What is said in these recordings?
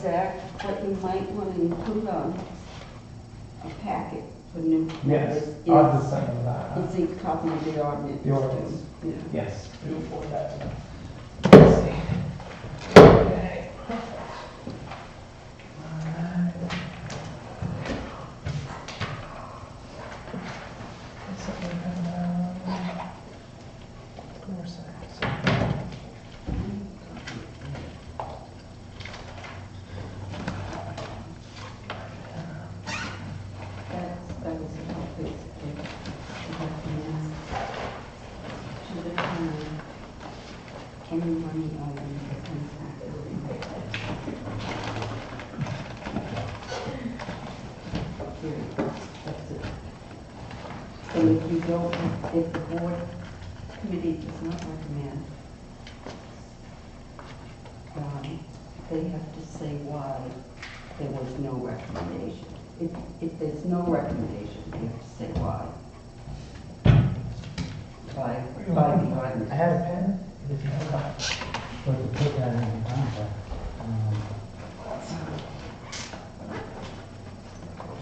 exact, but you might want to include on a packet for new members. Yes, I'll just send them that. It's a copy of the ordinance. The ordinance. Yeah. Yes, we will forward that to them. Let's see. Okay, perfect. All right. Let's set that down. Where's that? That was about basically the documents to the town. Any money owing that comes back. That's it. And if you don't, if the board committee does not recommend, they have to say why there was no recommendation. If there's no recommendation, they have to say why. By the ordinance. I had a pen. But to put that in the contract,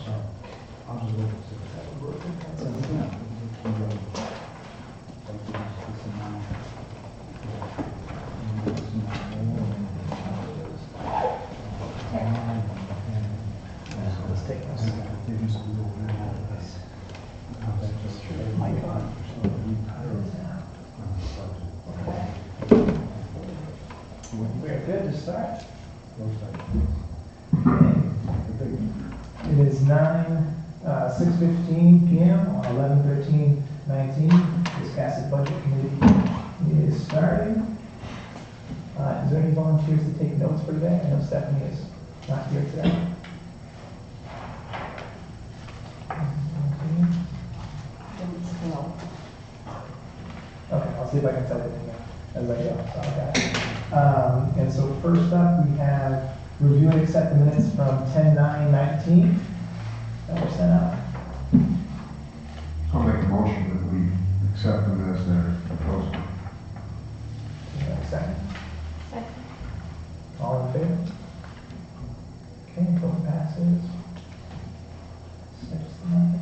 so I'll just look at Let's take this. We're good to start. It is 6:15 p.m. on 11/13/19. Wiscasset Budget Committee is starting. Is there any volunteers to take notes for today? I know Stephanie is not here today. Don't spell. Okay, I'll see if I can type it in there as I go. So, okay. And so first up, we have review and accept the minutes from 10/9/19 that were sent out. I'll make a motion that we accept them as they're posted. Is there a second? Second. All in favor? Okay, vote passes. 6-0.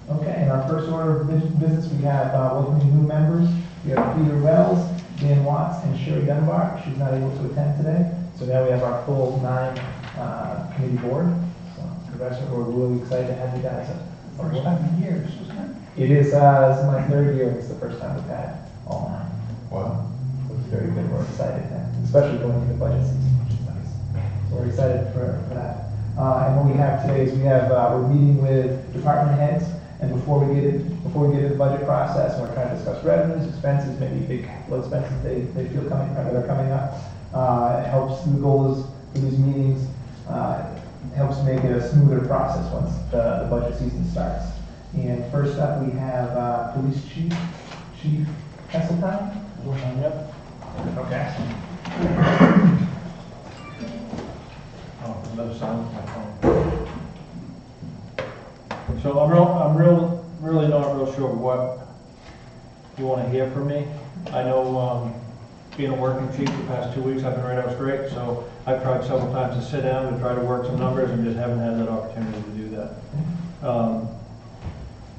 Okay, in our first order of business, we have welcoming new members. We have Peter Wells, Dan Watts, and Sherry Dunbar. She's not able to attend today, so now we have our full 9 committee board. So, congratulations, we're really excited to have you guys. First time in years, isn't it? It is, this is my 3rd year. It's the first time we've had all 9. What? So it's very good. We're excited, and especially going into the budget season, which is nice. So we're excited for that. And what we have today is we're meeting with department heads, and before we get into the budget process, we're trying to discuss revenues, expenses, maybe big capital expenses they feel that are coming up. It helps. The goal is for these meetings helps make it a smoother process once the budget season starts. And first up, we have Police Chief Kesseltine. Yep. Okay. Oh, another sound with my phone. So I'm really not real sure what you want to hear from me. I know, being a working chief the past 2 weeks, I've been right out straight, so I've tried several times to sit down and try to work some numbers and just haven't had that opportunity to do that.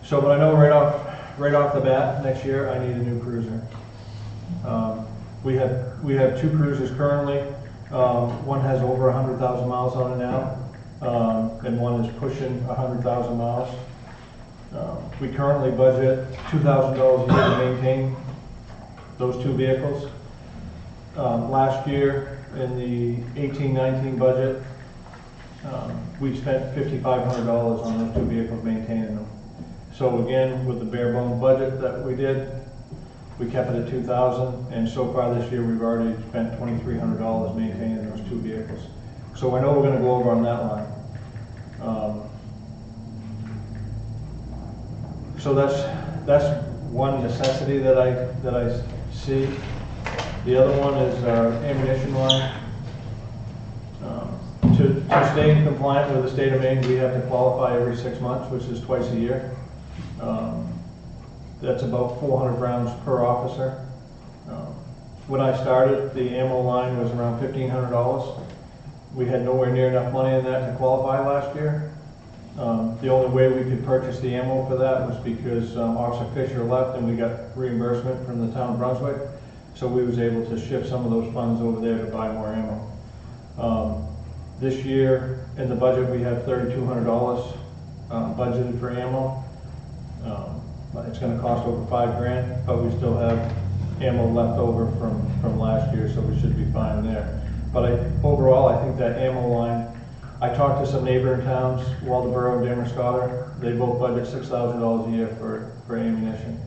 But I know right off the bat, next year, I need a new cruiser. We have 2 cruisers currently. One has over 100,000 miles on it now, and one is pushing 100,000 miles. We currently budget $2,000 a year to maintain those 2 vehicles. Last year, in the 18-19 budget, we spent $5,500 on those 2 vehicles, maintaining them. So again, with the bare bones budget that we did, we kept it at $2,000, and so far this year, we've already spent $2,300 maintaining those 2 vehicles. So I know we're gonna go over on that line. So that's one necessity that I see. The other one is our ammunition line. To stay compliant with the state of Maine, we have to qualify every 6 months, which is twice a year. That's about 400 rounds per officer. When I started, the ammo line was around $1,500. We had nowhere near enough money in that to qualify last year. The only way we could purchase the ammo for that was because Officer Fisher left and we got reimbursement from the town of Brunswick. So we was able to shift some of those funds over there to buy more ammo. This year, in the budget, we have $3,200 budgeted for ammo. It's gonna cost over $5,000, but we still have ammo left over from last year, so we should be fine there. But overall, I think that ammo line, I talked to some neighboring towns, Waldoboro and Damerscotter, they both budget $6,000 a year for ammunition.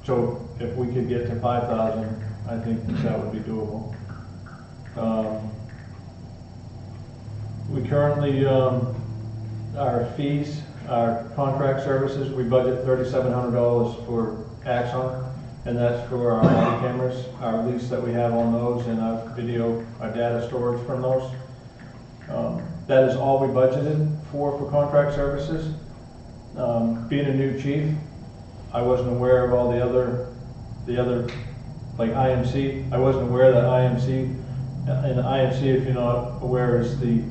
So if we could get to 5,000, I think that would be doable. We currently, our fees, our contract services, we budget $3,700 for Axon, and that's for our body cameras, our lease that we have on those, and our video, our data storage from those. That is all we budgeted for contract services. Being a new chief, I wasn't aware of all the other, like IMC. I wasn't aware that IMC, and IMC, if you're not aware, is the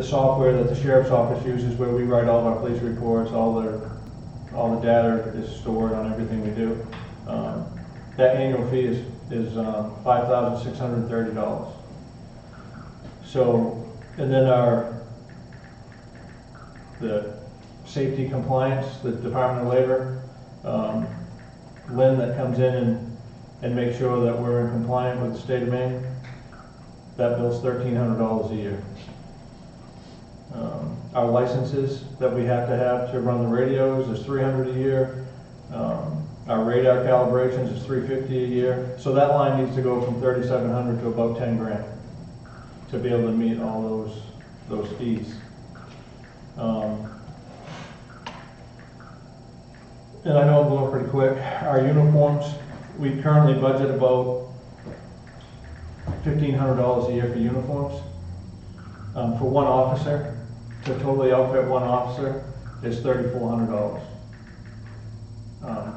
software that the sheriff's office uses where we write all of our police reports, all the data is stored on everything we do. That annual fee is $5,630. So, and then the safety compliance, the Department of Labor, Lynn that comes in and makes sure that we're in compliance with the state of Maine, that bill's $1,300 a year. Our licenses that we have to run the radios is $300 a year. Our radar calibrations is $350 a year. So that line needs to go from $3,700 to about $10,000 to be able to meet all those fees. And I know I'm going pretty quick. Our uniforms, we currently budget about $1,500 a year for uniforms. For one officer, to totally outfit one officer, is $3,400.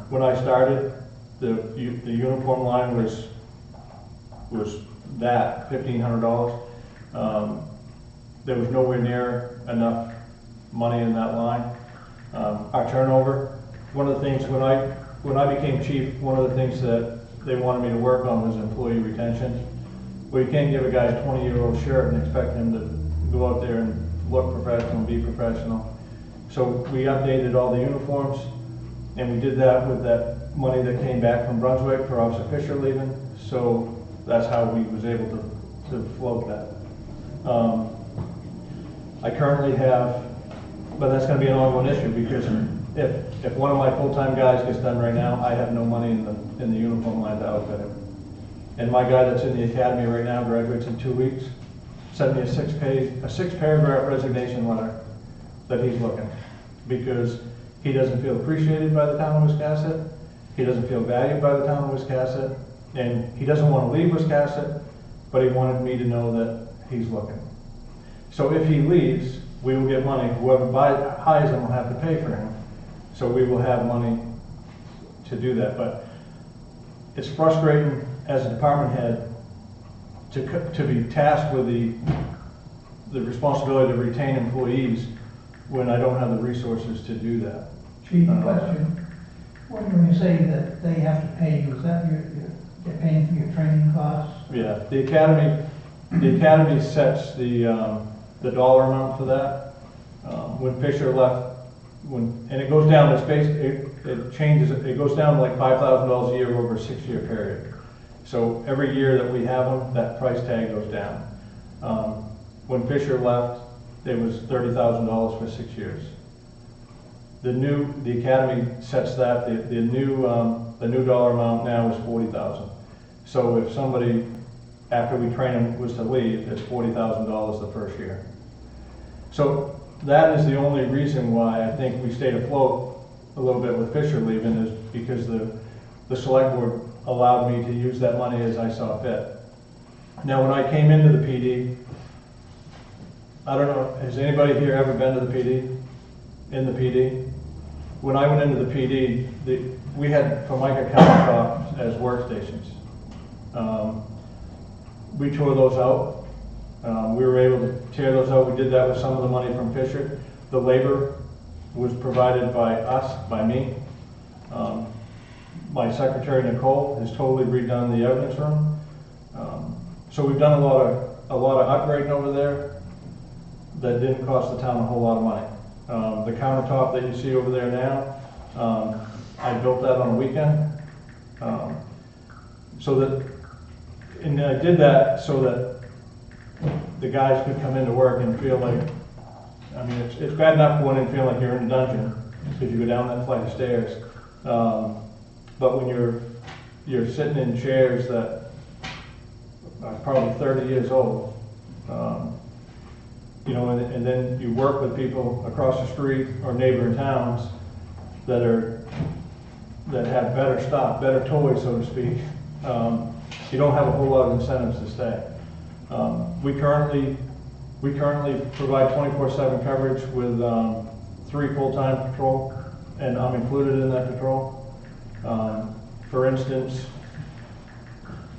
When I started, the uniform line was that $1,500. There was nowhere near enough money in that line. Our turnover, one of the things when I became chief, one of the things that they wanted me to work on was employee retention. Well, you can't give a guy a 20-year-old shirt and expect him to go out there and look professional and be professional. So we updated all the uniforms, and we did that with that money that came back from Brunswick for Officer Fisher leaving. So that's how we was able to float that. I currently have, but that's going to be an ongoing issue because if one of my full-time guys gets done right now, I have no money in the uniform line to outfit him. And my guy that's in the academy right now graduates in 2 weeks. Sent me a six-paragraph resignation letter that he's looking because he doesn't feel appreciated by the town of Wiscasset. He doesn't feel valued by the town of Wiscasset, and he doesn't want to leave Wiscasset, but he wanted me to know that he's looking. So if he leaves, we will get money. Whoever hires him will have to pay for him. So we will have money to do that. But it's frustrating as a department head to be tasked with the responsibility to retain employees when I don't have the resources to do that. Chief, question. When you say that they have to pay you, is that you're paying for your training costs? Yeah, the academy sets the dollar amount for that. When Fisher left, and it goes down, it changes, it goes down to like $5,000 a year over a 6-year period. So every year that we have them, that price tag goes down. When Fisher left, it was $30,000 for 6 years. The academy sets that, the new dollar amount now is $40,000. So if somebody, after we train them, was to leave, it's $40,000 the first year. So that is the only reason why I think we stayed afloat a little bit with Fisher leaving, is because the select board allowed me to use that money as I saw fit. Now, when I came into the PD, I don't know, has anybody here ever been to the PD? In the PD? when I went into the PD, we had Formica countertops as workstations. We tore those out. We were able to tear those out. We did that with some of the money from Fisher. The labor was provided by us, by me. My secretary, Nicole, has totally redone the evidence room. So we've done a lot of upgrading over there that didn't cost the town a whole lot of money. The countertop that you see over there now, I built that on a weekend. And I did that so that the guys could come into work and feel like, I mean, it's bad enough going in feeling like you're in a dungeon because you go down that flight of stairs. But when you're sitting in chairs that are probably 30 years old, you know, and then you work with people across the street or neighboring towns that have better stuff, better toys, so to speak. You don't have a whole lot of incentives to stay. We currently provide 24/7 coverage with 3 full-time patrol, and I'm included in that patrol. For instance,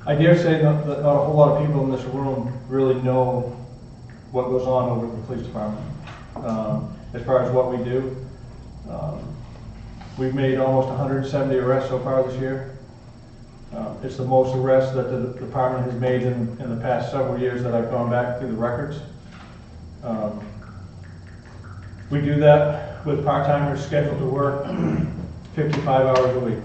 I dare say that not a whole lot of people in this room really know what goes on over at the police department. As far as what we do, we've made almost 170 arrests so far this year. It's the most arrests that the department has made in the past several years that I've gone back through the records. We do that with part-timers scheduled to work 55 hours a week.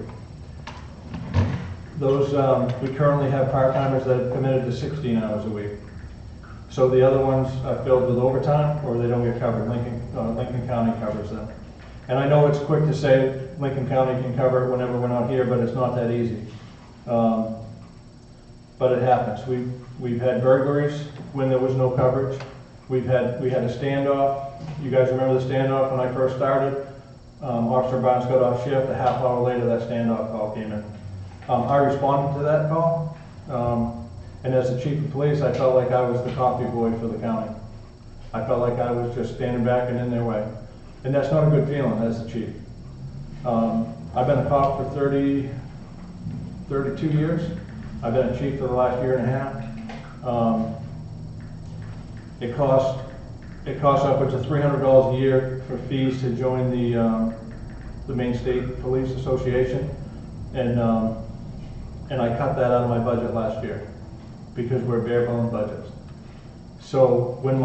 Those, we currently have part-timers that have committed to 16 hours a week. So the other ones are filled with overtime or they don't get covered. Lincoln County covers them. And I know it's quick to say Lincoln County can cover it whenever we're not here, but it's not that easy. But it happens. We've had burglaries when there was no coverage. We had a standoff. You guys remember the standoff when I first started? Officer Barnes got off shift. A half hour later, that standoff call came in. I responded to that call. And as the chief of police, I felt like I was the coffee boy for the county. I felt like I was just standing back and in their way. And that's not a good feeling as the chief. I've been a cop for 32 years. I've been a chief for the last year and a half. It costs upwards of $300 a year for fees to join the Maine State Police Association, and I cut that out of my budget last year because we're bare bone budgets. So when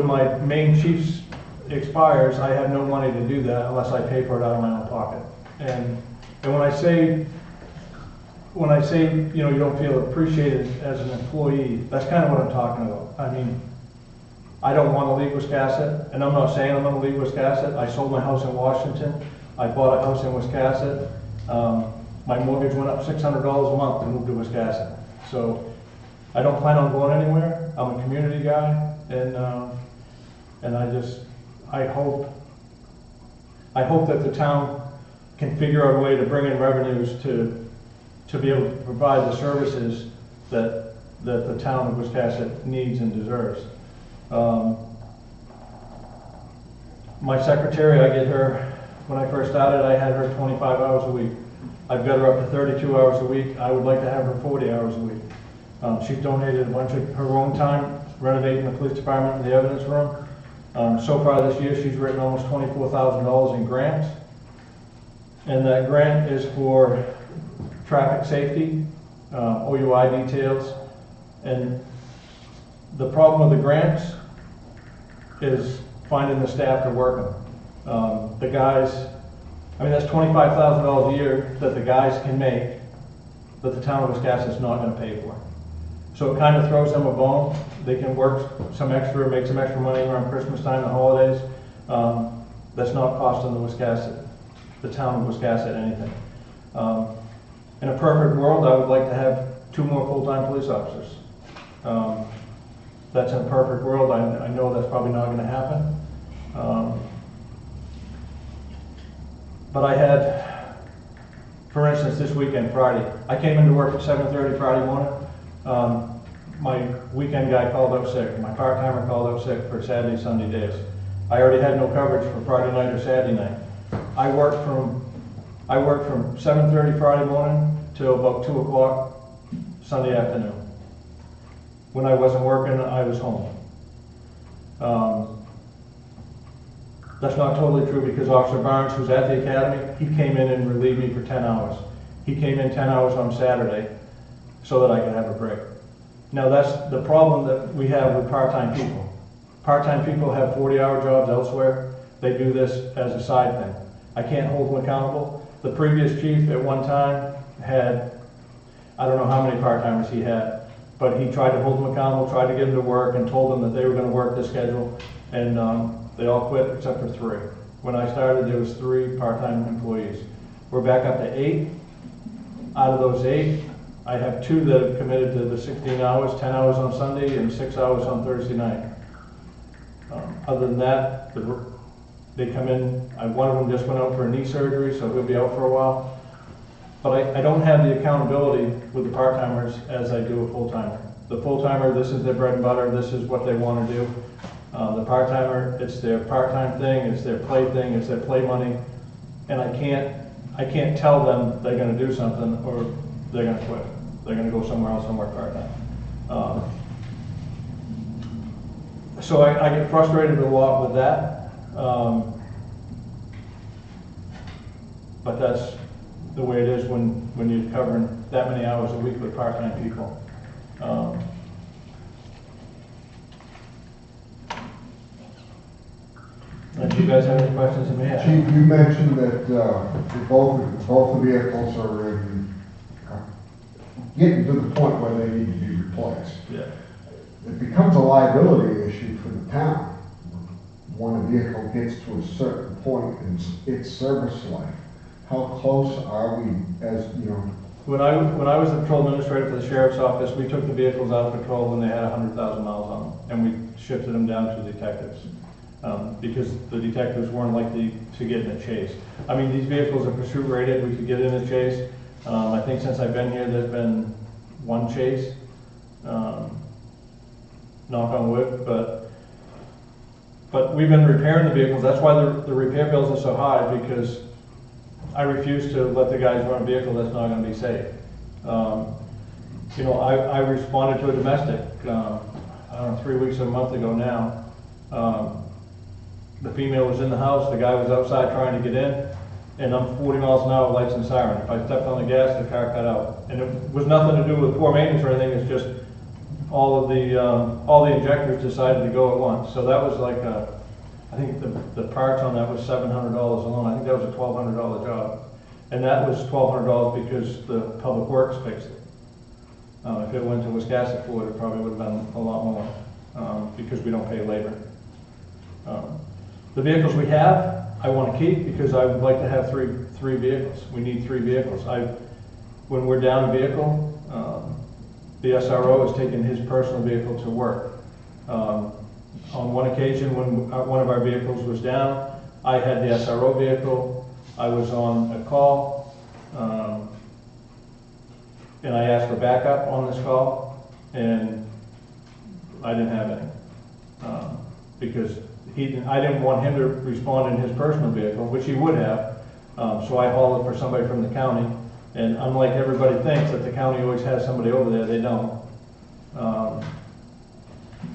my main chief's expires, I have no money to do that unless I pay for it out of my own pocket. And when I say you know you don't feel appreciated as an employee, that's kind of what I'm talking about. I mean, I don't want to leave Wiscasset, and I'm not saying I'm going to leave Wiscasset. I sold my house in Washington. I bought a house in Wiscasset. My mortgage went up $600 a month to move to Wiscasset. So I don't plan on going anywhere. I'm a community guy, and I hope that the town can figure out a way to bring in revenues to be able to provide the services that the town of Wiscasset needs and deserves. My secretary, I get her, when I first started, I had her 25 hours a week. I've got her up to 32 hours a week. I would like to have her 40 hours a week. She's donated a bunch of her own time renovating the police department and the evidence room. So far this year, she's written almost $24,000 in grants. And that grant is for traffic safety, OUI details. And the problem with the grants is finding the staff to work them. The guys, I mean, that's $25,000 a year that the guys can make that the town of Wiscasset's not going to pay for. So it kind of throws them a bone. They can work some extra, make some extra money around Christmas time, the holidays. That's not costing the town of Wiscasset anything. In a perfect world, I would like to have 2 more full-time police officers. That's in a perfect world. I know that's probably not going to happen. But I had, for instance, this weekend, Friday, I came into work at 7:30 Friday morning. My weekend guy called out sick. My part-timer called out sick for Saturday, Sunday days. I already had no coverage for Friday night or Saturday night. I worked from 7:30 Friday morning till about 2 o'clock Sunday afternoon. When I wasn't working, I was home. That's not totally true because Officer Barnes, who's at the academy, he came in and relieved me for 10 hours. He came in 10 hours on Saturday so that I could have a break. Now that's the problem that we have with part-time people. Part-time people have 40-hour jobs elsewhere. They do this as a side thing. I can't hold them accountable. The previous chief at one time had, I don't know how many part-timers he had, but he tried to hold them accountable, tried to get them to work, and told them that they were going to work the schedule, and they all quit except for 3. When I started, there was 3 part-time employees. We're back up to 8. Out of those 8, I have 2 that have committed to the 16 hours, 10 hours on Sunday, and 6 hours on Thursday night. Other than that, they come in. One of them just went out for a knee surgery, so he'll be out for a while. But I don't have the accountability with the part-timers as I do a full-timer. The full-timer, this is their bread and butter, this is what they want to do. The part-timer, it's their part-time thing, it's their play thing, it's their play money, and I can't tell them they're going to do something or they're going to quit. They're going to go somewhere else and work part-time. So I get frustrated a lot with that, but that's the way it is when you're covering that many hours a week with part-time people. Do you guys have any questions of me? Chief, you mentioned that both the vehicles are getting to the point where they need to be replaced. Yeah. It becomes a liability issue for the town when a vehicle gets to a certain point in its service life. How close are we, as you know? When I was the patrol administrator for the sheriff's office, we took the vehicles out of patrol when they had 100,000 miles on them, and we shifted them down to detectives. Because the detectives weren't likely to get in a chase. I mean, these vehicles are pursuit rated, we could get in a chase. I think since I've been here, there's been 1 chase, knock on wood, but we've been repairing the vehicles. That's why the repair bills are so high, because I refuse to let the guys run a vehicle that's not going to be safe. You know, I responded to a domestic, I don't know, 3 weeks or a month ago now. The female was in the house, the guy was outside trying to get in, and I'm 40 miles an hour, lights and siren. If I stepped on the gas, the car cut out. And it was nothing to do with poor maintenance or anything, it's just all the injectors decided to go at once. So that was like I think the parts on that was $700 alone. I think that was a $1,200 job. And that was $1,200 because the public works fixed it. If it went to Wiscasset for it, it probably would have been a lot more, because we don't pay labor. The vehicles we have, I want to keep because I would like to have three vehicles. We need 3 vehicles. When we're down a vehicle, the SRO has taken his personal vehicle to work. On one occasion when one of our vehicles was down, I had the SRO vehicle. I was on a call, and I asked for backup on this call, and I didn't have any, because I didn't want him to respond in his personal vehicle, which he would have. So I hauled it for somebody from the county. And unlike everybody thinks that the county always has somebody over there, they don't.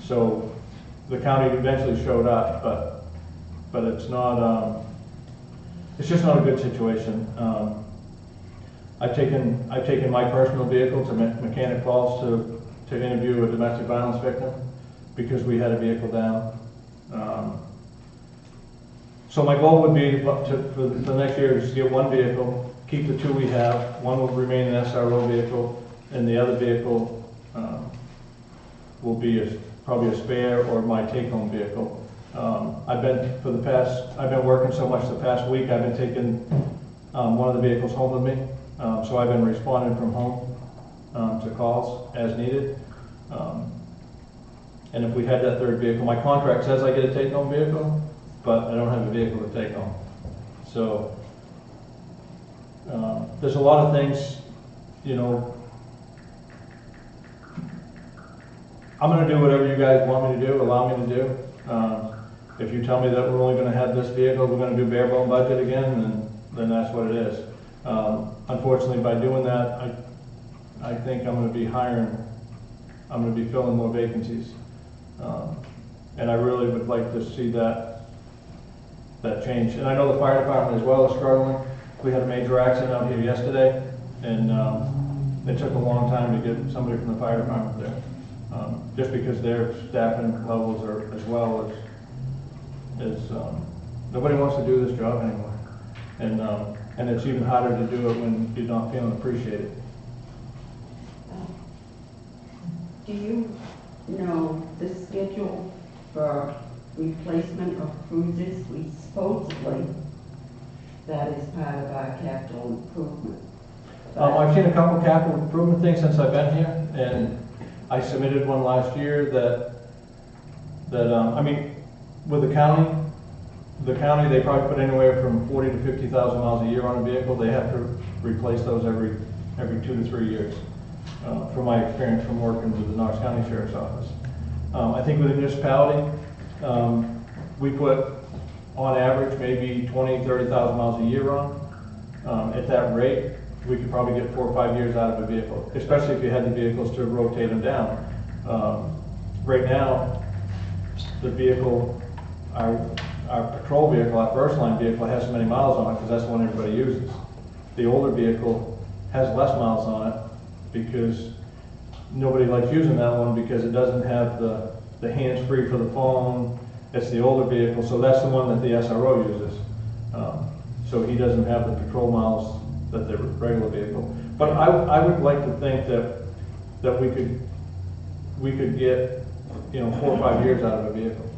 So the county eventually showed up, but it's not. It's just not a good situation. I've taken my personal vehicle to Mechanic Falls to interview a domestic violence victim because we had a vehicle down. So my goal would be for the next year is to get 1 vehicle, keep the 2 we have. 1 will remain an SRO vehicle, and the other vehicle will be probably a spare or my take-home vehicle. I've been working so much the past week. I've been taking one of the vehicles home with me, so I've been responding from home to calls as needed. And if we had that 3rd vehicle, my contract says I get a take-home vehicle, but I don't have a vehicle to take home. So there's a lot of things, you know. I'm going to do whatever you guys want me to do, allow me to do. If you tell me that we're only gonna have this vehicle, we're gonna do bare bone budget again, then that's what it is. Unfortunately, by doing that, I think I'm gonna be filling more vacancies. And I really would like to see that change. And I know the fire department as well is struggling. We had a major accident out here yesterday, and it took a long time to get somebody from the fire department there. Just because their staffing levels are as well as nobody wants to do this job anymore. And it's even harder to do it when you're not feeling appreciated. Do you know the schedule for replacement of cruisers? We supposedly, that is part of our capital improvement. I've seen a couple capital improvement things since I've been here, and I submitted one last year I mean, with the county, they probably put anywhere from 40 to 50,000 miles a year on a vehicle. They have to replace those every 2 to 3 years. From my experience from working with the Knox County Sheriff's Office. I think with the municipality, we put on average maybe 20, 30,000 miles a year on. At that rate, we could probably get 4 or 5 years out of a vehicle, especially if you had the vehicles to rotate them down. Right now, the vehicle, our patrol vehicle, our first line vehicle has so many miles on it because that's the one everybody uses. The older vehicle has less miles on it because nobody likes using that one because it doesn't have the hands-free for the phone. It's the older vehicle, so that's the one that the SRO uses. So he doesn't have the patrol miles that the regular vehicle. But I would like to think that we could get 4 or 5 years out of a vehicle.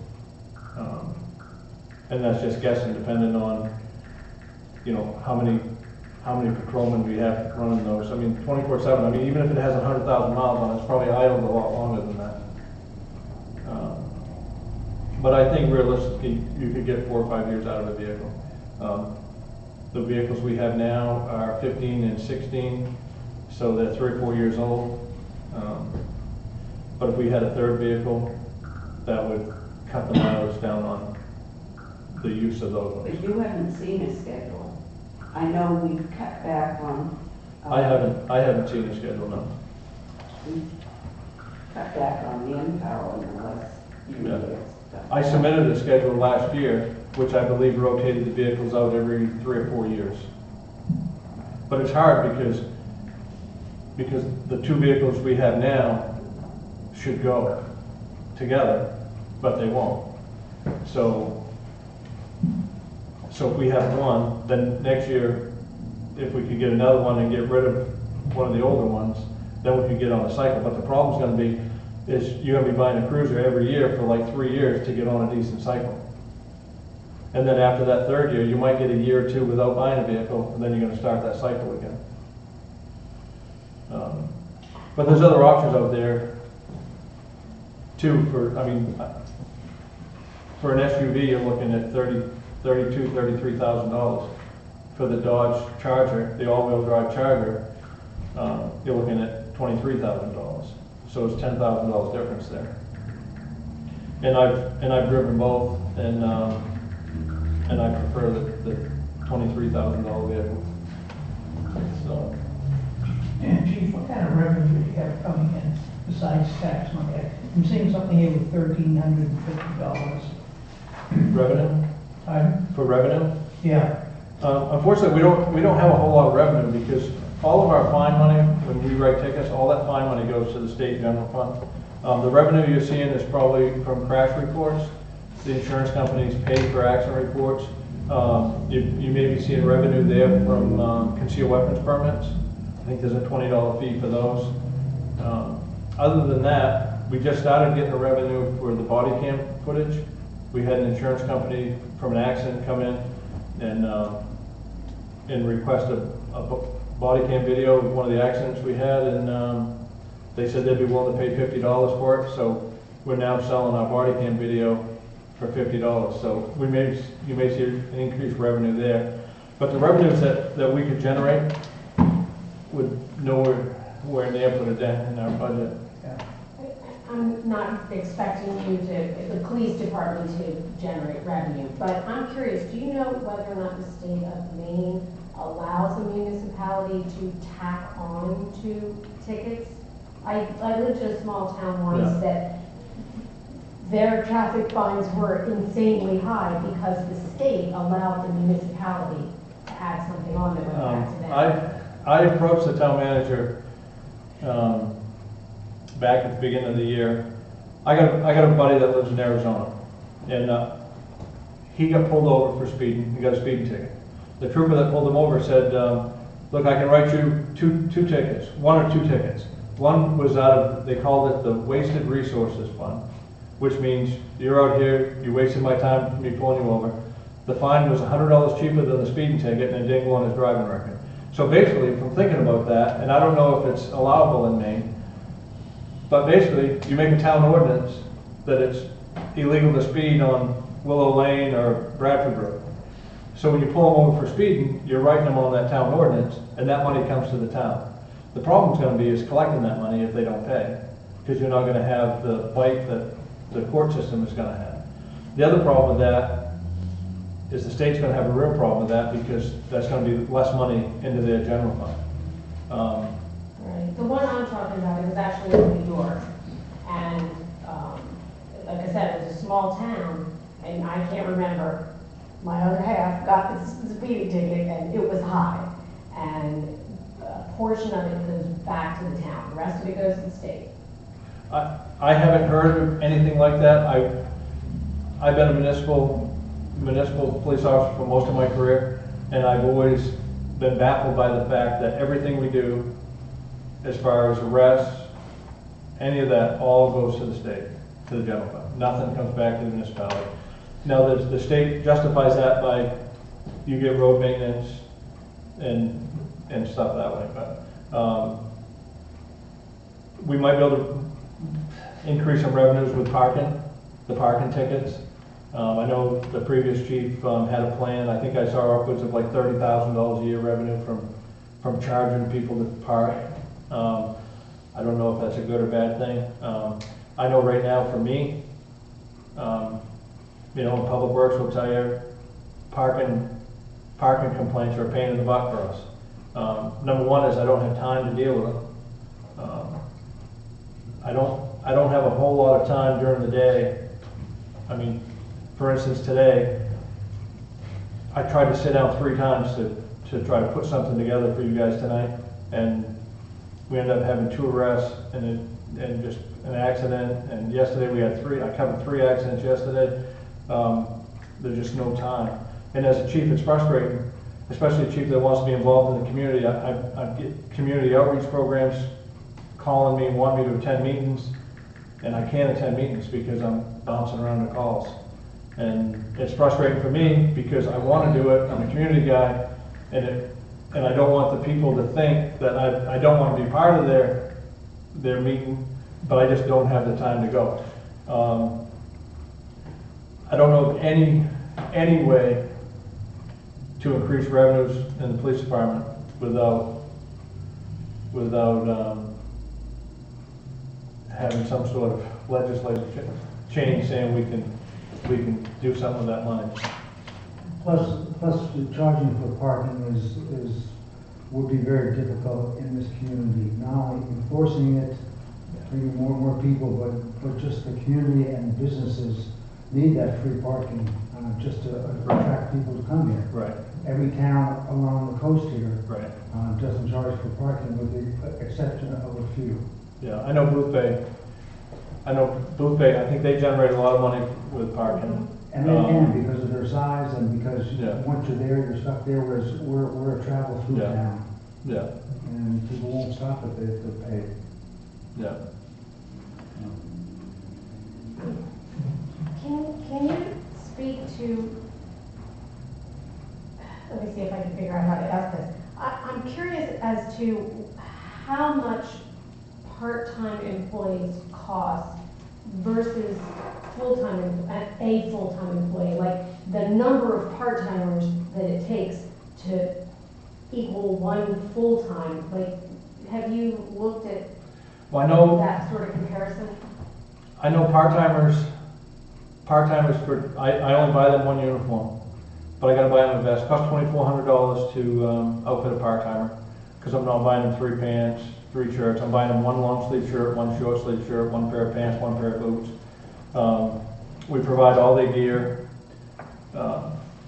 And that's just guessing, depending on how many patrolmen we have running those. I mean, 24/7. I mean, even if it has 100,000 miles on it, it's probably idled a lot longer than that. But I think realistically, you could get 4 or 5 years out of a vehicle. The vehicles we have now are 15 and 16, so they're 3 or 4 years old. But if we had a third vehicle, that would cut the mileage down on the use of those ones. But you haven't seen a schedule. I know we've cut back on. I haven't seen a schedule, no. We've cut back on manpower in the last few Yeah. years. I submitted a schedule last year, which I believe rotated the vehicles out every 3 or 4 years. But it's hard because the 2 vehicles we have now should go together, but they won't. So if we have one, then next year, if we could get another one and get rid of one of the older ones, then we could get on a cycle. But the problem's gonna be, is you're gonna be buying a cruiser every year for like 3 years to get on a decent cycle. And then after that 3rd year, you might get a year or 2 without buying a vehicle, and then you're gonna start that cycle again. But there's other options out there too for an SUV, you're looking at $33,000. For the Dodge Charger, the all-wheel drive Charger, you're looking at $23,000. So it's $10,000 difference there. And I've driven both, and I prefer the $23,000 vehicle. So. And Chief, what kind of revenue do you have coming in besides tax money? I'm seeing something here with $1,350. Revenue? Pardon? For revenue? Yeah. Unfortunately, we don't have a whole lot of revenue because all of our fine money, when we write tickets, all that fine money goes to the state general fund. The revenue you're seeing is probably from crash reports. The insurance companies pay for accident reports. You may be seeing revenue there from concealed weapons permits. I think there's a $20 fee for those. Other than that, we just started getting the revenue for the body cam footage. We had an insurance company from an accident come in and request a body cam video of one of the accidents we had, and they said they'd be willing to pay $50 for it. So we're now selling our body cam video for $50. So you may see an increased revenue there. But the revenues that we could generate would nowhere near put a dent in our budget. Yeah. I'm not expecting you to, the police department to generate revenue, but I'm curious, do you know whether or not the state of Maine allows a municipality to tack on to tickets? I lived in a small town Yeah. once that their traffic fines were insanely high because the state allowed the municipality to add something on that went back to them. I approached the town manager, back at the beginning of the year. I got a buddy that lives in Arizona, and, he got pulled over for speeding, he got a speeding ticket. The trooper that pulled him over said, look, I can write you two tickets, one or two tickets. One was out of, they called it the Wasted Resources Fund, which means you're out here, you wasted my time, me pulling you over. The fine was $100 cheaper than the speeding ticket, and it didn't go on his driving record. So basically, from thinking about that, and I don't know if it's allowable in Maine, but basically, you make a town ordinance that it's illegal to speed on Willow Lane or Bradford Road. So when you pull them over for speeding, you're writing them on that town ordinance, and that money comes to the town. The problem's gonna be is collecting that money if they don't pay, because you're not gonna have the bite that the court system is gonna have. The other problem with that is the state's gonna have a real problem with that, because that's gonna be less money into their general fund. Right. The one I'm talking about, it was actually in New York, and, like I said, it was a small town, and I can't remember, my other half got the speeding ticket, and it was high, and a portion of it goes back to the town, the rest of it goes to the state. I haven't heard of anything like that. I've been a municipal police officer for most of my career, and I've always been baffled by the fact that everything we do, as far as arrests, any of that, all goes to the state, to the general fund. Nothing comes back to the municipality. Now, the state justifies that by, you get road maintenance and stuff that way, but, we might be able to increase some revenues with parking, the parking tickets. I know the previous chief, had a plan. I think I saw upwards of like $30,000 a year revenue from charging people to park. I don't know if that's a good or bad thing. I know right now for me, Public Works will tell you, parking complaints are a pain in the butt for us. Number one is I don't have time to deal with them. I don't have a whole lot of time during the day. I mean, for instance, today, I tried to sit down 3 times to try to put something together for you guys tonight, and we ended up having 2 arrests and just an accident, and yesterday we had 3, I covered 3 accidents yesterday. There's just no time. And as a chief, it's frustrating, especially a chief that wants to be involved in the community. I get community outreach programs calling me and want me to attend meetings, and I can't attend meetings because I'm bouncing around the calls. And it's frustrating for me because I want to do it, I'm a community guy, and I don't want the people to think that I don't want to be part of their meeting, but I just don't have the time to go. I don't know of any way to increase revenues in the police department without having some sort of legislative change saying we can do something with that money. Plus the charging for parking would be very difficult in this community. Not only enforcing it, bringing more and more people, but just the community and businesses need that free parking just to attract people to come here. Right. Every town along the coast here Right. doesn't charge for parking with the exception of a few. Yeah, I know Booth Bay, I think they generate a lot of money with parking. And they can because of their size and because Yeah. once you're there, you're stuck there, whereas we're a travel through Yeah. town. Yeah, And people won't stop if they pay. yeah. Can you speak to, let me see if I can figure out how to ask this. I'm curious as to how much part-time employees cost versus a full-time employee, like the number of part-timers that it takes to equal one full-time. Like, have you looked at Well, I know, that sort of comparison? I know part-timers for, I only buy them one uniform, but I gotta buy them a vest. Costs $2,400 to outfit a part-timer, because I'm not buying them 3 pants, 3 shirts. I'm buying them 1 long sleeve shirt, 1 short sleeve shirt, 1 pair of pants, 1 pair of boots. We provide all their gear.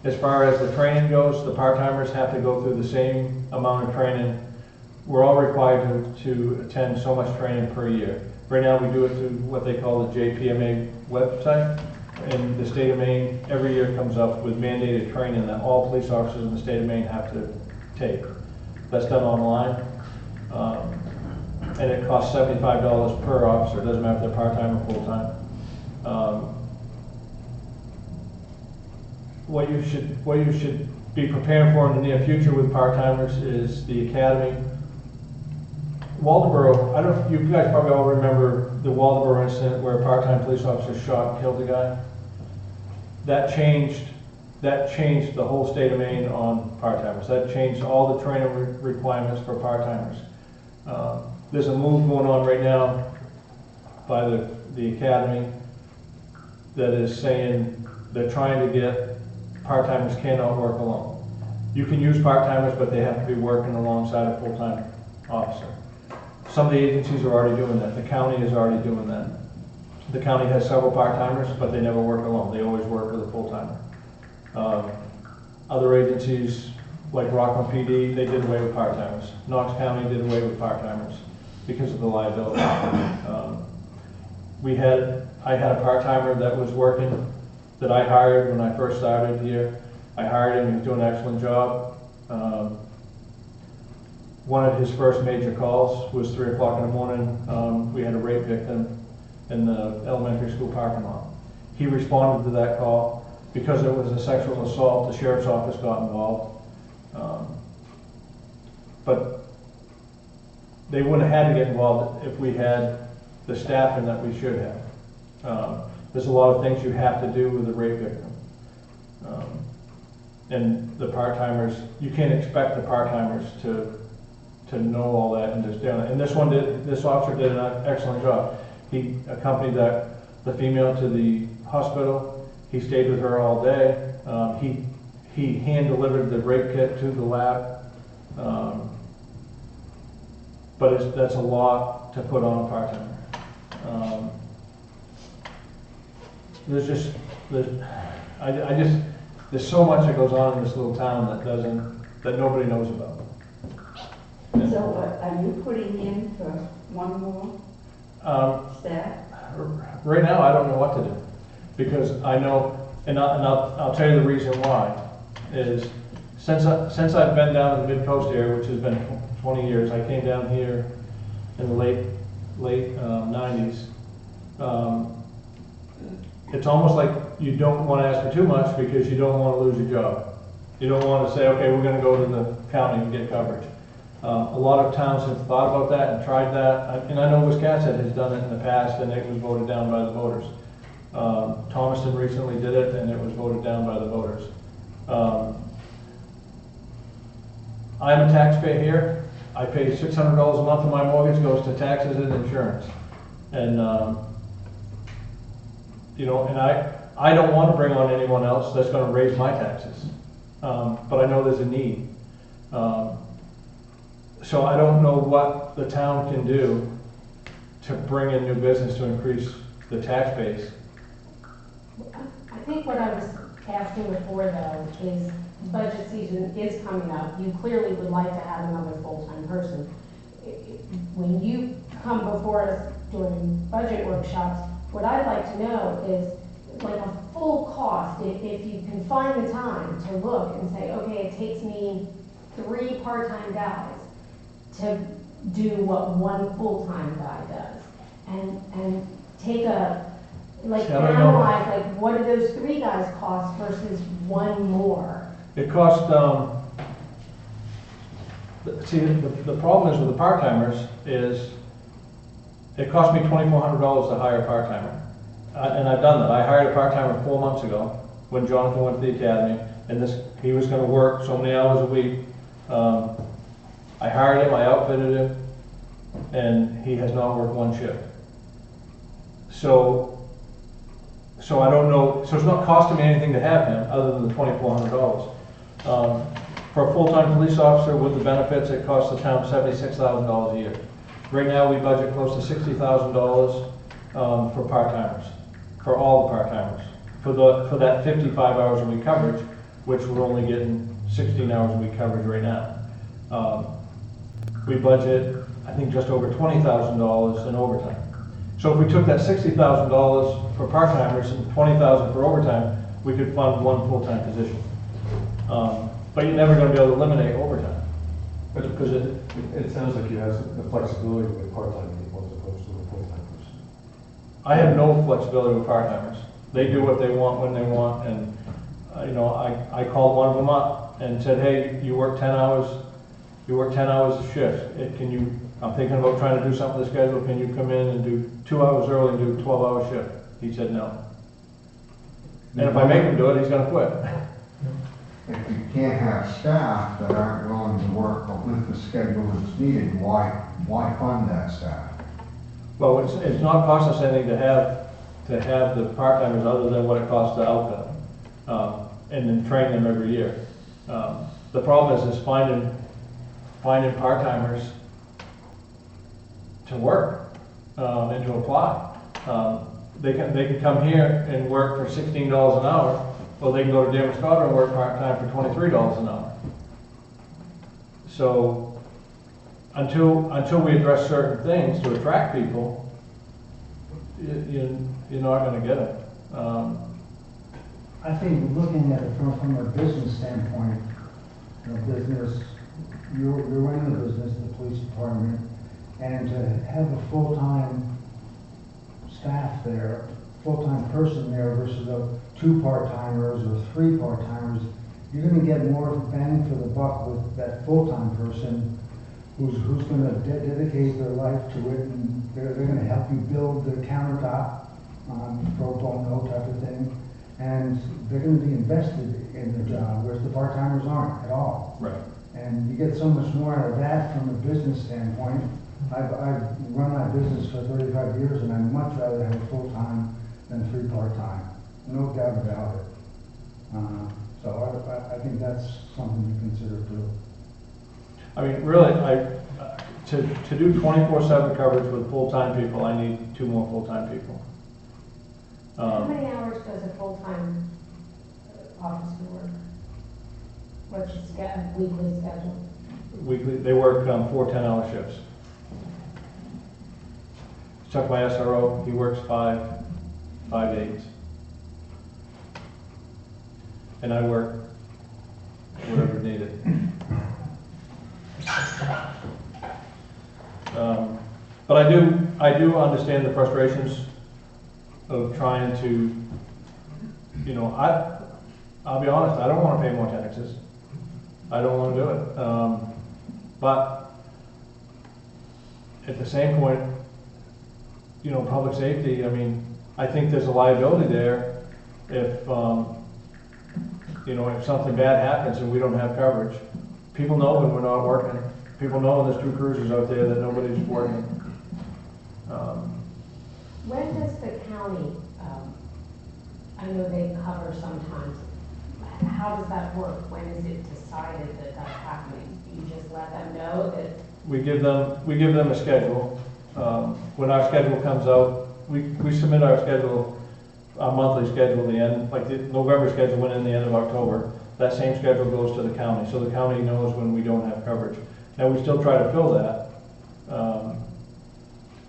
As far as the training goes, the part-timers have to go through the same amount of training. We're all required to attend so much training per year. Right now, we do it through what they call the JPMA website. And the state of Maine, every year comes up with mandated training that all police officers in the state of Maine have to take. That's done online. And it costs $75 per officer. It doesn't matter if they're part-time or full-time. What you should be preparing for in the near future with part-timers is the academy. Waldeboro, you guys probably all remember the Waldeboro incident where a part-time police officer shot and killed a guy. That changed the whole state of Maine on part-timers. That changed all the training requirements for part-timers. There's a move going on right now by the academy that is saying they're trying to get part-timers cannot work alone. You can use part-timers, but they have to be working alongside a full-time officer. Some of the agencies are already doing that. The county is already doing that. The county has several part-timers, but they never work alone. They always work with a full-timer. Other agencies, like Rockland PD, they did away with part-timers. Knox County did away with part-timers because of the liability. I had a part-timer that was working, that I hired when I first started here. I hired him, he was doing an excellent job. One of his first major calls was 3 o'clock in the morning. We had a rape victim in the elementary school parking lot. He responded to that call. Because it was a sexual assault, the sheriff's office got involved. But they wouldn't have had to get involved if we had the staffing that we should have. There's a lot of things you have to do with a rape victim. And the part-timers, you can't expect the part-timers to know all that and just doing it. And this officer did an excellent job. He accompanied the female to the hospital. He stayed with her all day. He hand-delivered the rape kit to the lab. But that's a lot to put on a part-timer. There's so much that goes on in this little town that nobody knows about. So are you putting in for one more staff? Right now, I don't know what to do, because I know, and I'll tell you the reason why, is since I've been down in the mid-coast area, which has been 20 years, I came down here in the late 90s. It's almost like you don't want to ask for too much because you don't want to lose your job. You don't want to say, okay, we're going to go to the county and get coverage. A lot of towns have thought about that and tried that, and I know Wiscasset has done it in the past, and it was voted down by the voters. Thomaston recently did it, and it was voted down by the voters. I'm a taxpayer here. I pay $600 a month, and my mortgage goes to taxes and insurance. And and I don't want to bring on anyone else that's going to raise my taxes, but I know there's a need. So I don't know what the town can do to bring in new business to increase the tax base. I think what I was asking before though is budget season is coming up. You clearly would like to have another full-time person. When you come before us during budget workshops, what I'd like to know is like a full cost, if you can find the time to look and say, okay, it takes me 3 part-time guys to do what 1 full-time guy does. And take analyze, like, what do those 3 guys cost versus 1 more? It costs, see, the problem is with the part-timers is it cost me $2,400 to hire a part-timer. And I've done that. I hired a part-timer 4 months ago when Jonathan went to the academy, and he was going to work so many hours a week. I hired him, I outfitted him, and he has not worked 1 shift. So I don't know, so it's not costing me anything to have him, other than the $2,400. For a full-time police officer with the benefits, it costs the town $76,000 a year. Right now, we budget close to $60,000 for part-timers, for all the part-timers. For that 55 hours a week coverage, which we're only getting 16 hours a week coverage right now. We budget, I think, just over $20,000 in overtime. So if we took that $60,000 for part-timers and $20,000 for overtime, we could fund one full-time position. But you're never gonna be able to eliminate overtime. Because It sounds like you have the flexibility with part-time people as opposed to a full-time person. I have no flexibility with part-timers. They do what they want when they want, and, I called one of them up and said, hey, you work 10 hours a shift. I'm thinking about trying to do something to the schedule, can you come in and do 2 hours early and do a 12-hour shift? He said no. And if I make him do it, he's gonna quit. If you can't have staff that aren't willing to work with the schedule that's needed, why fund that staff? Well, it's not cost us anything to have the part-timers other than what it costs to outfit them, and then train them every year. The problem is finding part-timers to work, and to apply. They can come here and work for $16 an hour, or they can go to Damascotta and work part-time for $23 an hour. So, until we address certain things to attract people, you're not gonna get it. I think looking at it from a business standpoint, business, you're running a business, the police department, and to have a full-time staff there, full-time person there versus 2 part-timers or 3 part-timers, you're gonna get more bang for the buck with that full-time person who's gonna dedicate their life to it, and they're gonna help you build the countertop, pro bono type of thing, and they're gonna be invested in the job, whereas the part-timers aren't at all. Right. And you get so much more out of that from a business standpoint. I've run my business for 35 years, and I'd much rather have a full-time than 3 part-time, no doubt about it. So I think that's something to consider too. I mean, really, to do 24/7 coverage with full-time people, I need 2 more full-time people. How many hours does a full-time officer work? What's his weekly schedule? Weekly, they work 4 10-hour shifts. Chuck, my SRO, he works 5 8s. And I work whatever needed. But I do understand the frustrations of trying to, I'll be honest, I don't want to pay more taxes. I don't want to do it. But at the same point, public safety, I think there's a liability there if, if something bad happens and we don't have coverage. People know when we're not working. People know when there's 2 cruisers out there that nobody's working. When does the county, I know they cover sometimes, how does that work? When is it decided that that's happening? Do you just let them know that? We give them a schedule. When our schedule comes out, we submit our schedule, our monthly schedule, like the November schedule went in the end of October. That same schedule goes to the county, so the county knows when we don't have coverage. Now, we still try to fill that.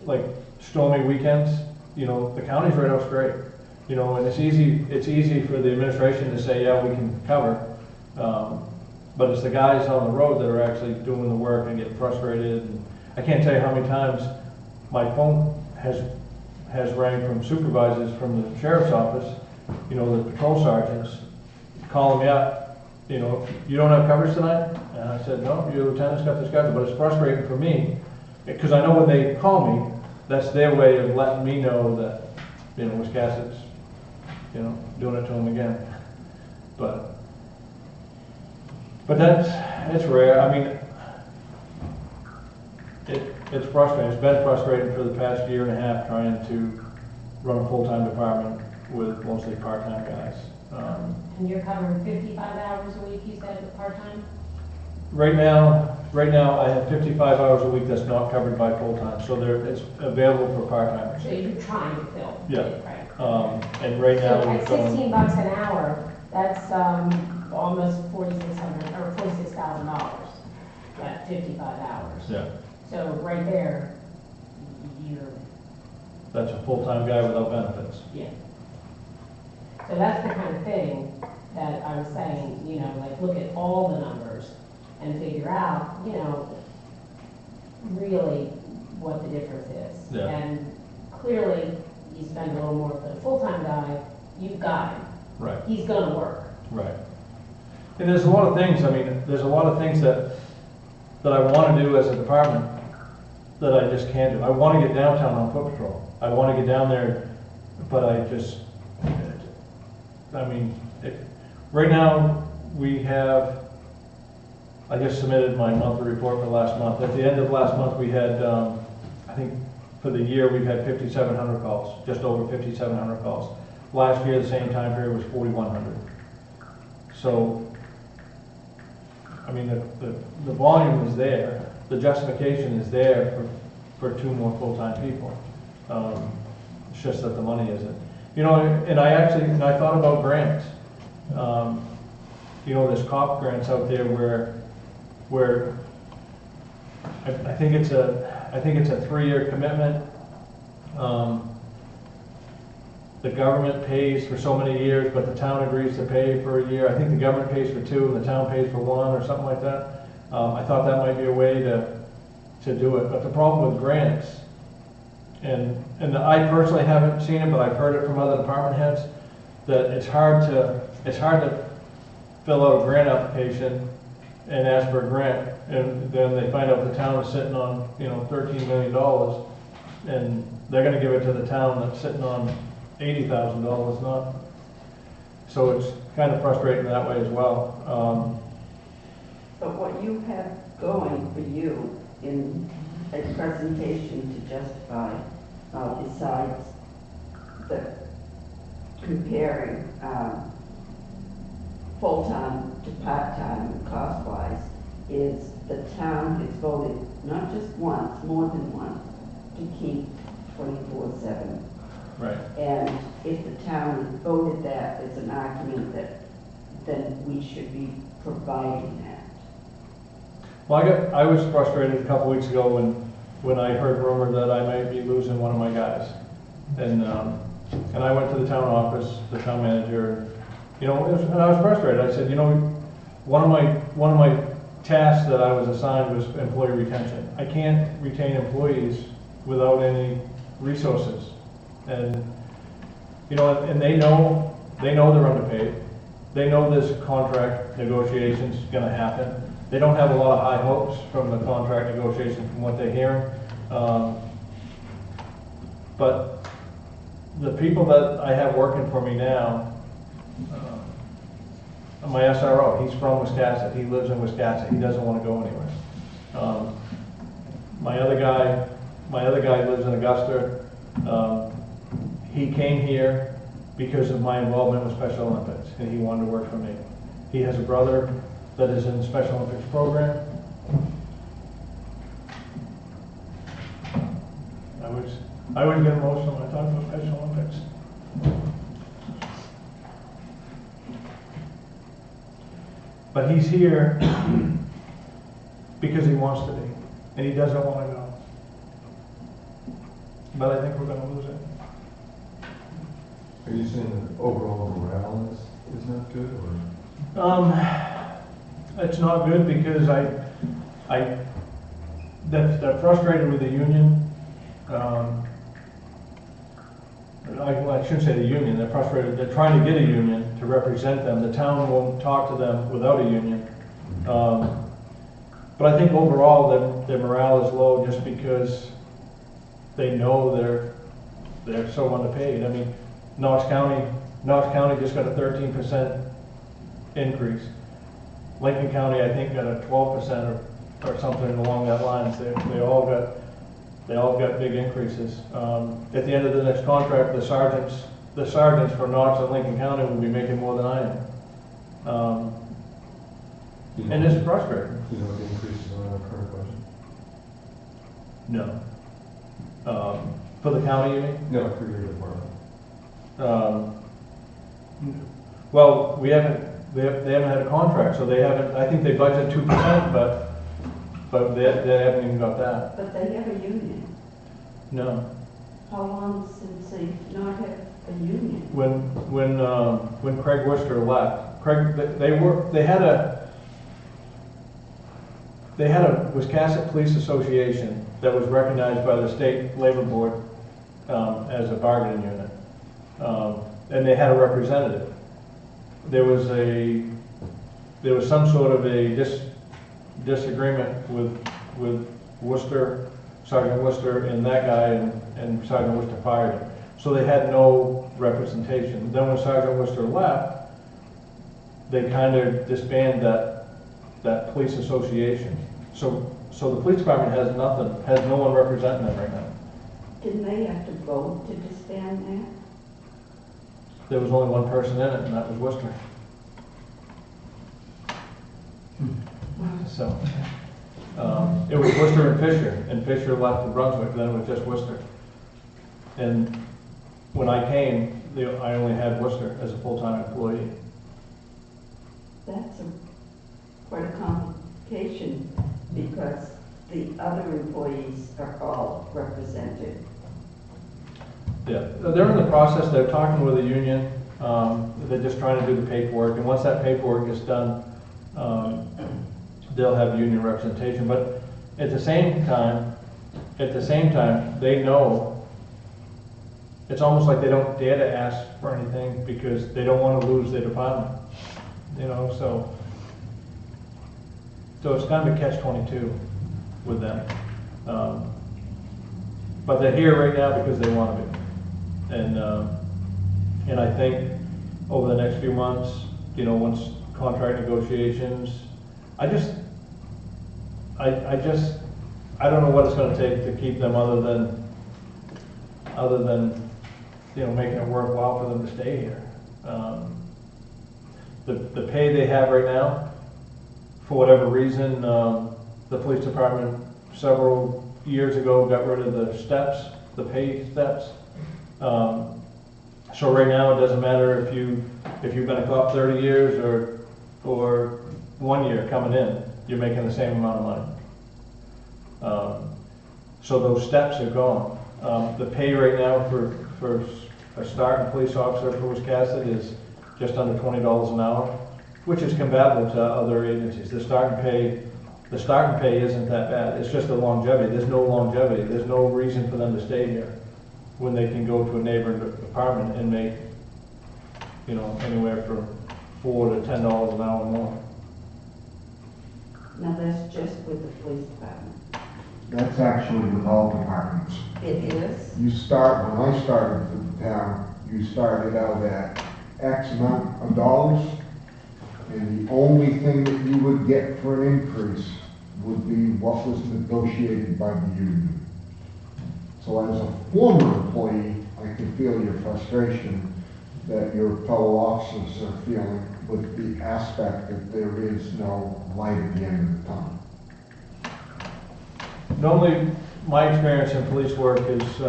Like stormy weekends, the county's right out straight. And it's easy for the administration to say, yeah, we can cover. But it's the guys on the road that are actually doing the work and get frustrated. And I can't tell you how many times my phone has rang from supervisors from the sheriff's office, the patrol sergeants, calling me up, you don't have coverage tonight? And I said, no, your lieutenant's got the schedule, but it's frustrating for me, because I know when they call me, that's their way of letting me know that, Wiscasset's, doing it to them again. But it's rare. It's frustrating. It's been frustrating for the past year and a half trying to run a full-time department with mostly part-time guys. And you're covering 55 hours a week, you said, with part-time? Right now, I have 55 hours a week that's not covered by full-time, so it's available for part-timers. So you're trying to fill? Yeah. Right. And right now, So we've at gone, 16 bucks an hour, that's almost $4,600, or $46,000 at 55 hours. yeah, So right there, you're, that's a full-time guy without benefits. yeah. So that's the kind of thing that I was saying, you know, like, look at all the numbers and figure out, you know, really what the difference is. Yeah. And clearly, you spend a little more for the full-time guy, you've got him. Right. He's gonna work. Right. And there's a lot of things, I mean, there's a lot of things that I want to do as a department that I just can't do. I want to get downtown on foot patrol. I want to get down there, but I just, I mean, right now, I just submitted my monthly report for last month. At the end of last month, we had, I think, for the year, we've had 5,700 calls, just over 5,700 calls. Last year, the same time period was 4,100. So, I mean, the volume is there, the justification is there for 2 more full-time people. It's just that the money isn't. You know, and I thought about grants. You know, there's COP grants out there where I think it's a 3-year commitment. The government pays for so many years, but the town agrees to pay for a year. I think the government pays for 2 and the town pays for 1 or something like that. I thought that might be a way to do it. But the problem with grants, and I personally haven't seen it, but I've heard it from other department heads, that it's hard to fill out a grant application and ask for a grant, and then they find out the town is sitting on, you know, $13 million, and they're gonna give it to the town that's sitting on $80,000, not. So it's kind of frustrating that way as well. But what you have going for you in a presentation to justify, besides the comparing full-time to part-time cost-wise, is the town has voted, not just once, more than once, to keep 24/7. Right. And if the town has voted that, it's an argument that then we should be providing that. Well, I was frustrated a couple weeks ago when I heard rumor that I might be losing one of my guys. And I went to the town office, the town manager, you know, and I was frustrated. I said, you know, one of my tasks that I was assigned was employee retention. I can't retain employees without any resources. And, you know, and they know they're underpaid. They know there's contract negotiations gonna happen. They don't have a lot of high hopes from the contract negotiation from what they're hearing. But the people that I have working for me now, my SRO, he's from Wiscasset, he lives in Wiscasset, he doesn't want to go anywhere. My other guy lives in Augusta. He came here because of my involvement with Special Olympics, and he wanted to work for me. He has a brother that is in the Special Olympics program. I always get emotional when I talk about Special Olympics. But he's here because he wants to be, and he doesn't want to go. But I think we're going to lose it. Are you saying that overall morale is not good, or? It's not good because they're frustrated with the union. I shouldn't say the union, they're frustrated, they're trying to get a union to represent them. The town won't talk to them without a union. But I think overall their morale is low just because they know they're so underpaid. I mean, Knox County just got a 13% increase. Lincoln County, I think, got a 12% or something along that lines. They all got They all got big increases. At the end of the next contract, the sergeants for Knox and Lincoln County will be making more than I am. And it's frustrating. Do you know what the increases are in our current budget? No. For the county, you mean? No, for your department. Well, they haven't had a contract, so they haven't, I think they budgeted 2%, but they haven't even got that. But they have a union. No. How long since they not have a union? When Craig Worcester left, they had a Wiscasset Police Association that was recognized by the state labor board as a bargaining unit. And they had a representative. There was some sort of a disagreement with Worcester, Sergeant Worcester and that guy, and Sergeant Worcester fired him. So they had no representation. Then when Sergeant Worcester left, they kind of disbanded that police association. So the police department has no one representing them right now. Didn't they have to vote to disband that? There was only one person in it, and that was Worcester. So, it was Worcester and Fisher left to Brunswick, then it was just Worcester. And when I came, I only had Worcester as a full-time employee. That's quite a complication because the other employees are all represented. Yeah, they're in the process, they're talking with the union, they're just trying to do the paperwork, and once that paperwork is done, they'll have union representation, but at the same time, they know, it's almost like they don't dare to ask for anything because they don't want to lose their department, so it's kind of a catch-22 with them. But they're here right now because they want to be. And I think over the next few months, once contract negotiations, I don't know what it's going to take to keep them other than making it worthwhile for them to stay here. The pay they have right now, for whatever reason, the police department several years ago got rid of the steps, the pay steps. So right now it doesn't matter if you've been a cop 30 years or 1 year coming in, you're making the same amount of money. So those steps are gone. The pay right now for a starting police officer for Wiscasset is just under $20 an hour, which is comparable to other agencies. The starting pay isn't that bad. It's just the longevity. There's no longevity. There's no reason for them to stay here when they can go to a neighboring department and make, anywhere from $4 to $10 an hour more. Now that's just with the police department. That's actually with all departments. It is? When I started for the town, you started out at X amount of dollars, and the only thing that you would get for an increase would be what was negotiated by the union. So as a former employee, I can feel your frustration that your fellow officers are feeling with the aspect that there is no light at the end of the tunnel. Normally, my experience in police work is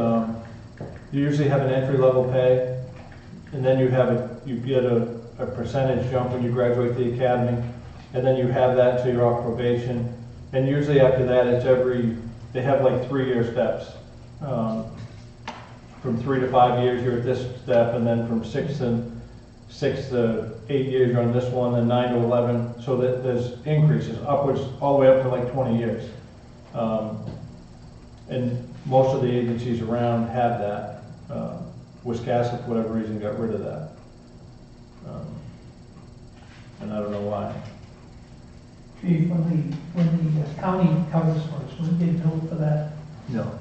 you usually have an entry-level pay, and then you get a percentage jump when you graduate the academy, and then you have that until you're off probation. And usually after that, they have like 3-year steps. From 3 to 5 years, you're at this step, and then from 6 to 8 years, you're on this one, and 9 to 11. So that there's increases upwards all the way up to like 20 years. And most of the agencies around have that. Wiscasset, for whatever reason, got rid of that. And I don't know why. Chief, when the county covers for us, we get billed for that, No.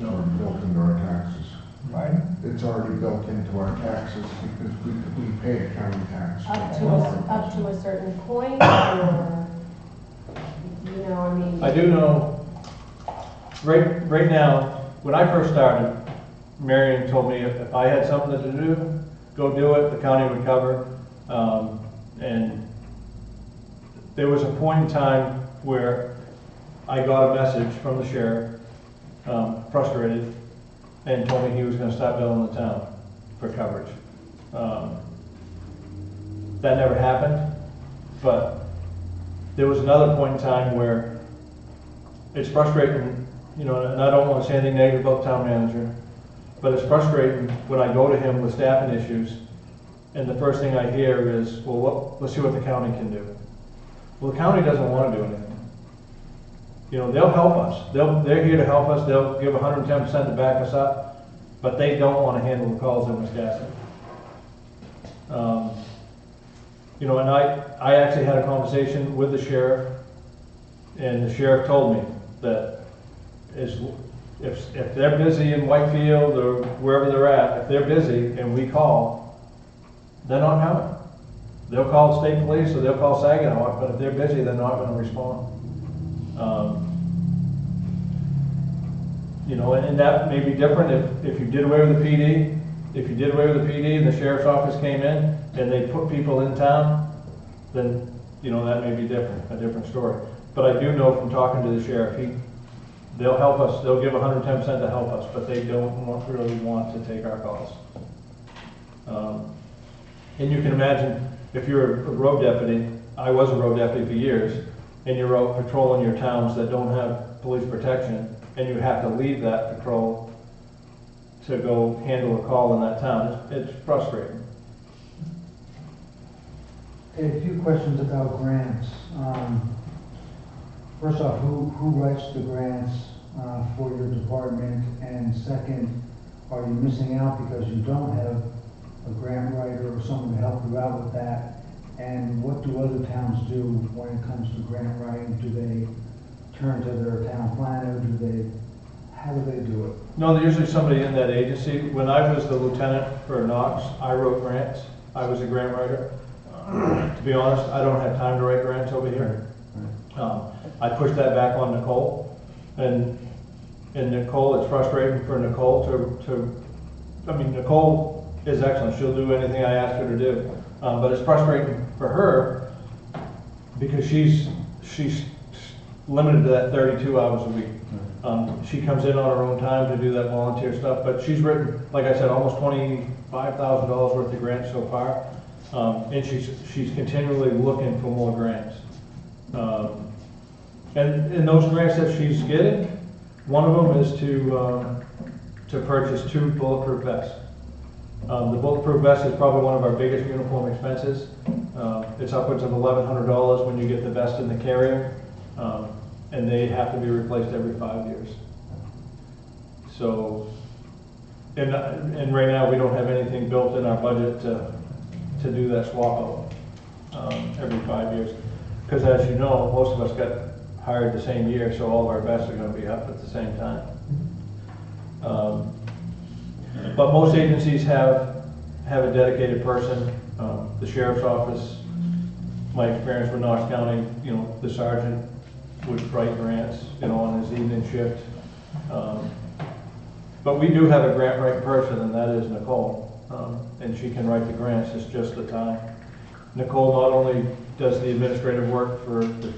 It's already built into our taxes. right? It's already built into our taxes because we pay a county tax. Up to a certain point, or, I mean. I do know right now, when I first started, Marion told me if I had something to do, go do it, the county would cover. And there was a point in time where I got a message from the sheriff, frustrated, and told me he was gonna stop billing the town for coverage. That never happened, but there was another point in time where it's frustrating, you know, and I don't wanna say anything negative about the town manager, but it's frustrating when I go to him with staffing issues, and the first thing I hear is, well, let's see what the county can do. Well, the county doesn't wanna do anything. You know, they'll help us, they're here to help us, they'll give 110% to back us up, but they don't wanna handle the calls in Wiscasset. You know, and I actually had a conversation with the sheriff, and the sheriff told me that if they're busy in Whitefield or wherever they're at, if they're busy and we call, they're not coming. They'll call state police or they'll call Saginaw, but if they're busy, they're not gonna respond. You know, and that may be different if you did away with the PD. If you did away with the PD and the sheriff's office came in and they put people in town, then, you know, that may be different, a different story. But I do know from talking to the sheriff, they'll help us, they'll give 110% to help us, but they don't really want to take our calls. And you can imagine, if you're a road deputy, I was a road deputy for years, and you're out patrolling your towns that don't have police protection, and you have to leave that patrol to go handle a call in that town. It's frustrating. A few questions about grants. First off, who writes the grants for your department? And second, are you missing out because you don't have a grant writer or someone to help you out with that? And what do other towns do when it comes to grant writing? Do they turn to their town planner? How do they do it? No, there's usually somebody in that agency. When I was the lieutenant for Knox, I wrote grants. I was a grant writer. To be honest, I don't have time to write grants over here. I pushed that back on Nicole, and Nicole, it's frustrating for Nicole I mean, Nicole is excellent. She'll do anything I ask her to do. But it's frustrating for her because she's limited to that 32 hours a week. She comes in on her own time to do that volunteer stuff, but she's written, like I said, almost $25,000 worth of grants so far. And she's continually looking for more grants. And those grants that she's getting, one of them is to purchase 2 bulletproof vests. The bulletproof vest is probably one of our biggest uniform expenses. It's upwards of $1,100 when you get the vest and the carrier, and they have to be replaced every 5 years. So, and right now we don't have anything built in our budget to do that swap out every 5 years. Because as you know, most of us got hired the same year, so all of our vests are going to be up at the same time. But most agencies have a dedicated person. The sheriff's office, my experience with Knox County, you know, the sergeant would write grants, you know, on his evening shift. But we do have a grant writing person, and that is Nicole. And she can write the grants, it's just the time. Nicole not only does the administrative work for the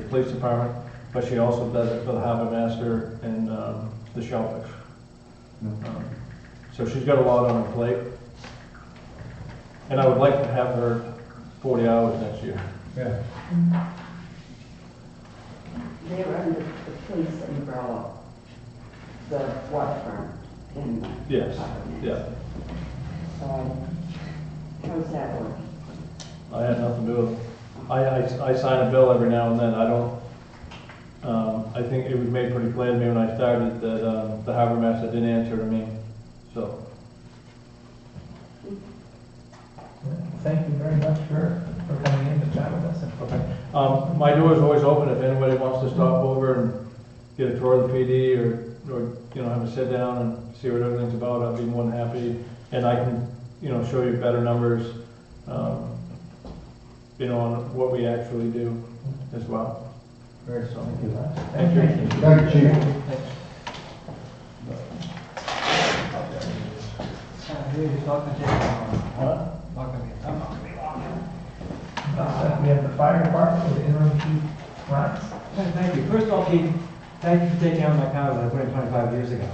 police department, but she also does it for the harbor master and the shellfish. So she's got a lot on her plate. And I would like to have her 40 hours next year. Yeah. They're under the police umbrella, the waterfront in the Yes, department. yeah. So, how's that work? I had nothing to do with it. I sign a bill every now and then. I don't, I think it was made pretty clear to me when I started that the harbor master didn't answer to me, so. Thank you very much for coming in to chat with us. Okay. My door is always open if anybody wants to stop over and get a tour of the PD or you know, have a sit down and see what everything's about. I'd be more than happy. And I can, you know, show you better numbers, you know, on what we actually do as well. Very So, thank you. thank you. Thank you, Chief. Thanks. It's not gonna take long. Huh? Not gonna be, I'm not gonna be long. We have the fire department with interim chief Ryan. Thank you. First of all, Pete, thank you for taking out my counter that I put in 25 years ago.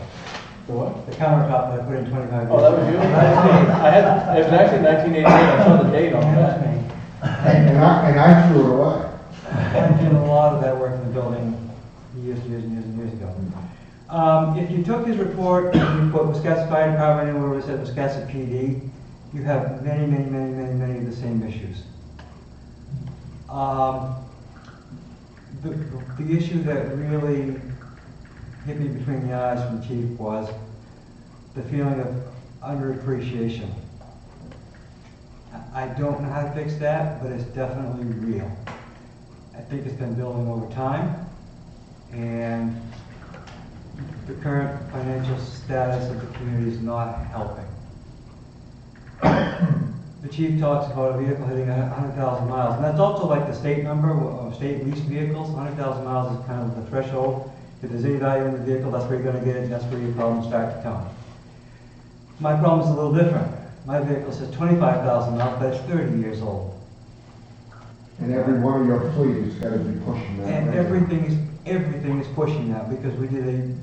The what? The countertop that I put in 25 years ago. Oh, that was you? That's me. I had, it was actually 1988, I saw the date on That's that. me. And I threw it away. I did a lot of that work in the building years and years ago. If you took his report and you put Wiscasset Fire Department in where it said Wiscasset PD, you have many of the same issues. The issue that really hit me between the eyes from the chief was the feeling of underappreciation. I don't know how to fix that, but it's definitely real. I think it's been building over time, and the current financial status of the community is not helping. The chief talks about a vehicle hitting 100,000 miles, and that's also like the state number of state leased vehicles. 100,000 miles is kind of the threshold. If there's any value in the vehicle, that's where you're going to get it, and that's where your problems start to come. My problem is a little different. My vehicle says 25,000 miles, but it's 30 years old. And every one of your fleet has got to be pushing that. And rate. everything is pushing that, because we did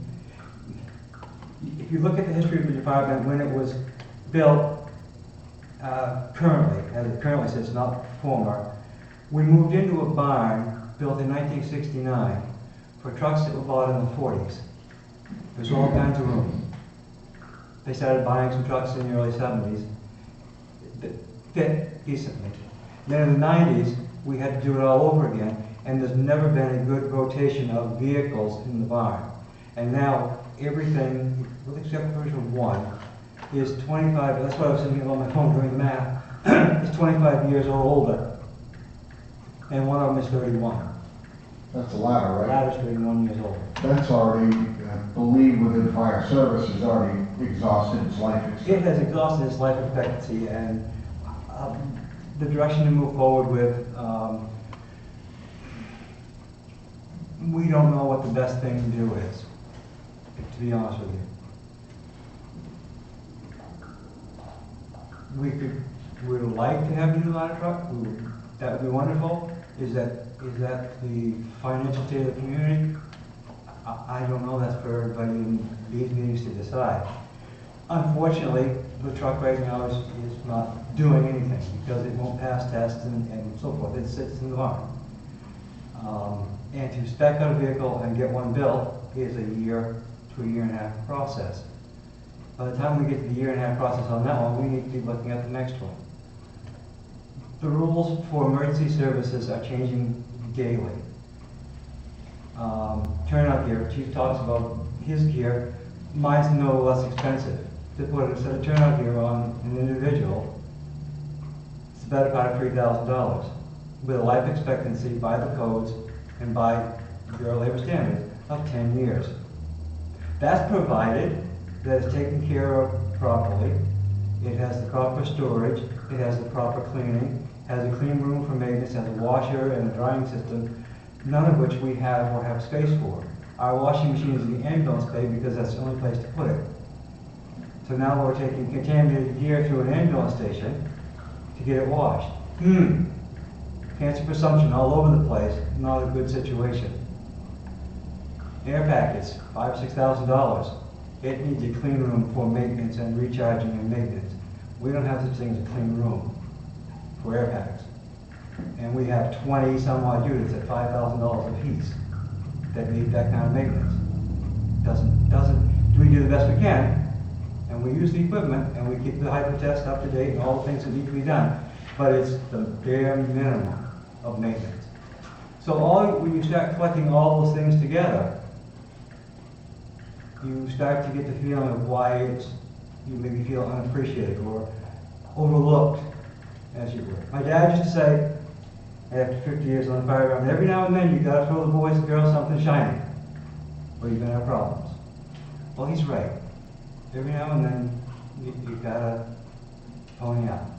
if you look at the history of the department, when it was built, currently, as it currently sits, not former, we moved into a barn built in 1969 for trucks that were bought in the 40s. There's all kinds of room. They started buying some trucks in the early 70s that fit decently. Then in the 90s, we had to do it all over again, and there's never been a good rotation of vehicles in the barn. And now everything, with except for one, is 25, that's why I was thinking on my phone doing the math, is 25 years or older. And one of them is 31. That's a ladder, The right? latter's 31 years old. That's already, I believe within fire service has already exhausted its life It expectancy. has exhausted its life expectancy, and the direction to move forward with, we don't know what the best thing to do is, to be honest with you. We would like to have a new ladder truck. That would be wonderful. Is that the financial state of the community? I don't know. That's for everybody in these meetings to decide. Unfortunately, the truck right now is not doing anything because it won't pass tests and so forth. It sits in the barn. And to spec out a vehicle and get one built is a year to a year and a half process. By the time we get to the year and a half process on that one, we need to be looking at the next one. The rules for emergency services are changing daily. Turnout gear, Chief talks about his gear. Mine's no less expensive. To put a set of turnout gear on an individual, it's the better part of $3,000 with a life expectancy by the codes and by Bureau of Labor Standards of 10 years. That's provided that it's taken care of properly. It has the proper storage, it has the proper cleaning, has a clean room for maintenance, has a washer and a drying system, none of which we have or have space for. Our washing machine is in the ambulance bay because that's the only place to put it. So now we're taking contaminated gear to an ambulance station to get it washed. Cancer presumption all over the place, not a good situation. Air packets, $5,000 or $6,000. It needs a clean room for maintenance and recharging and maintenance. We don't have such thing as a clean room for air packs. And we have 20 some odd units at $5,000 a piece that need that kind of maintenance. We do the best we can, and we use the equipment, and we keep the hyper test up to date and all the things that need to be done. But it's the bare minimum of maintenance. So when you start collecting all those things together, you start to get the feeling of why you maybe feel unappreciated or overlooked, as you were. My dad used to say, after 50 years on the fire department, every now and then you gotta throw the boys and girls something shiny, or you're gonna have problems. Well, he's right. Every now and then you gotta pony up.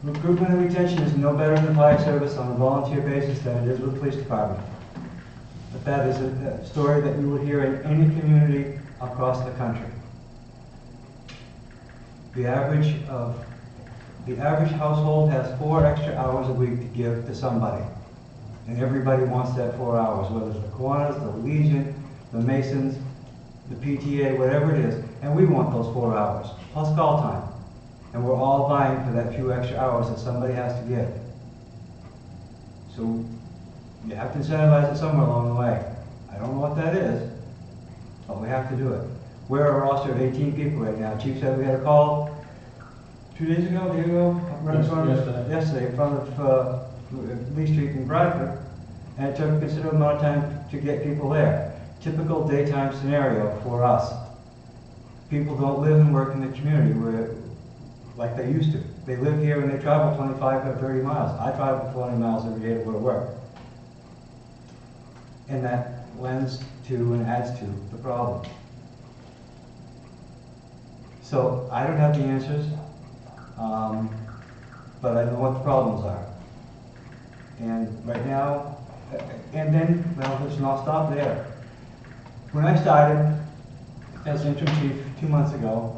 Recruitment and retention is no better in the fire service on a volunteer basis than it is with the police department. But that is a story that you will hear in any community across the country. The average household has 4 extra hours a week to give to somebody. And everybody wants that 4 hours, whether it's the Kiwanis, the Legion, the Masons, the PTA, whatever it is. And we want those 4 hours, plus call time. And we're all vying for that few extra hours that somebody has to give. So you have to incentivize it somewhere along the way. I don't know what that is, but we have to do it. We're a roster of 18 people right now. Chief said we had a call 2 days ago, a day ago, right in front of, yesterday, in front of Lee Street in Bradford, and it took a considerable amount of time to get people there. Typical daytime scenario for us. People don't live and work in the community where, like they used to. They live here and they travel 25 or 30 miles. I travel 20 miles every day to go to work. And that lends to and adds to the problem. So I don't have the answers, but I know what the problems are. And right now, and then, well, let's not stop there. When I started as interim chief 2 months ago,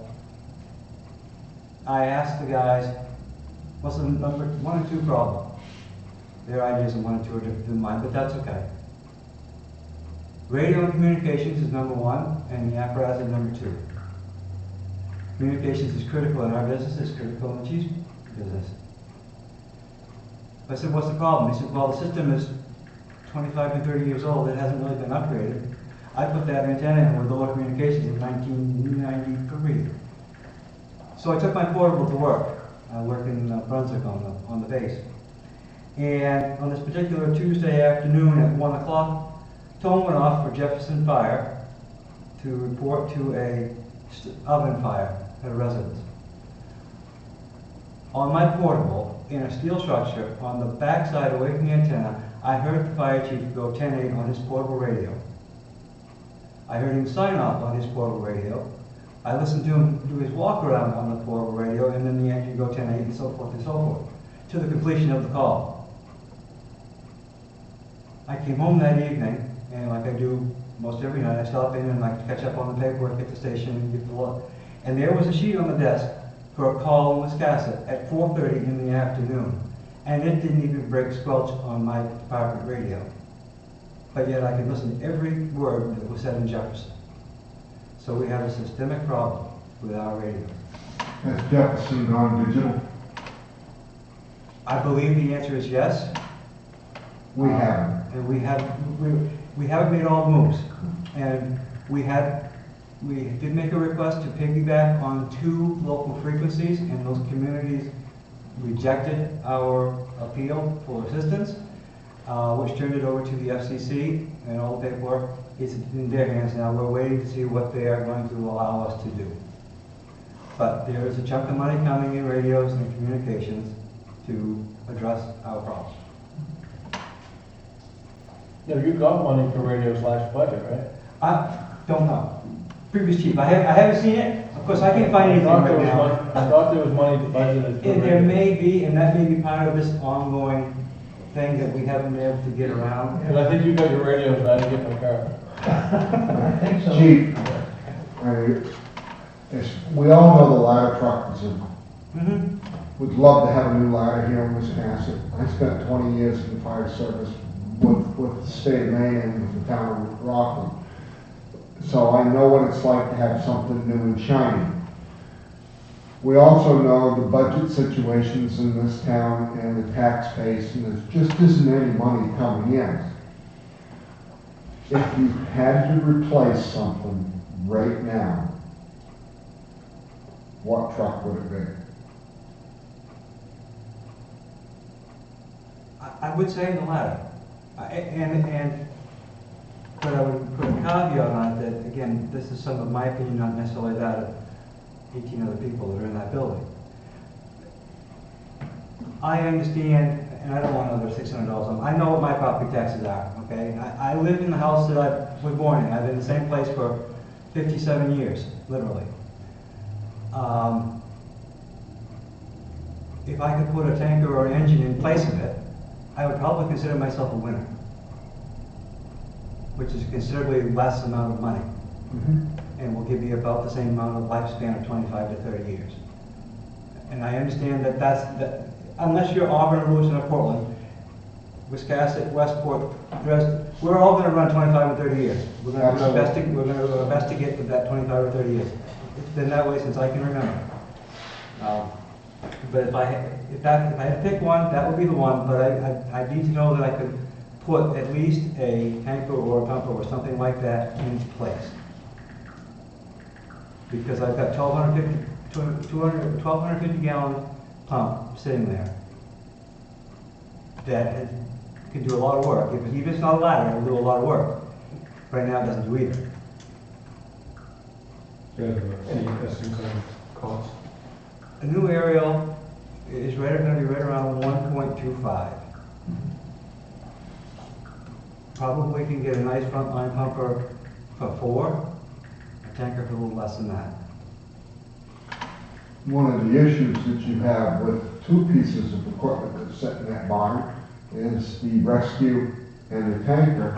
I asked the guys, what's the number 1 and 2 problem? Their ideas and 1 and 2 are different than mine, but that's okay. Radio and communications is number 1, and the apparatus is number 2. Communications is critical in our business, it's critical in the chief's business. I said, what's the problem? He said, well, the system is 25 and 30 years old, it hasn't really been upgraded. I put that antenna in with lower communications in 1993. So I took my portable to work. I work in Brunswick on the base. And on this particular Tuesday afternoon at 1 o'clock, tone went off for Jefferson Fire to report to a oven fire at a residence. On my portable, in a steel structure, on the backside away from the antenna, I heard the fire chief go 10-8 on his portable radio. I heard him sign off on his portable radio. I listened to him do his walk around on the portable radio, and then the engine go 10-8 and so forth, to the completion of the call. I came home that evening, and like I do most every night, I stop in and I catch up on the paperwork at the station and get the look. And there was a sheet on the desk for a call in Wiscasset at 4:30 in the afternoon. And it didn't even break squelch on my department radio. But yet I could listen to every word that was said in Jefferson. So we have a systemic problem with our radio. Has Jefferson gone digital? I believe the answer is yes. We haven't. And we haven't made all the moves. And we did make a request to piggyback on 2 local frequencies, and those communities rejected our appeal for assistance, which turned it over to the FCC, and all the paperwork is in their hands now. We're waiting to see what they are going to allow us to do. But there is a chunk of money coming in radios and communications to address our problem. No, you got money for radios last budget, right? I don't know. Previous chief, I haven't seen it. Of course, I can't find anything right now. I thought there was money budgeted for And there radios. may be, and that may be part of this ongoing thing that we haven't been able to get around. Because I think you got your radios, but I didn't get my car. I think so. Chief, we all know the ladder truck is would love to have a new ladder here in Wiscasset. I spent 20 years in the fire service with the state of Maine and with the town of Rockland. So I know what it's like to have something new and shiny. We also know the budget situations in this town and the tax base, and there just isn't any money coming in. If you had to replace something right now, what truck would it be? I would say the latter. But I would put a caveat on it that, again, this is some of my opinion, not necessarily that of 18 other people that are in that building. I understand, and I don't want another $600. I know what my property taxes are, okay? I live in the house that I was born in. I've been in the same place for 57 years, literally. If I could put a tanker or an engine in place of it, I would probably consider myself a winner, which is considerably less amount of money, and will give you about the same amount of lifespan of 25 to 30 years. And I understand that unless you're Auburn, Lewiston, or Portland, Wiscasset, Westport, Dresden, we're all gonna run 25 or 30 years. We're gonna do our best to get to that 25 or 30 years. It's been that way since I can remember. But if I had to pick one, that would be the one, but I need to know that I could put at least a tanker or a pumper or something like that in place. Because I've got 1,250 gallon pump sitting there that can do a lot of work. Even if it's not a ladder, it'll do a lot of work. Right now, it doesn't do either. Do you have any estimate on cost? A new aerial is gonna be right around 1.25. Probably can get a nice frontline pumper for 4, a tanker for a little less than that. One of the issues that you have with two pieces of equipment that sit in that barn is the rescue and the tanker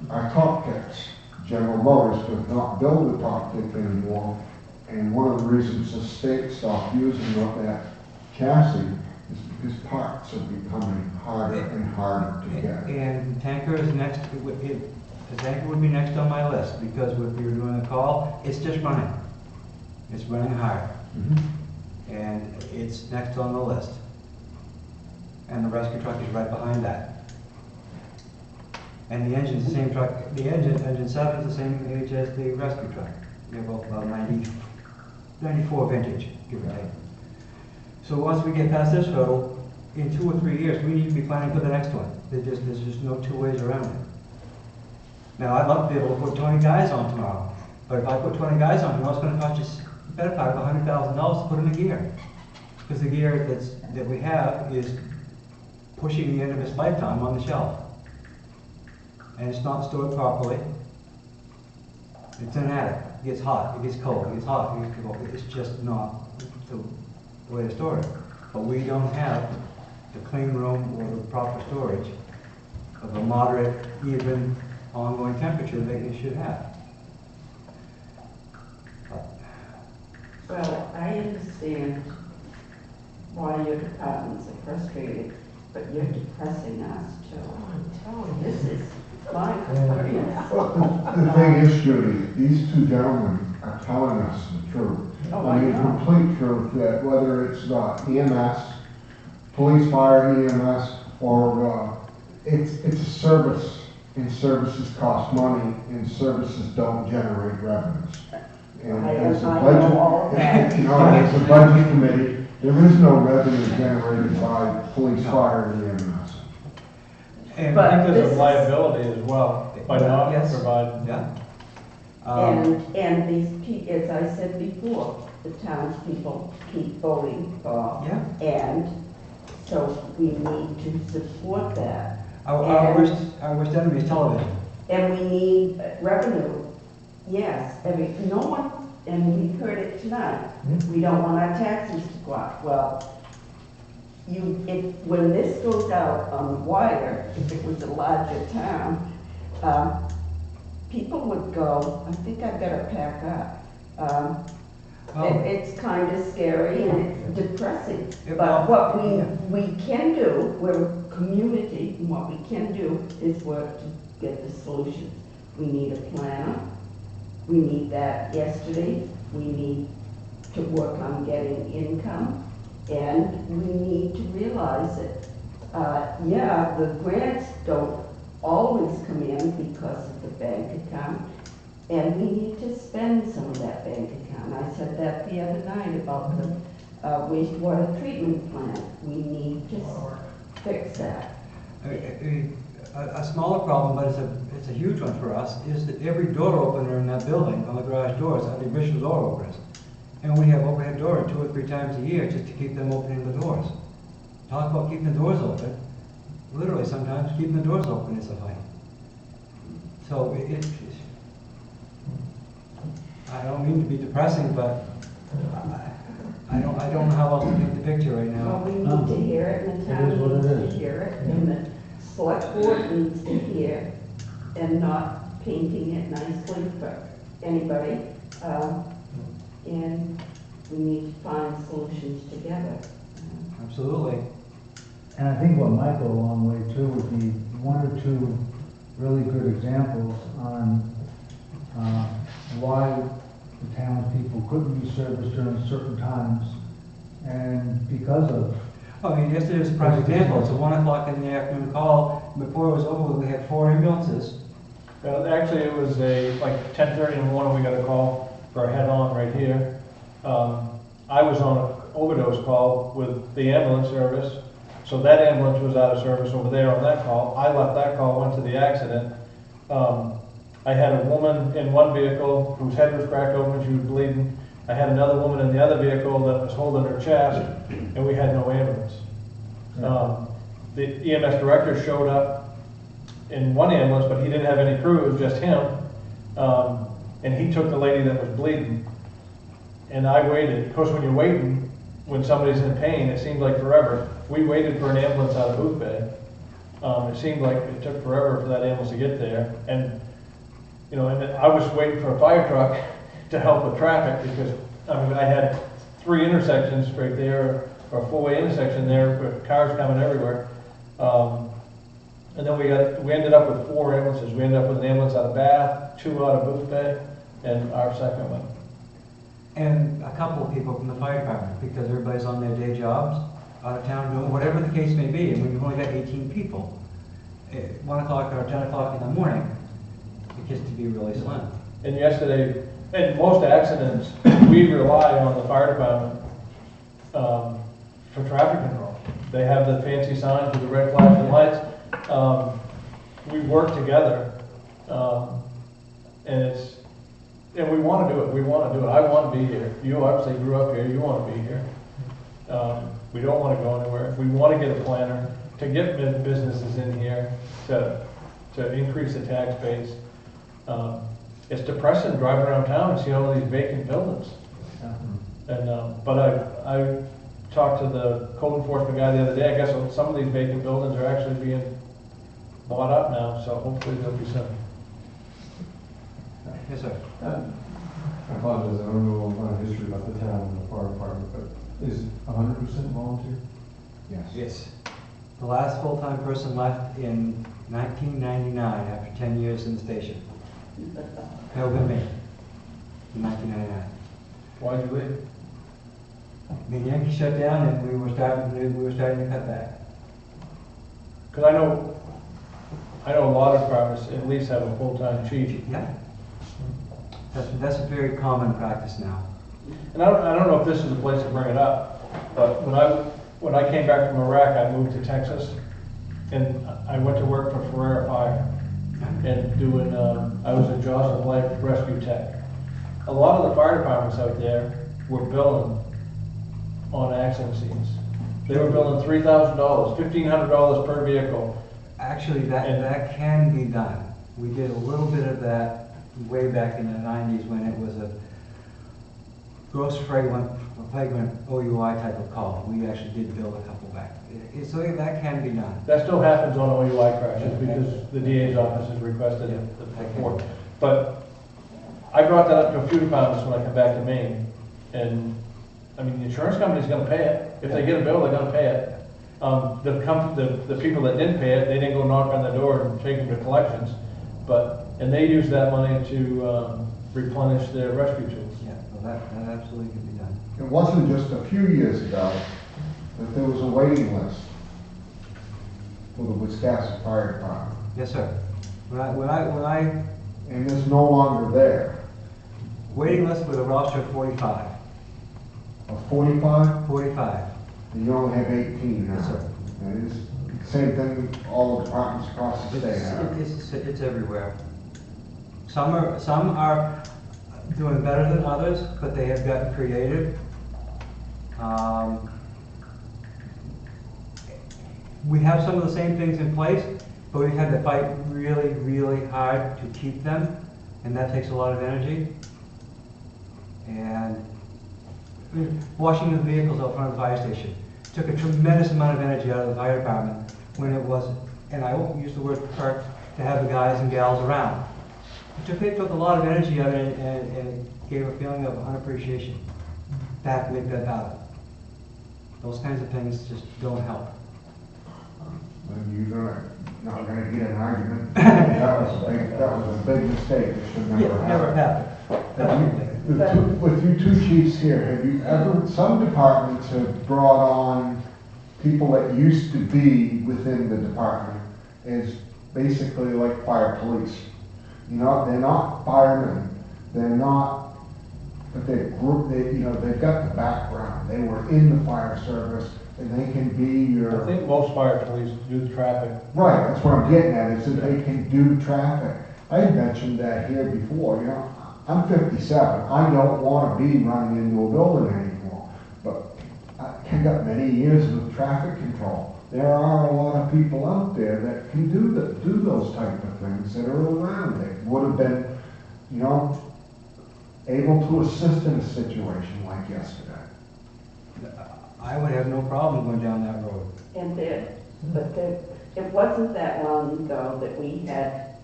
are top kits. General Motors does not build a top kit anymore, and one of the reasons the state stopped using that chassis is because parts are becoming harder and harder to get. And the tanker is next, the tanker would be next on my list, because if you're doing a call, it's just running. It's running hard. And it's next on the list. And the rescue truck is right behind that. And the engine's the same truck, engine 7 is the same age as the rescue truck. They're both about 94 vintage, give or take. So once we get past this hurdle, in 2 or 3 years, we need to be planning for the next one. There's just no two ways around it. Now, I'd love to be able to put 20 guys on tomorrow, but if I put 20 guys on tomorrow, it's gonna cost us the better part of $100,000 to put in the gear. Because the gear that we have is pushing the end of its lifetime on the shelf. And it's not stored properly. It's in an attic. It gets hot, it gets cold, it gets hot, it gets cold. It's just not the way to store it. But we don't have the clean room or the proper storage of a moderate, even, ongoing temperature that you should have. Well, I understand why your departments are frustrated, but you're depressing us too. I'm telling you, this is my experience. Well, the thing is, Judy, these two gentlemen are telling us the truth. Oh, I mean, I know. complete truth, that whether it's EMS, police, fire, EMS, or it's a service, and services cost money, and services don't generate revenues. And I as a know budget, all of that. you know, as a budget committee, there is no revenue generated by police, fire, and EMS. And But I think this there's is- a liability as well, by not Yes. providing. Yeah. And these as I said before, the townspeople keep voting for. Yeah. And so we need to support that. Our worst enemy is television. And we need revenue, yes, no one, and we've heard it tonight, we don't want our taxes to go up. Well, when this goes out on the wire, if it was a larger town, people would go, I think I better pack up. It's kind of scary and it's depressing. But what we can do, we're a community, and what we can do is work to get the solutions. We need a planner. We need that yesterday. We need to work on getting income. And we need to realize that, the grants don't always come in because of the bank account. And we need to spend some of that bank account. I said that the other night about the wastewater treatment plant. We need to fix that. A smaller problem, but it's a huge one for us, is that every door opener in that building, on the garage doors, are the original door openers. And we have overhead door 2 or 3 times a year just to keep them opening the doors. Talk about keeping the doors open. Literally, sometimes keeping the doors open is a fight. So I don't mean to be depressing, but I don't know how else to paint the picture right Well, now. we need to hear it, and the It town is what it needs to is. hear it, and the select board needs to hear, and not painting it nicely for anybody. And we need to find solutions together. Absolutely. And I think what might go a long way too would be one or two really good examples on why the townspeople couldn't be serviced during certain times, and because of. I mean, yesterday was a prime example. It's a 1 o'clock in the afternoon call. Before it was over, we had 4 ambulances. Well, actually, it was like 10:30 in the morning, we got a call for a head-on right here. I was on an overdose call with the ambulance service, so that ambulance was out of service over there on that call. I left that call, went to the accident. I had a woman in one vehicle whose head was cracked open, she was bleeding. I had another woman in the other vehicle that was holding her chest, and we had no ambulance. The EMS director showed up in one ambulance, but he didn't have any crew, it was just him. And he took the lady that was bleeding. And I waited. Of course, when you're waiting, when somebody's in pain, it seems like forever. We waited for an ambulance out of Booth Bay. It seemed like it took forever for that ambulance to get there. And, you know, and I was waiting for a fire truck to help with traffic because, I mean, I had 3 intersections right there, or a 4-way intersection there with cars coming everywhere. And then we ended up with 4 ambulances. We ended up with an ambulance out of Bath, 2 out of Booth Bay, and our second one. And a couple of people from the fire department, because everybody's on their day jobs, out of town, doing whatever the case may be. And when you've only got 18 people, at 1 o'clock or 10 o'clock in the morning, it gets to be really slim. And yesterday, in most accidents, we rely on the fire department for traffic control. They have the fancy signs with the red flashing lights. We work together, and we want to do it. We want to do it. I want to be here. You obviously grew up here. You want to be here. We don't want to go anywhere. We want to get a planner to get businesses in here to increase the tax base. It's depressing driving around town and seeing all these vacant buildings. And but I talked to the code enforcement guy the other day. I guess some of these vacant buildings are actually being bought up now, so hopefully there'll be some. Yes, sir. I apologize, I don't know a lot of history about the town and the fire department, but is 100% volunteer? Yes. Yes. The last full-time person left in 1999 after 10 years in the station. That would have been me in 1999. Why'd you leave? The Yankees shut down and we were starting to cut back. Because I know a lot of departments at least have a full-time chief. Yeah. That's a very common practice now. And I don't know if this is the place to bring it up, but when I came back from Iraq, I moved to Texas, and I went to work for Ferrer Fire, and doing I was a Jaws of Life rescue tech. A lot of the fire departments out there were billing on accident scenes. They were billing $3,000, $1,500 per vehicle. Actually, that can be done. We did a little bit of that way back in the 90s when it was a gross flagrant OUI type of call. We actually did bill a couple back. So that can be done. That still happens on OUI crashes because the DA's office has requested the report. But I brought that up to a few departments when I come back to Maine. And I mean, the insurance company's gonna pay it. If they get a bill, they're gonna pay it. The people that didn't pay it, they didn't go knock on the door and take them to collections. And they use that money to replenish their rescue tools. Yeah, well, that absolutely can be done. It wasn't just a few years ago that there was a waiting list for the Wiscasset Fire Department. Yes, sir. When I And it's no longer there. waiting list with a roster of 45. Of 45, 45. and you only have 18 now. Yes, sir. And it's the same thing all the departments across the state have. It's everywhere. Some are doing better than others, but they have gotten creative. We have some of the same things in place, but we've had to fight really, really hard to keep them, and that takes a lot of energy. And I mean, washing the vehicles out front of the fire station took a tremendous amount of energy out of the fire department when it was, and I won't use the word perk, to have the guys and gals around. It took a lot of energy out of it, and it gave a feeling of unappreciation. to have to make that ballot. Those kinds of things just don't help. Then you're not gonna get an argument. That was a big mistake, it should never Never happen. happened. Absolutely. With you two chiefs here, have you ever, some departments have brought on people that used to be within the department as basically like fire police. You know, they're not firemen, they're not, but they've got the background. They were in the fire service and they can be I your, think most fire police do traffic. right, that's what I'm getting at, is that they can do traffic. I had mentioned that here before, you know, I'm 57, I don't wanna be running into a building anymore, but I got many years of traffic control. There are a lot of people out there that can do those type of things that are around. They would have been, you know, able to assist in a situation like yesterday. I would have no problem going down that road. And it wasn't that long ago that we had,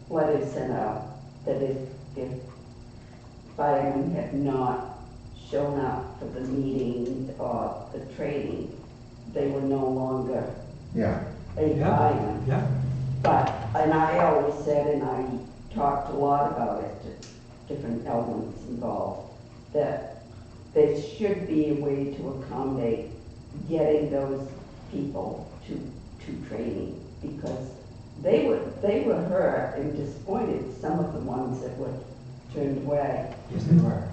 letters sent out that if firemen had not shown up for the meeting or the training, they were no longer Yeah. a fireman. Yeah. But, and I always said, and I talked a lot about it to different elements involved, that there should be a way to accommodate getting those people to training, because they were hurt and disappointed, some of the ones that were turned away. Yes, they were.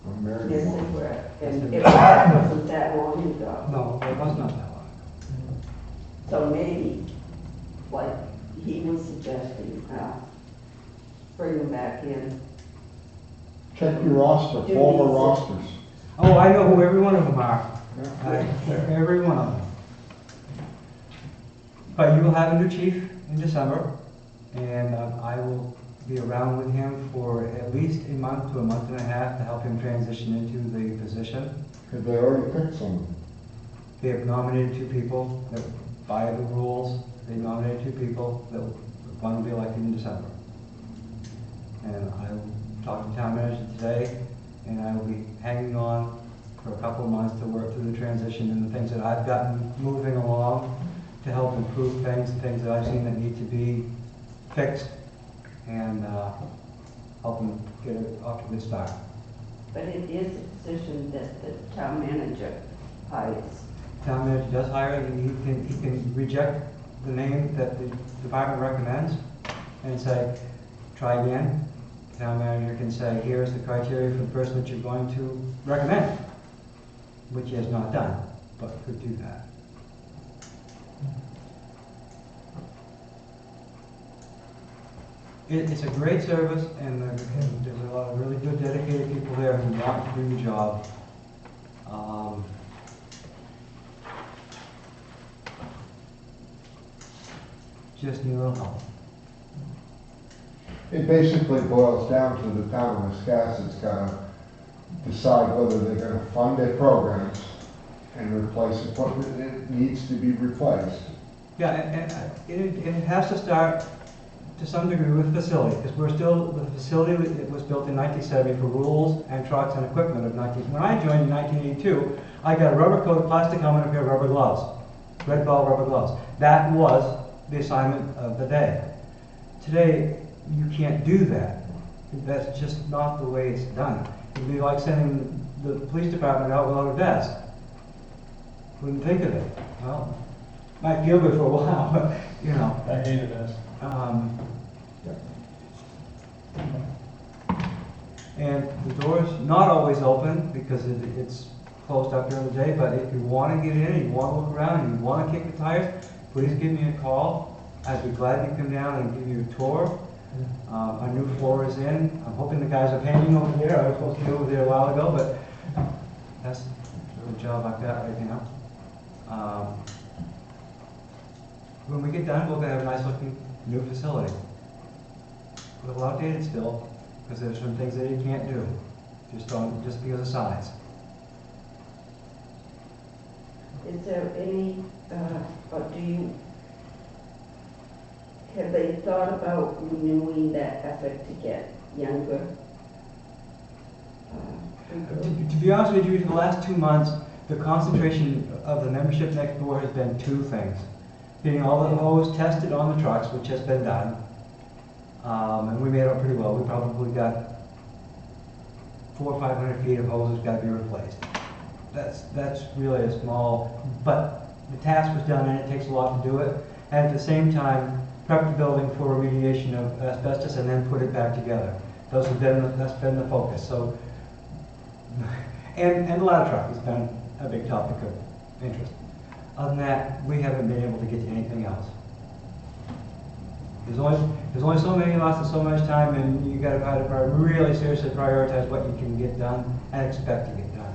I'm married. Yes, they were. And it wasn't that long ago. No, it was not that long. So maybe, like he was suggesting, bring them back in. Check your roster, former rosters. Oh, I know who every one of them are. Yeah. Every one of them. But you will have a new chief in December, and I will be around with him for at least a month to a month and a half to help him transition into the position. Have they already picked someone? They have nominated 2 people that, by the rules, they nominated 2 people that one will be elected in December. And I will talk to town manager today, and I will be hanging on for a couple of months to work through the transition and the things that I've gotten moving along to help improve things that I've seen that need to be fixed, and help them get it off to a good start. But it is a position that the town manager hires. Town manager does hire, he can reject the name that the department recommends and say, try again. Town manager can say, here's the criteria for the person that you're going to recommend, which he has not done, but could do that. It's a great service, and there's a lot of really good, dedicated people there who want to do the job. Just need a little help. It basically boils down to the town of Wiscasset's gotta decide whether they're gonna fund their programs and replace equipment that needs to be replaced. Yeah, and it has to start to some degree with facility, because we're still, the facility it was built in 1970 for rules and trucks and equipment of 19. When I joined in 1982, I got a rubber coat, plastic helmet, and a pair of rubber gloves, red ball rubber gloves. That was the assignment of the day. Today, you can't do that. That's just not the way it's done. It'd be like sending the police department out without a vest. Wouldn't think of it. Well, might feel good for a while, but you know. I hated this. And the door's not always open because it's closed up during the day, but if you want to get in and you want to look around and you want to kick the tires, please give me a call. I'd be glad to come down and give you a tour. Our new floor is in. I'm hoping the guys are painting over there. I was supposed to be over there a while ago, but that's the job I've got right now. When we get done, we're going to have a nice looking new facility. A little outdated still, because there's some things that you can't do, just because of size. Is there any, or have they thought about renewing that effort to get younger To be honest with you, for the last 2 months, the concentration of the membership next door has been two things. Getting all the hose tested on the trucks, which has been done, and we made out pretty well. We probably got 400 or 500 feet of hoses got to be replaced. That's really a small, but the task was done and it takes a lot to do it. And at the same time, prep the building for remediation of asbestos and then put it back together. That's been the focus. So, and the ladder truck has been a big topic of interest. Other than that, we haven't been able to get to anything else. There's only so many lots and so much time, and you got to really seriously prioritize what you can get done and expect to get done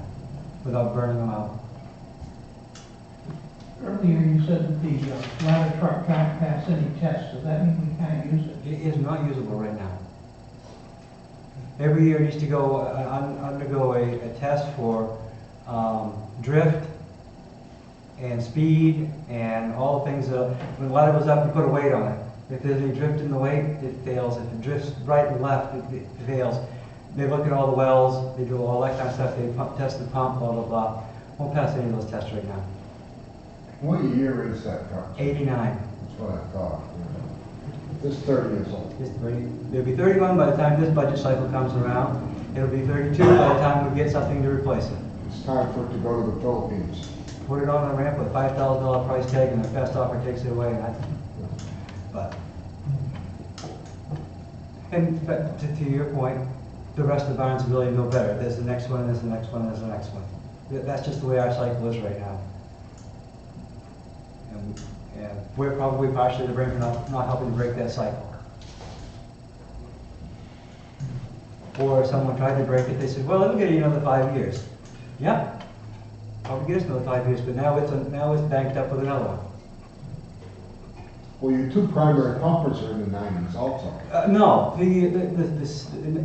without burning them out. Earlier you said that the ladder truck can't pass any tests. Does that mean we can't use it? It is not usable right now. Every year it needs to go undergo a test for drift and speed and all the things. When the ladder goes up, you put a weight on it. If there's any drift in the weight, it fails. If it drifts right and left, it fails. They look at all the wells, they do all that kind of stuff, they test the pump, blah, blah, blah. Won't pass any of those tests right now. What year is that truck? 89. That's what I thought. Yeah. This 30 years old. It'll be 31 by the time this budget cycle comes around. It'll be 32 by the time we get something to replace it. It's time for it to go to the Philippines. Put it on the ramp with a $5,000 price tag and the best offer takes it away. But to your point, the rest of the barns really no better. There's the next one, there's the next one, there's the next one. That's just the way our cycle is right now. And we're probably partially to blame for not helping to break that cycle. Or if someone tried to break it, they said, well, it'll get you another 5 years. Yeah, probably get us another 5 years, but now it's banked up with another one. Well, your two primary pumpers are in the 90s also. No, the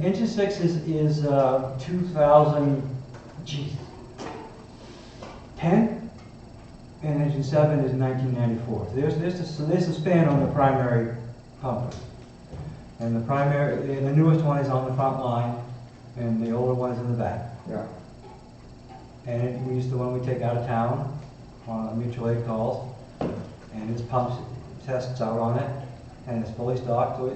engine 6 is 2010, and engine 7 is 1994. So there's a span on the primary pumper, and the newest one is on the front line, and the older one is in the back. Yeah. And we use the one we take out of town on mutual aid calls, and its pumps tests out on it, and it's fully stocked. So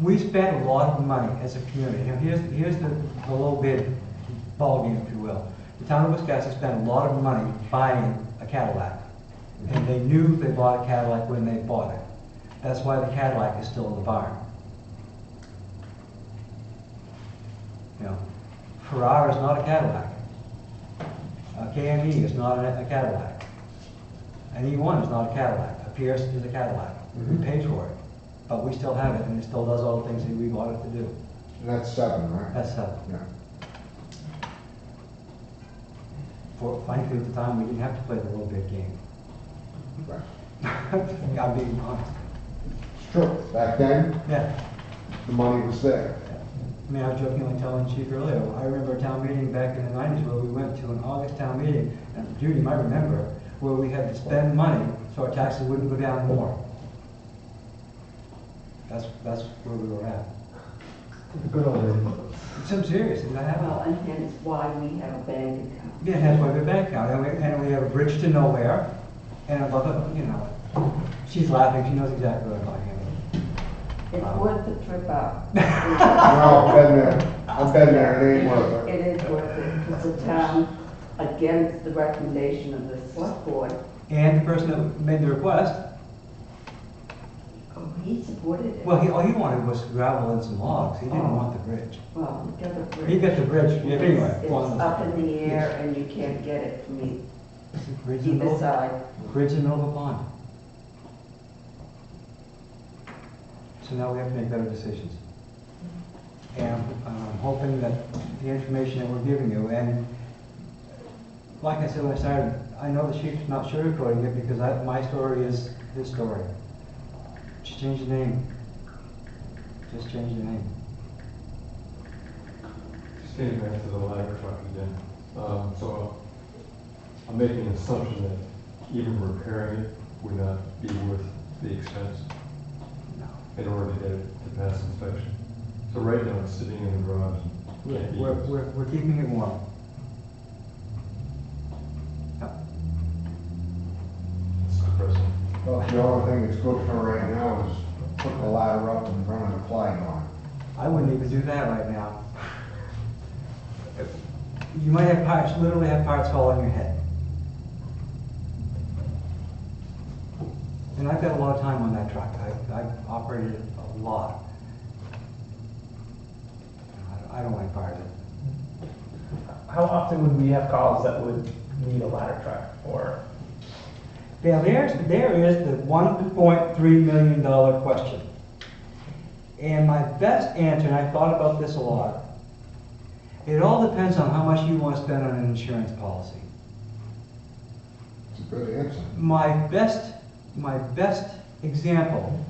we spent a lot of money as a community. Now here's the low bid ball game, if you will. The town of Wiscasset spent a lot of money buying a Cadillac, and they knew they bought a Cadillac when they bought it. That's why the Cadillac is still in the barn. You know, Ferrari is not a Cadillac. A KME is not a Cadillac. An E1 is not a Cadillac. A Pierce is a Cadillac. We paid for it, but we still have it, and it still does all the things that we bought it to do. And that's 7, right? That's 7. Yeah. Frankly, at the time, we didn't have to play the low bid game. Right. I'm being honest. It's true. Back then, Yeah. the money was there. I mean, I was jokingly telling Chief earlier, I remember a town meeting back in the 90s where we went to an August town meeting, and Judy might remember, where we had to spend money so our taxes wouldn't go down more. That's where we were at. The good old days. Some serious, and that happened. Well, and hence why we have a bank account. Yeah, that's why we bank account, and we have a bridge to nowhere, and above it, you know, she's laughing, she knows exactly what I'm talking about. It's worth the trip out. No, I've been there. I've been there. It ain't worth it. It is worth it, because the town, against the recommendation of the select board, And the person that made the request, he supported it. well, all he wanted was gravel and some logs, he didn't want the bridge. Well, he got the bridge. He got the bridge, yeah, anyway. It's up in the air and you can't get it from Bridge in the either middle, side. bridge in the middle of a pond. So now we have to make better decisions. And I'm hoping that the information that we're giving you, and like I said when I started, I know the chief's not sugarcoating it because my story is his story. Just change the name. Just change the name. Getting back to the ladder truck again. So I'm making an assumption that even repairing it would not be worth the expense No. in order to get it to pass inspection. So right now it's sitting in the garage. We're keeping it warm. Yep. It's depressing. Well, the only thing that's good for right now is put the ladder up and run a flag on I wouldn't even do that right now. You might have parts, literally have parts fall on your head. And I've got a lot of time on that truck. I've operated it a lot. I don't like part of it. How often would we have calls that would need a ladder truck or? Now, there is the $1.3 million question. And my best answer, and I thought about this a lot, it all depends on how much you want to spend on an insurance policy. it. It's a good answer. My best example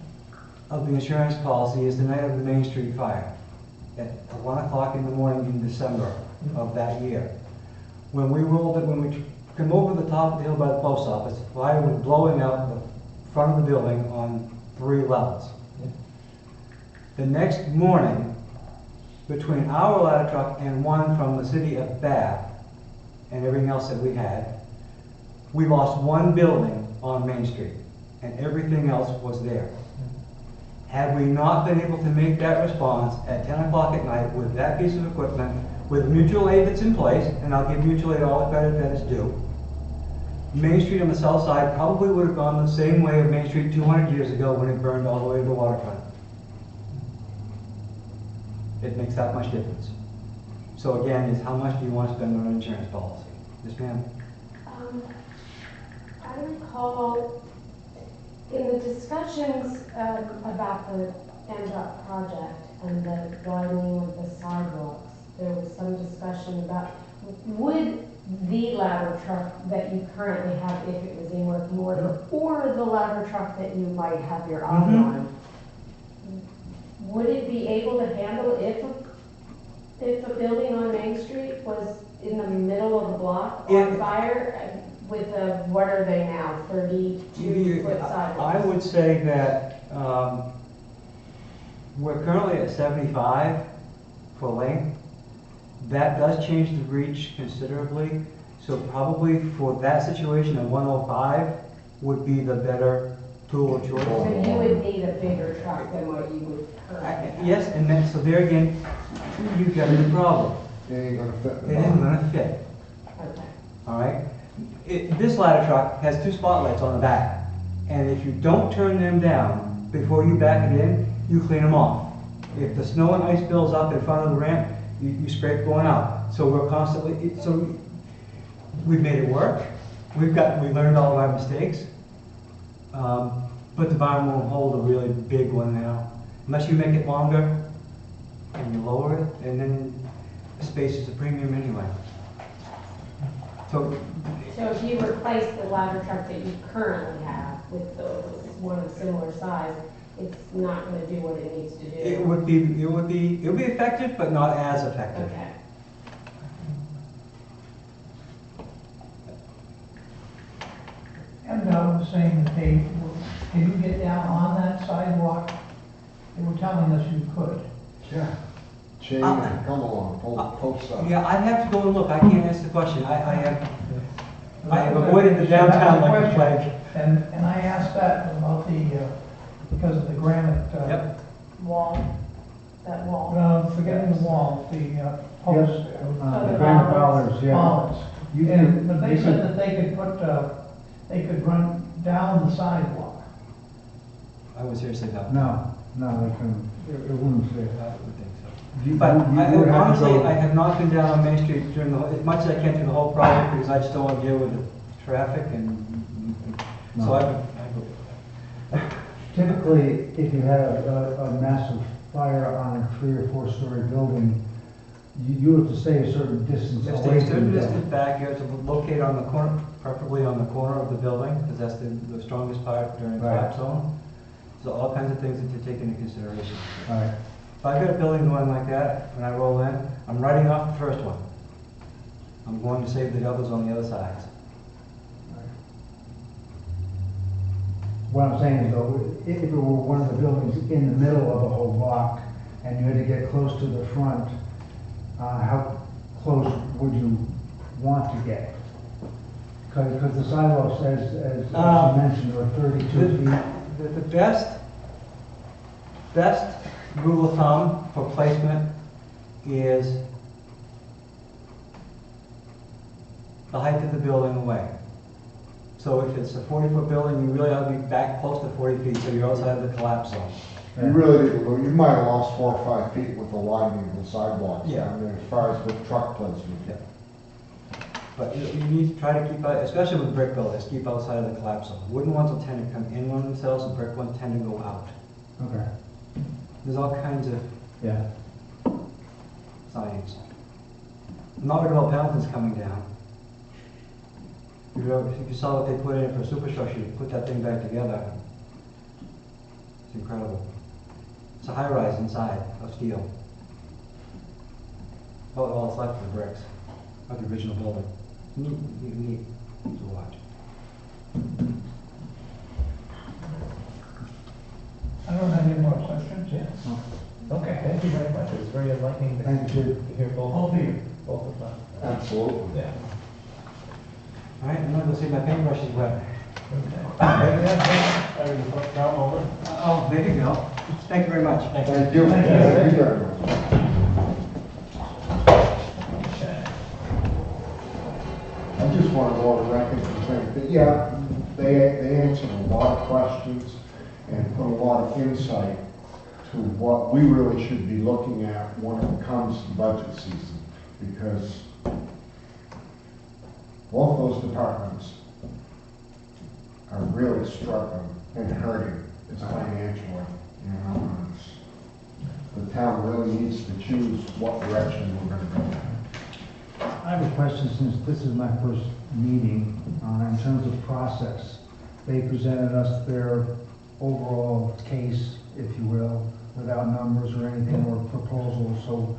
of the insurance policy is the night of the Main Street fire at 1 o'clock in the morning in December of that year. When we came over the top of the hill by the post office, the fire was blowing out the front of the building on 3 levels. The next morning, between our ladder truck and one from the city of Bath and everything else that we had, we lost 1 building on Main Street and everything else was there. Had we not been able to make that response at 10 o'clock at night with that piece of equipment, with mutual aid that's in place, and I'll give mutual aid all the credit that is due, Main Street on the south side probably would have gone the same way of Main Street 200 years ago when it burned all the way to the waterfront. It makes that much difference. So again, is how much do you want to spend on an insurance policy? Yes, ma'am? I recall in the discussions about the MDOT project and the widening of the sidewalks, there was some discussion about would the ladder truck that you currently have, if it was in working order, or the ladder truck that you might have your eye on, would it be able to handle if a building on Main Street was in the middle of the block on fire with a, what are they now, 32-foot sidewalks? I would say that we're currently at 75 for length. That does change the reach considerably. So probably for that situation, a 105 would be the better tool of choice. So you would need a bigger truck than what you would currently have. Yes, and then, so there again, you've got a new problem. It ain't gonna fit. It isn't gonna fit, Okay. all right? This ladder truck has 2 spotlights on the back. And if you don't turn them down before you back it in, you clean them off. If the snow and ice builds up in front of the ramp, you scrape going out. So we're constantly, so we've made it work. We learned all of our mistakes. But the barn won't hold a really big one now. Unless you make it longer and you lower it, and then space is a premium anyway. So if you replace the ladder truck that you currently have with one of similar size, it's not gonna do what it needs to do? it would be effective, but not as effective. Okay. MDOT was saying that can you get down on that sidewalk? They were telling us you could. Yeah. Chain and come along, post up. Yeah, I'd have to go and look. I can't answer the question. I have avoided the downtown like the plague. And I asked that about because of the granite. Yep. Wall, that wall. Forgetting the wall, the posts. The granite bollards, yeah. Bollards. You And, can, but they said that they could they could run down the sidewalk. I would seriously doubt. no, they couldn't, it wouldn't fit. I would think so. You- But you would have to honestly, go- I have not been down on Main Street during as much as I can through the whole project because I just don't want to deal with the traffic so No. I Typically, if you had a massive fire on a 3 or 4 story building, you have to stay a certain distance Just away a from certain the distance building. back, you have to locate on the corner, preferably on the corner of the building, because that's the strongest part during the Right. collapse zone. So all kinds of things to take into consideration. Right. If I've got a building going like that, when I roll in, I'm writing off the first one. I'm going to save the others on the other sides. What I'm saying is though, if it were one of the buildings in the middle of a whole block and you had to get close to the front, how close would you want to get? Because the sidewalk says, as you mentioned, are 32 feet. The best rule of thumb for placement is the height of the building away. So if it's a 40-foot building, you really ought to be back close to 40 feet, so you're outside of the collapse zone. You really didn't, you might have lost 4 or 5 feet with the widening of the sidewalks Yeah. down there as far as with truck placement. Yeah. But you need to try to keep out, especially with brick buildings, keep outside of the collapse zone. Wooden ones will tend to come in on themselves, and brick ones tend to go out. Okay, There's all kinds of yeah. signs. I'm not worried about Pendleton's coming down. If you saw what they put in for a superstructure, you put that thing back together. It's incredible. It's a high-rise inside of steel. All that's left of the bricks of the original building. Neat to watch. I don't have any more questions. Yeah. Okay, thank you very much. It was very enlightening Thank you. to hear All of you. both of them. Absolutely. Yeah. All right, I'm not gonna see my paintbrush is wet. Oh, there you go. Thank you very much. Thank you. Thank you. Thank you very much. I just want to go on record and say that, yeah, they answered a lot of questions and put a lot of insight to what we really should be looking at when it comes to budget season, because both those departments are really struggling and hurting financially, you know. and The town really needs to choose what direction we're gonna go. I have a question, since this is my first meeting, in terms of process. They presented us their overall case, if you will, without numbers or anything, or proposals. So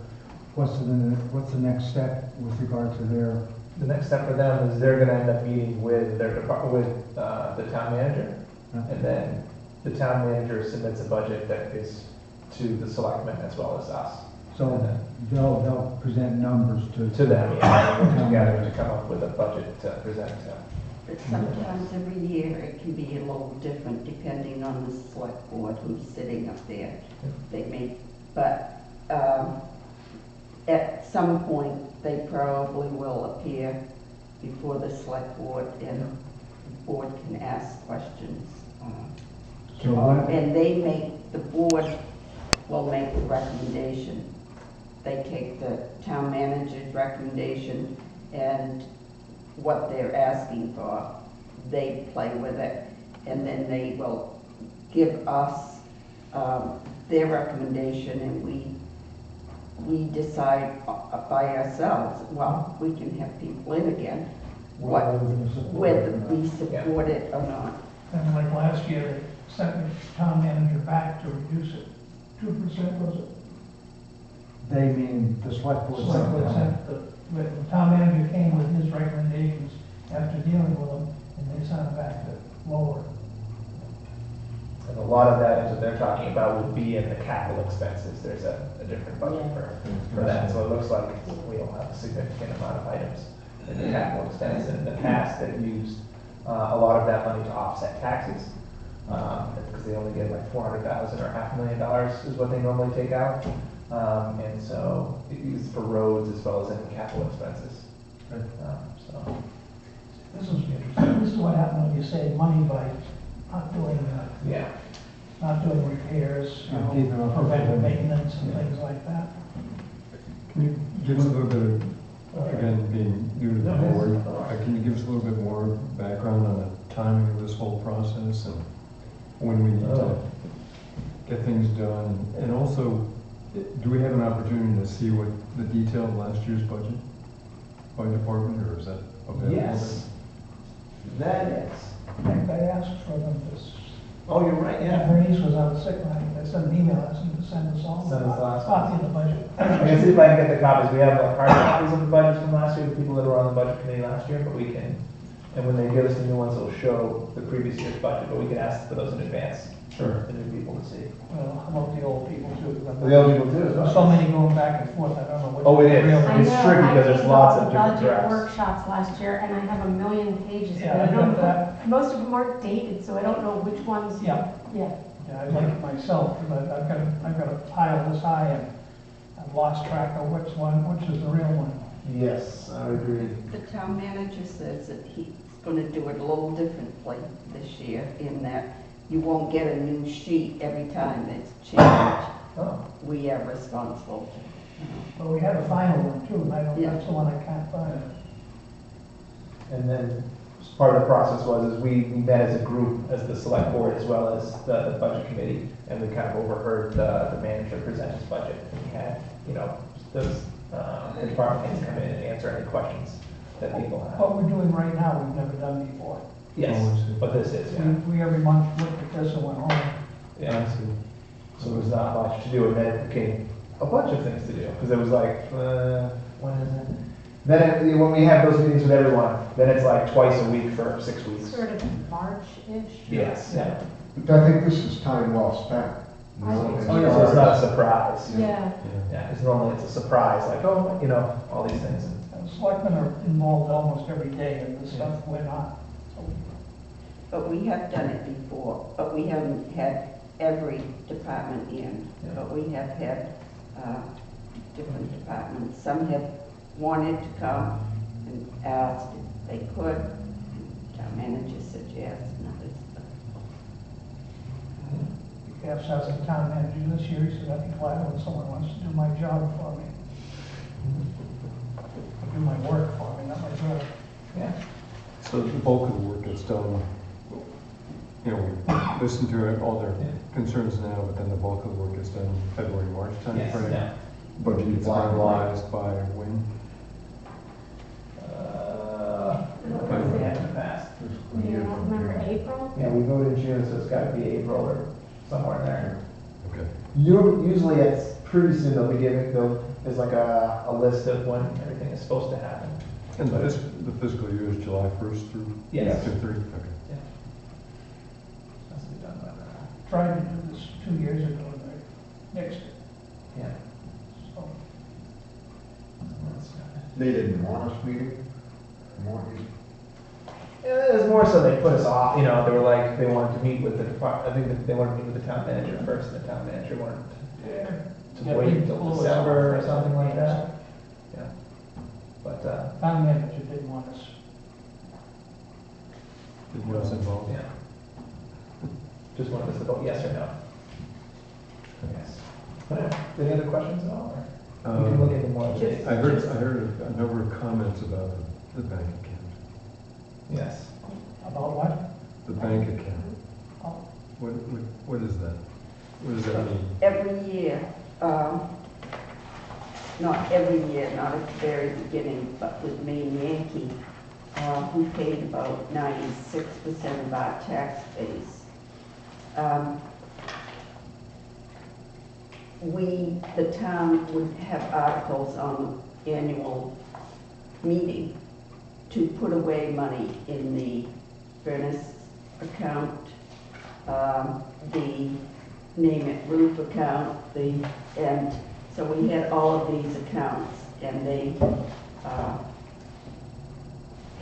what's the next step with regard to their? The next step for them is they're gonna end up meeting with their the town manager. And then the town manager submits a budget that is to the selectmen as well as us. So they'll present numbers To them, yeah, and work together to come up with a budget to present to. But sometimes every year it can be a little different depending on the select board who's sitting up there. They may, but at some point, they probably will appear before the select board and the board can ask questions. So when, And the board will make the recommendation. They take the town manager's recommendation and what they're asking for, they play with it, and then they will give us their recommendation, and we decide by ourselves, well, we can have people in again, whether we support it or not. And like last year, they sent the town manager back to reduce it. 2% was it? they mean the select board. Select board sent the town manager came with his recommendations after dealing with them, and they sent it back to lower. And a lot of that is what they're talking about would be in the capital expenses. There's a different budget for that. So it looks like we'll have a significant amount of items in the capital expense. And in the past, they've used a lot of that money to offset taxes. Because they only get like $400,000 or $500,000 is what they normally take out. And so it used for roads as well as any capital expenses. So This is interesting. This is what happens when you save money by not doing, yeah. not doing repairs, you Not keeping know, up with preventive it. maintenance and things like that. Can you give us a little bit of, again, being new to the No, board, yes. can you give us a little bit more background on the timing of this whole process and when we need to get things done? And also, do we have an opportunity to see what the detail of last year's budget by department, or is that available? Yes. That is. They asked for them to, Oh, you're right, Bernice was out sick, and I think they sent an email asking to send us all. Send us the last Copy of the budget. I can see if I can get the copies. We have hard copies of the budgets from last year, the people that were on the budget committee last year, but we can, and when they give us the new ones, it'll show the previous year's budget, but we can ask for those in advance. for the new people to see. Well, how about the old people too? The old people too, as well. There's so many going back and forth, I don't know what. Oh, it is. real- I It's know, tricky I because there's came to lots all of the different budget drafts. workshops last year, and I have a million pages, Yeah, but I I don't got that. most of them aren't dated, so I don't know which ones. Yeah. Yeah. Yeah, I like it myself, but I've got a pile this high and I've lost track of which is the real one. Yes, I would agree. The town manager says that he's gonna do it a little differently this year, in that you won't get a new sheet every time it's changed. Oh, We are responsible. But we have a final one too, and Yeah. that's the one I can't find. and then part of the process was we met as a group, as the select board, as well as the budget committee, and we kind of overheard the manager present his budget. And we had, those department heads come in and answer any questions that people have. What we're doing right now, we've never done before. Yes, Oh, I see. but this is, yeah. We every month looked at this and went home. Yeah, so there's not much to do, and then it became a bunch of things to do, because it was like, when is it? Then when we have those meetings with everyone, then it's like twice a week for 6 weeks. Sort of March-ish. Yes, yeah. But I think this is time well spent. You know, as Oh, yeah, so it's not a surprise. Yeah. Yeah, because normally it's a surprise, like, all these things. And selectmen are involved almost every day in this stuff, we're not. So But we have done it before, but we haven't had every department in. Yeah. But we have had different departments. Some have wanted to come and asked if they could. Town manager said yes, and others. Jeff says the town manager this year, he said, I'd be glad when someone wants to do my job for me. Do my work for me, not my job. Yeah. So the bulk of the work gets done, we listen to all their concerns now, but then the bulk of the work gets done February, March Yes, timeframe. yeah. Budget gets finalized by when? What do we have in the past? You don't remember April? Yeah, we voted in June, so it's gotta be April or somewhere in there. Okay. Usually it's pretty soon they'll be giving, there's like a list of when everything is supposed to happen. And the fiscal year is July 1st through Yes. June 30th? Okay. Yeah. Has to be done by that. Tried to do this 2 years ago, and they nixed it, Yeah. so. They didn't want us meeting, want you. Yeah, it was more so they put us off, they were like, they wanted to meet with the department, I think that they wanted to meet with the town manager first, and the town manager wanted to Yeah, wait we until blew us December or off. something like that. Yeah. But, Town manager didn't want us. Didn't want us involved? yeah. Just wanted us to vote yes or no. Yes. Any other questions at all, or we can look into more of the dates? I heard a number of comments about the bank account. Yes. About what? The bank account. Oh. What is that? What does that mean? Every year, not every year, not at the very beginning, but with Maine Yankee, we paid about 96% of our tax base. The town would have articles on the annual meeting to put away money in the furnace account, the name it roof account, and so we had all of these accounts, and they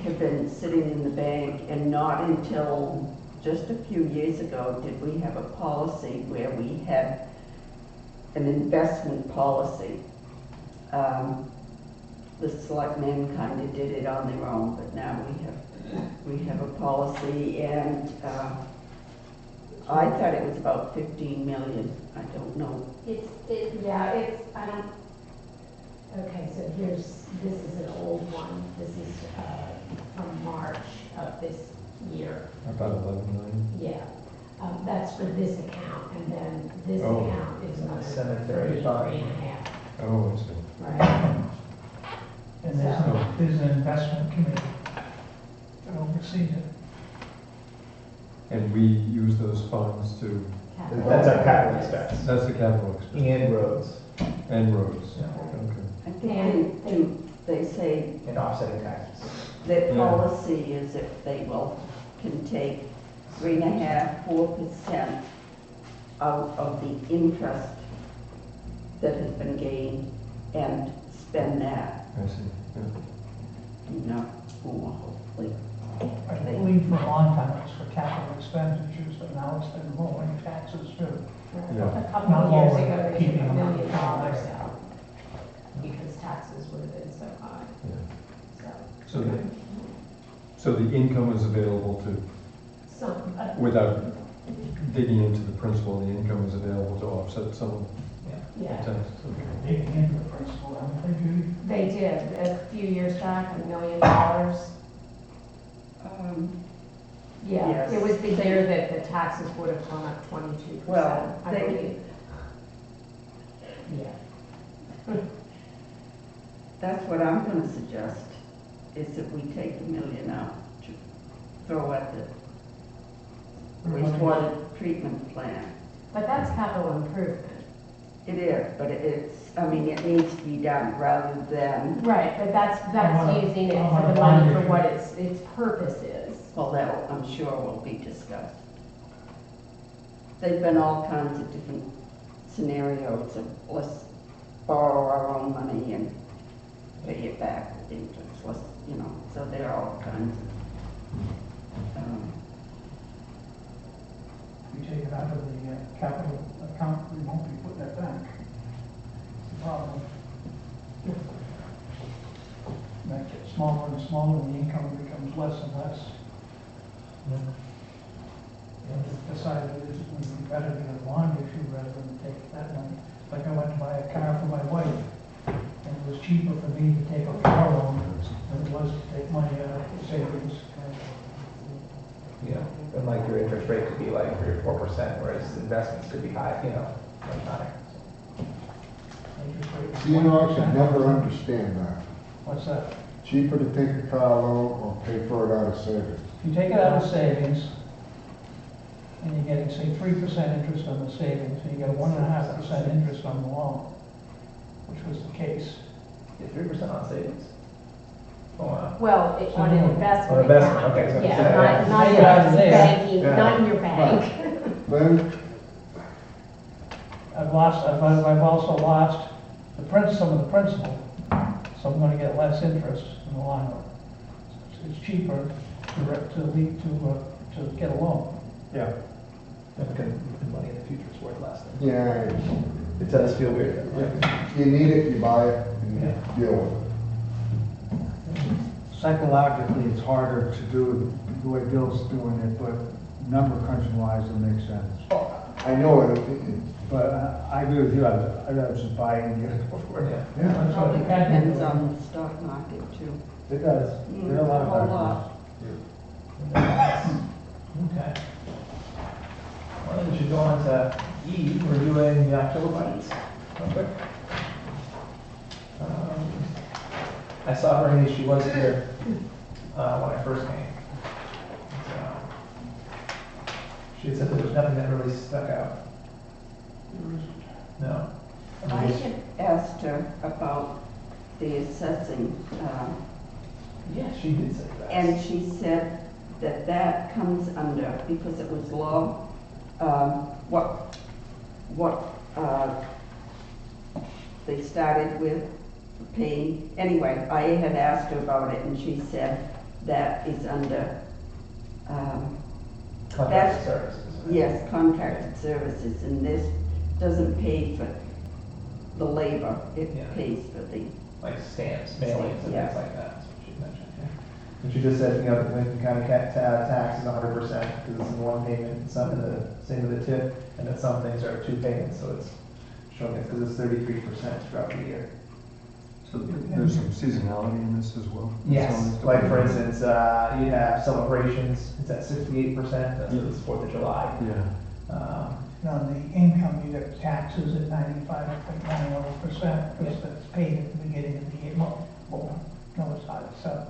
have been sitting in the bank, and not until just a few years ago did we have a policy where we had an investment policy. The selectmen kind of did it on their own, but now we have a policy, and I thought it was about 15 million. I don't know. I don't, okay, so this is an old one. This is from March of this year. About 11 million? Yeah. That's for this account, and then this Oh. account is another Cemetery 3.5. Oh, I see. Right. And there's an investment committee that oversees it. And we use those funds to, That's our capital expense. that's the capital expense. And roads, And roads. Yeah. Okay. I think they say and offsetting taxes. their Yeah. policy is if they can take 3.5%, 4% out of the interest that has been gained and spend that, I see, yeah. enough more, hopefully. I believe for a long time it was for capital expenditures, but now it's been lowering taxes too. Yeah. A couple Not of years lower, ago, they keeping took $1 them million higher. out because taxes would have been so high, Yeah. so. So the, so the income is available to, Some, without digging into the principal, the income is available to offset some of the yeah, taxes. Okay. Digging into the principal, haven't they, Judy? they did, a few years back, $1 million. Yeah, Yes. it was the year that the taxes would have gone up 22%, Well, I they- believe. Yeah. That's what I'm gonna suggest, is that we take $1 million out to throw at the wastewater treatment plant. But that's capital improvement. It is, but it's, I mean, it needs to be done rather than, Right, but that's about a- using it how for about the a money bond for what issue? its purpose is. well, that I'm sure will be discussed. There've been all kinds of different scenarios of let's borrow our own money and pay it back with interest, let's, you know, so there are all kinds of, If you take it out of the capital account, we won't be putting it back. It's the problem. That gets smaller and smaller, and the income becomes less and less. Decided it would be better to get a bond issue rather than take that money. Like I went to buy a car for my wife, and it was cheaper for me to take a car loan than it was to take money out of savings. You know, and like your interest rate could be like 3 or 4%, whereas investments could be high, you know, much higher. Interest rate is See, you know, I could 1%. never understand that. What's that? Cheaper to take a car loan or pay for it out of savings. If you take it out of savings, and you're getting, say, 3% interest on the savings, and you get 1.5% interest on the loan, which was the case. Get 3% on savings? Oh, wow. Well, on an investment On investment, account. okay, so Yeah, yeah. not Take it out of in there. banking, Yeah. not in your bank. Then, I've also lost some of the principal, so I'm gonna get less interest in the long run. It's cheaper to get a loan. Yeah. Because the money in the future is worth less. yeah, It does feel weird. you need it, you buy it, and you deal with it. Psychologically, it's harder to do it the way Bill's doing it, but number crunching wise, it makes sense. I know it, But I agree with you, I'd rather just buy it and get it before. Yeah. yeah. probably depends on the stock market too. It does. There are a lot of A whole factors. lot. Okay. Well, then we should go on to E, reviewing the October budgets. Real quick. I saw her here, she was here when I first came. So, she had said there was nothing that really stuck out. No. I had asked her about the assessing, Yeah, she did say that. and she said that that comes under, because it was law, they started with paying. Anyway, I had asked her about it, and she said that is under, Contracted services. yes, contracted services, and this doesn't pay for the labor, it Yeah. pays for the, Like stamps, mailings, and Yeah. things like that, that's what she mentioned, yeah. And she just said, you know, the Lincoln County tax is 100%, because it's in one payment, and some in the, same with the tip, and then some things are 2 payments, so it's showing it, because it's 33% throughout the year. So there's some seasonality in this as well? Yes, like for instance, you have celebrations, it's at 68%, that's the 4th of July. Yeah. On the income, you get taxes at 95.90%, because that's paid at the beginning of the year. Well, no, it's not, so.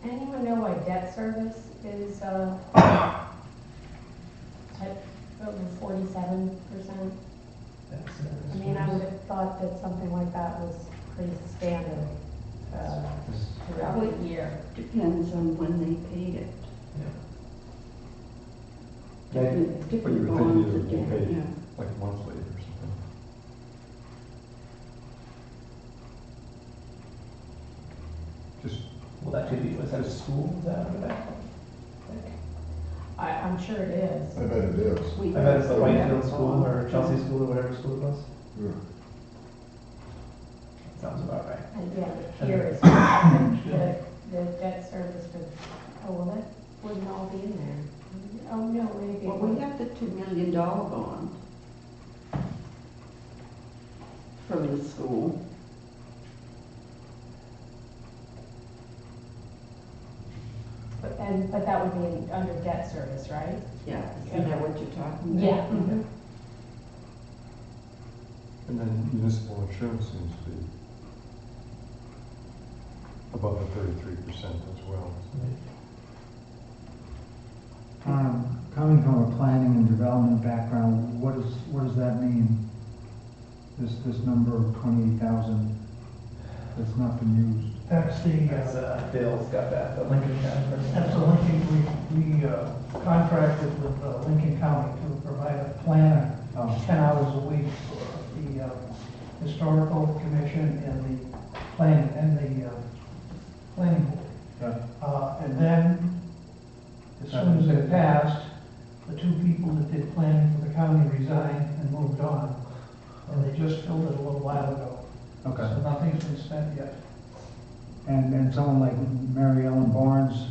Anyone know why debt service is, over 47%? I mean, I would have thought that something like that was pretty standard, throughout the year. depends on when they paid it. Yeah. Different But you would think bonds it are would be different, paid. yeah. like monthly or something. Just, Will that be, was that a school, is that under that? I'm sure it is. I bet it is. We I bet it's the have Whitefield to School or Chelsea School or whatever school it was. Yeah. Sounds about right. And yeah, the pier is, the debt service for, oh, well, that wouldn't all be in there. Oh, no, maybe. it Well, we would. have the $2 million bond from the school. But that would be under debt service, right? Yeah, isn't that what you're talking about? Yeah. Mhm. and then municipal insurance seems to be above the 33% as well. Coming from a planning and development background, what does that mean? This number of 28,000 that's not been used? That's the, That's, Bill's got that, the Lincoln County person. that's the Lincoln, we contracted with Lincoln County to provide a planner, Oh. 10 hours a week for the historical commission and the planning, planning board. Yeah. And then, as soon as it passed, the two people that did planning for the county resigned and moved on. And they just filled it a little while ago. Okay. So nothing's been spent yet. And someone like Mary Ellen Barnes,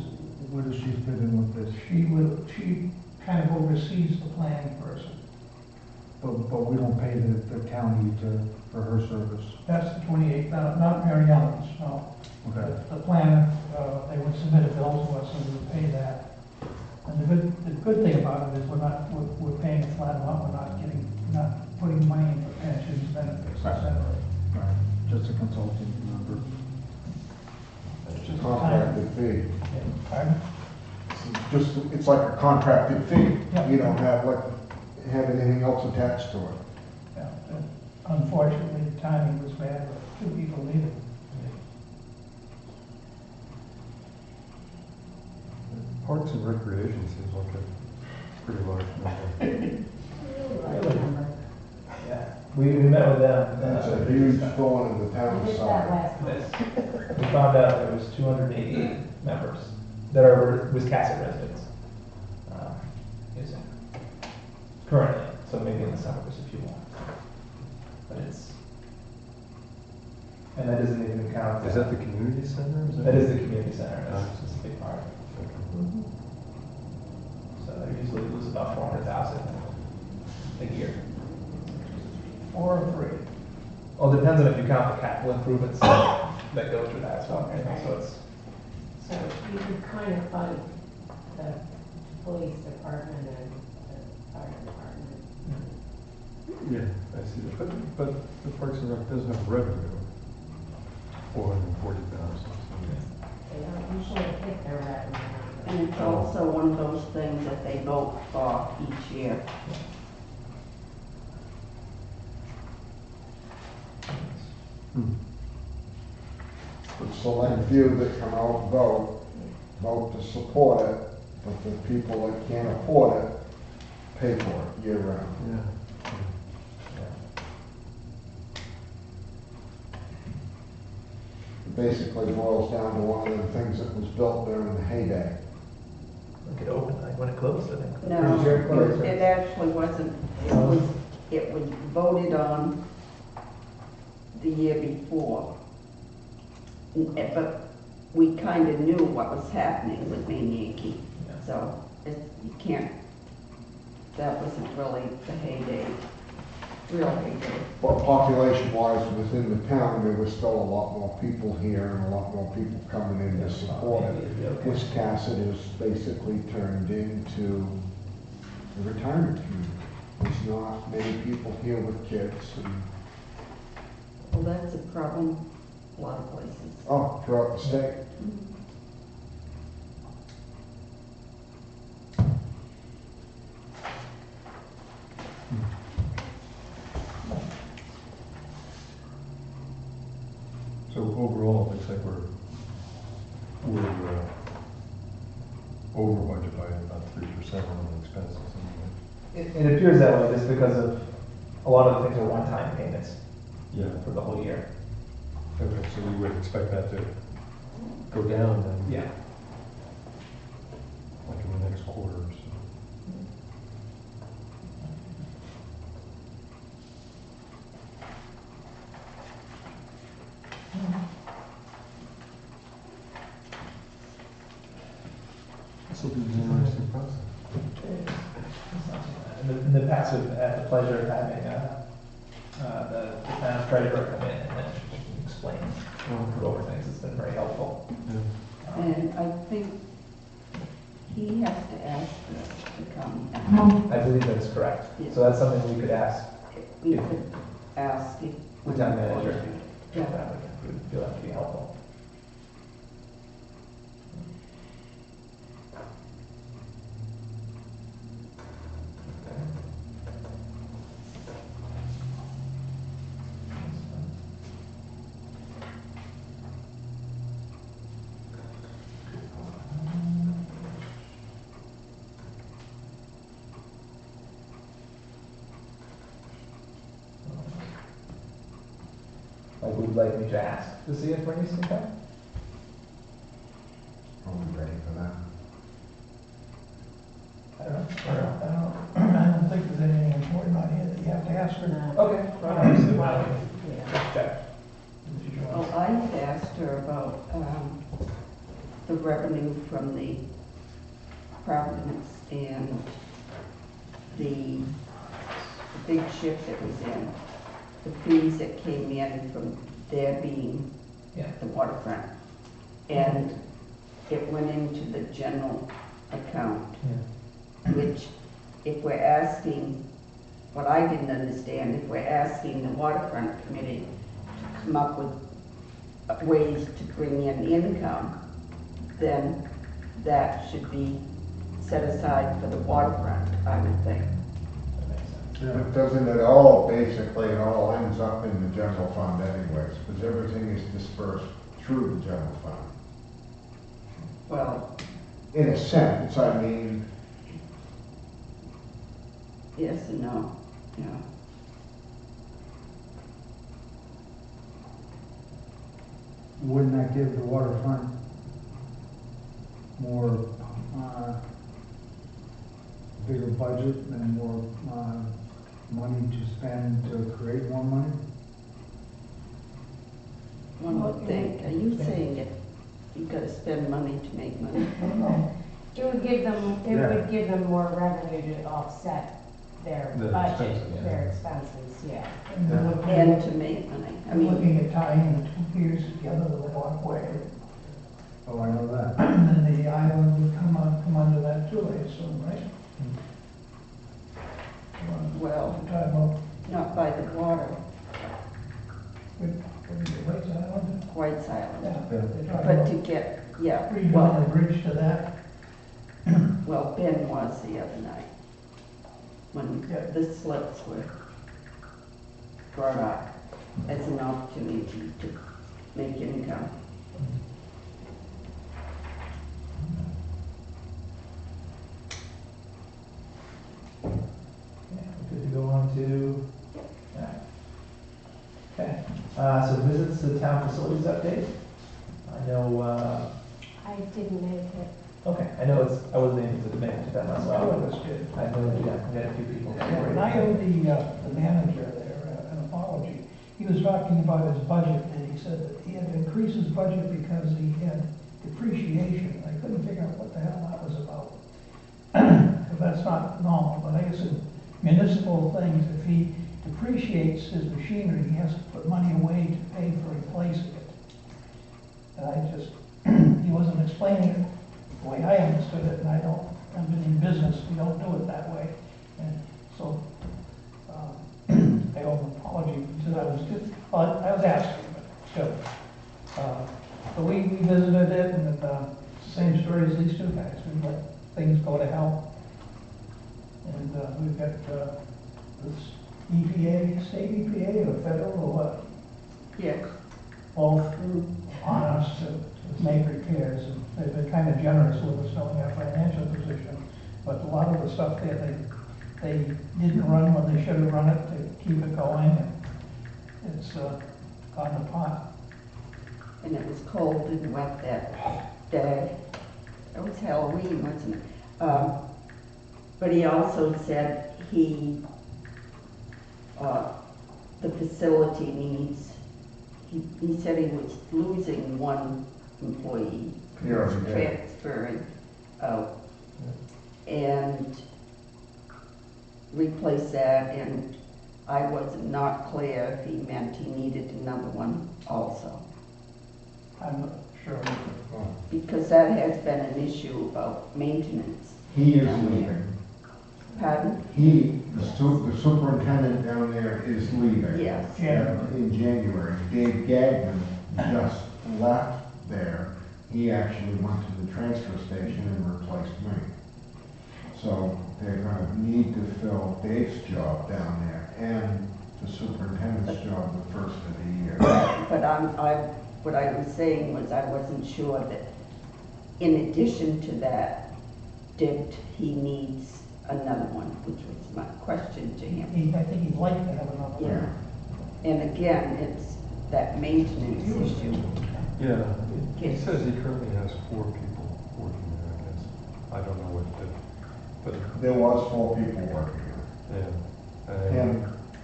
where does she fit in with this? She kind of oversees the planning person. But we don't pay the county for her service. That's the 28, not Mary Ellen's, no. Okay. The planner, they would submit a bill to us and we would pay that. And the good thing about it is we're paying a flat amount, not putting money in for pensions, benefits, et cetera. Right. Just a consulting number. It's a contracted fee. Pardon? It's like a contracted fee. Yeah. You don't have anything else attached to it. Yeah. Unfortunately, the timing was bad, with 2 people leaving. Parks and Recreation seems like a pretty large number. Yeah, we met with them. That's a huge thorn in the I town's did that side. last month. We found out there was 288 members that are Wiscasset residents. Using currently, so maybe in the summer there's a few more. But and that doesn't even count. Is that the community center? That is the community center, that's just a big part. Okay. So they usually lose about 400,000 a year. 4 or 3. Well, it depends on if you count the capital improvements that go through that as well, you know, so it's. So you can kind of fund the police department and the fire department. Yeah, I see that. But the Parks and Rec doesn't have revenue. 440,000. They don't usually hit their revenue. And it's also one of those things that they vote for each year. Hmm. The select few that come out and vote to support it, but the people that can't afford it pay for it year round. Yeah. It basically boils down to one of the things that was built during the heyday. Like it opened, like when it closed, I think. No, Pretty sure it closed, it right? actually wasn't, it was voted on the year before. But we kind of knew what was happening with Maine Yankee, Yeah. so you can't, that wasn't really the heyday, real heyday. But population-wise within the town, there was still a lot more people here and a lot more people coming in to support it. Maybe it'd be okay. Wiscasset is basically turned into a retirement community. There's not many people here with kids and, Well, that's a problem, a lot of places. oh, throughout the state. So overall, it looks like we're over budget by about 3% on the expenses. It appears that way just because of A lot of the things are one-time payments Yeah, for the whole year. okay, so we would expect that to go down then, Yeah. like in the next quarter or so. This will be an interesting process. In the past, we've had the pleasure of having the town treasurer come in and then explain, go over things. It's been very helpful. Yeah. And I think he has to ask us to come. I believe that's correct. Yeah. So that's something we could ask We could ask if. the town manager. Yeah. If that would feel that would be helpful. Like, would you like me to ask to see if Bernice can come? Are we ready for that? I don't know. I don't think there's anything important on here that you have to ask her. Okay. Just check. Well, I had asked her about the revenue from the Providence and the big ship that was in, the fees that came in from there being Yeah. the waterfront. And it went into the general account, which if we're asking, what I didn't understand, if we're asking the waterfront committee to come up with ways to bring in income, then that should be set aside for the waterfront, I would think. That makes sense. But doesn't it all, basically, it all ends up in the general fund anyways, because everything is dispersed through the general fund. Well, In a sense, I mean, yes and no, yeah. Wouldn't that give the waterfront more, bigger budget and more, money to spend to create more money? One would think, are you saying that you've got to spend money to make money? It would give them, Yeah. it would give them more revenue to offset their Their budget, expenses, yeah. their expenses, yeah. And they're looking And at- to make money, I I'm mean, looking at tying the two piers together with a walkway. Oh, I know that. And then the island would come under that too, I assume, right? well, We're talking about, not by the water, what is it, White's Island? White's Island. Yeah, they're talking But about to get, yeah, redoing well, the bridge to that. well, Ben was the other night, when Yeah. the slips were brought up as an opportunity to make income. Yeah, we could go on to, yeah. Okay, so visits to the town facilities update. I know, I didn't make it. okay, I know I wasn't able to make it to that last Two of well. us did. I know, yeah, we had a few people. And I owe the manager there an apology. He was talking about his budget, and he said that he had to increase his budget because he had depreciation. I couldn't figure out what the hell that was about. Because that's not normal, but I guess in municipal things, if he depreciates his machinery, he has to put money away to pay for replacing it. And I just, he wasn't explaining it the way I understood it, and I've been in business, we don't do it that way. And so, I owe him an apology, because I was asking, but still. So we visited it, and it's the same story as these two guys, we let things go to hell. And we've got this EPA, state EPA or federal or what, Yes. both on us to make repairs, and they've been kind of generous with us knowing our financial position. But a lot of the stuff there, they didn't run when they should have run it to keep it going, and it's gone to pot. And it was cold and wet that day. It was Halloween, wasn't it? But he also said the facility needs, he said he was losing one employee. He already did. Transferring out. And replace that, and I was not clear if he meant he needed another one also. I'm not sure. Because that has been an issue about maintenance. He is leaving. Pardon? The superintendent down there is leaving. Yes. In January. Dave Gagnon just left there. He actually went to the transfer station and replaced me. So they're gonna need to fill Dave's job down there and the superintendent's job the first of the year. But what I was saying was I wasn't sure that in addition to that, did he needs another one, which was my question to him. I think he'd like to have another one. Yeah. And again, it's that maintenance issue. Yeah, he Yes. says he currently has 4 people working there, I guess. I don't know what the, but, There was 4 people working there, yeah. him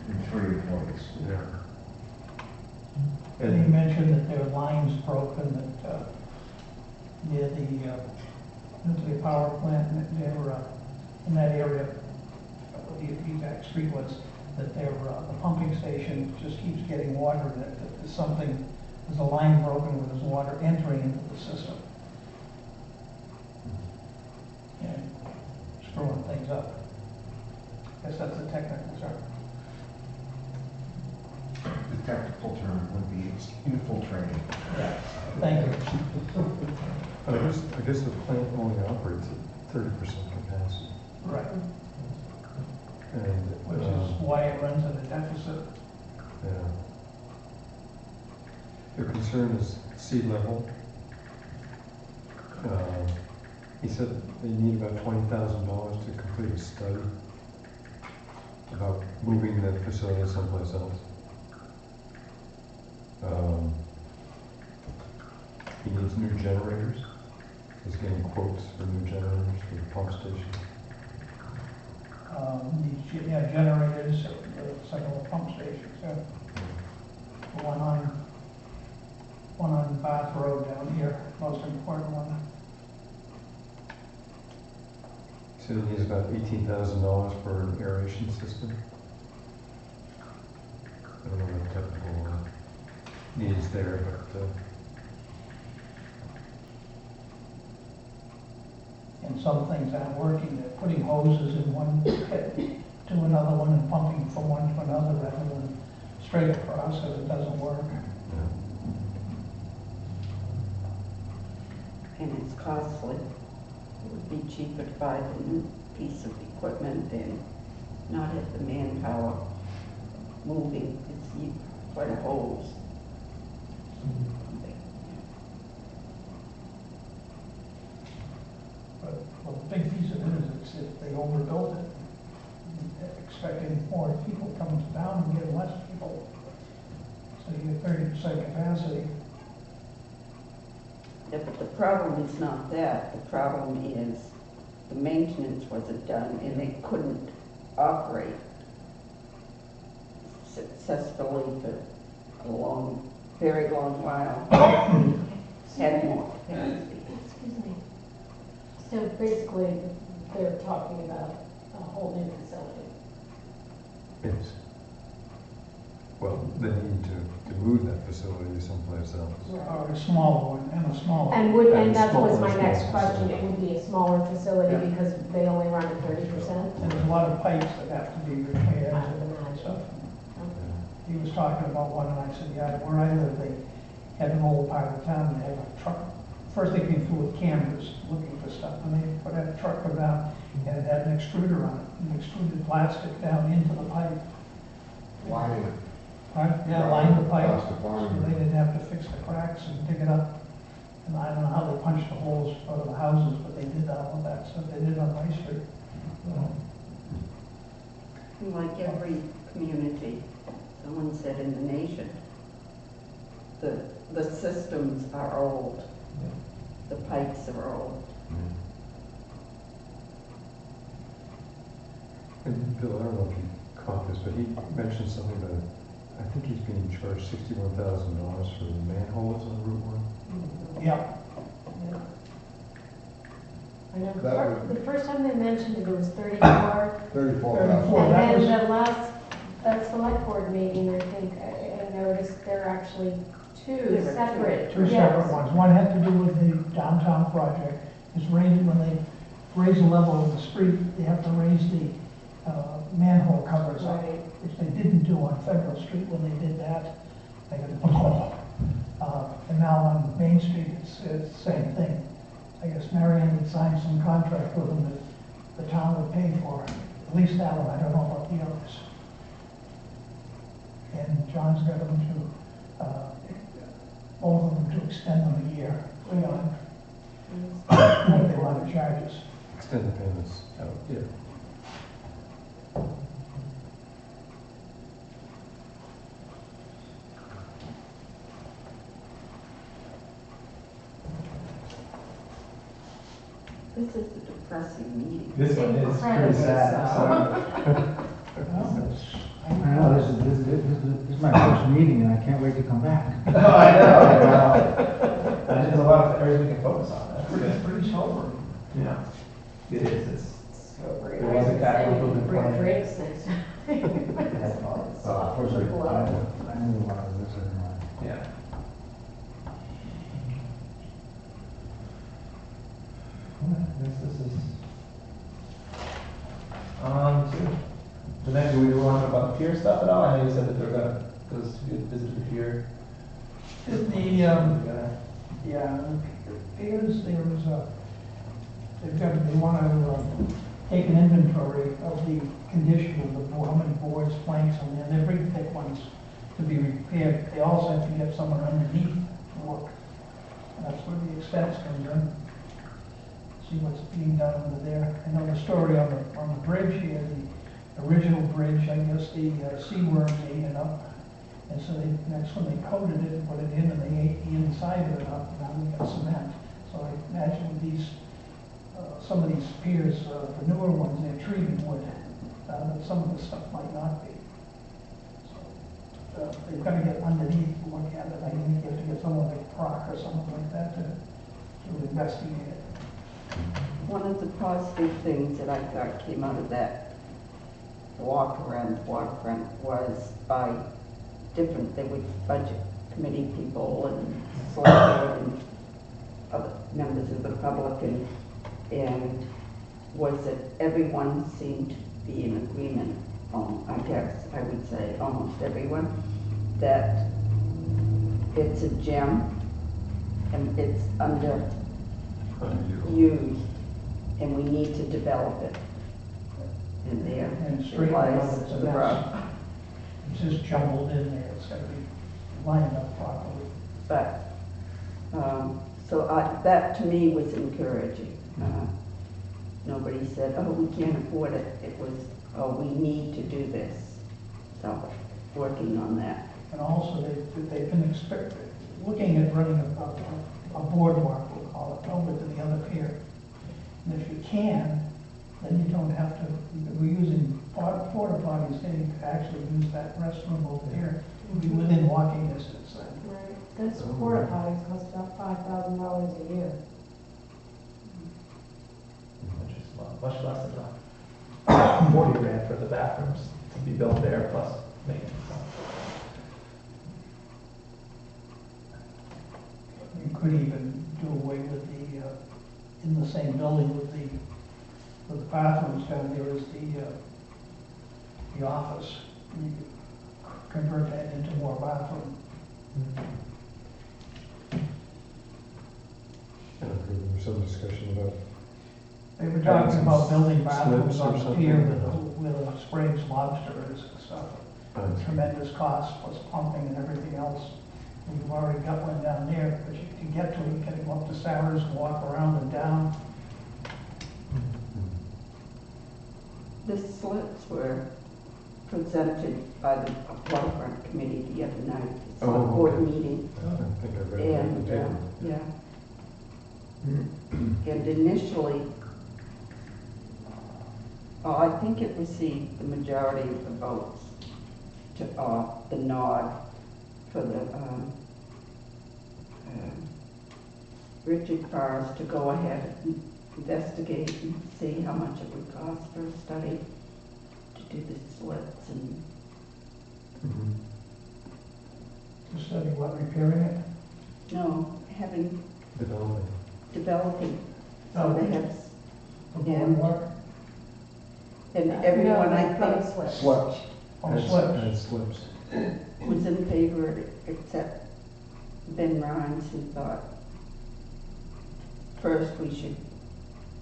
and 3 employees. Yeah. And he mentioned that their line's broken, that near the nuclear power plant, they were in that area, the exact street was, that their the pumping station just keeps getting water in it, that there's a line broken where there's water entering into the system. And screwing things up. I guess that's a technical term. The technical term would be infiltrating. Yeah, thank you. But I guess the plant only operates at 30% capacity. Right, And, which is why it runs at a deficit. yeah. Their concern is sea level. He said they need about $20,000 to complete a study about moving the facility someplace else. He needs new generators. He's getting quotes for new generators for the pump station. Generators, several pump stations, yeah. One on Bath Road down here, most important one. He said he needs about $18,000 for an aeration system. I don't know what technical needs there, but And some things aren't working, they're putting hoses in one pit to another one and pumping from one to another rather than straight across, because it doesn't work. And it's costly. It would be cheaper to buy the new piece of equipment and not have the manpower moving. You put a hose. But, well, the big piece of it is it's if they overbuilt it, expecting more people coming to town and getting less people. So you get 30% capacity. Yeah, but the problem is not that. The problem is the maintenance wasn't done and they couldn't operate successfully for a very long while. Had more capacity. Excuse me. So basically, they're talking about a whole new facility. yes. Well, they need to move that facility someplace else. Or a smaller one, and a smaller. And that was my smaller next facility. question, it would be a smaller facility Yeah. because they only run at 30%? And there's a lot of pipes that have to be repaired I would and imagine. stuff. He was talking about one, and I said, yeah, where I live, they had an old part of town, they had a truck. First they came through with cameras looking for stuff, and they put that truck go down, and it had an extruder on it, and extruded plastic down into the pipe. Lining it. Right, yeah, lined the pipe, Plastic so lining. they didn't have to fix the cracks and dig it up. And I don't know how they punched the holes out of the houses, but they did all of that stuff, they did on my street. And like every community, someone said in the nation, the systems are old, the pipes are old. And Bill, I don't know if you caught this, but he mentioned something about, I think he's being charged $61,000 for the manholes on Route 1. Yeah, I know, That the first time they mentioned it, it was 34. 34,000. Well, that And was- then the last select board meeting, I think, I noticed there are actually two There were separate. two yes. separate ones. One had to do with the downtown project. It's raising, when they raise the level of the street, they have to raise the manhole covers up, Right. which they didn't do on Federal Street when they did that. They got and now on Main Street, it's the same thing. I guess Marion would sign some contract with them that the town would pay for, at least that one, I don't know about the others. And John's got them to, both of them to extend them a year beyond what they want to charge us. Extend the payments out, yeah. This is a depressing meeting. This one is pretty Incredibly sad, so. so. Well, it's- I know, this is my first meeting and I can't wait to come back. Oh, I know. There's a lot of areas we can focus on, that's It's good. pretty sobering. Yeah, it is, it's. Sobering. There was a capital improvement Bring plan. drinks next time. Of course, I knew a lot of this anyway. Yeah. This is. To the next, do we want to talk about the pier stuff at all? I know you said that they're gonna, those who visit the pier. Yeah, the piers, there was they want to take an inventory of the condition of the board, how many boards, planks, and they're pretty thick ones to be repaired. They also have to get someone underneath to work. And that's where the expense comes in. See what's being done under there. I know the story on the bridge here, the original bridge, I guess the sea worms ate it up. And so that's when they coated it and put it in, and they ate the inside of it up, and now we got cement. So I imagine with these, some of these piers, the newer ones, they're treated wood, but some of the stuff might not be. So they've got to get underneath to look at it. I think you have to get someone like Proc or something like that to investigate it. One of the positive things that I thought came out of that walk around the waterfront was by different, there were budget committee people and select board and other members of the public, and was that everyone seemed to be in agreement, I guess I would say almost everyone, that it's a gem and it's underused and we need to develop it. And there And straighten it lies out, it's a the mess. rub. It's just jumbled in there. It's got to be lined up properly. But, so that to me was encouraging. Nobody said, oh, we can't afford it. It was, oh, we need to do this. So, working on that. And also, they've been looking at running a boardwalk, we'll call it, over to the other pier. And if you can, then you don't have to, we're using porta potties, they actually use that restroom over there. It would be within walking distance then. Right, those porta potties cost about $5,000 a year. Which is much less than the 40 grand for the bathrooms to be built there plus maintenance. You could even do away with in the same building with the bathrooms down there is the office. You could convert that into more bathroom. And I heard there was some discussion about, They were talking about building bathrooms Slips or on the something. pier where the Sprague's lobster is and stuff. Tremendous cost plus pumping and everything else. And you've already got one down there, but to get to it, you gotta go up to Sarah's and walk around and down. The slits were presented by the waterfront committee the other night, it's a Oh, board okay. meeting. I think I read it in And, the paper. yeah. And initially, well, I think it received the majority of the votes to, the nod for the, Richard Forrest to go ahead and investigate and see how much it would cost for a study to do the slits and, Mhm. To study what, repairing it? no, having, Developing. developing. So Oh. they have, The boardwalk? and everyone, No, I like road think, slips. Slips. Oh, Had- slips. had slips. was in favor of it, except Ben Rhines, who thought first we should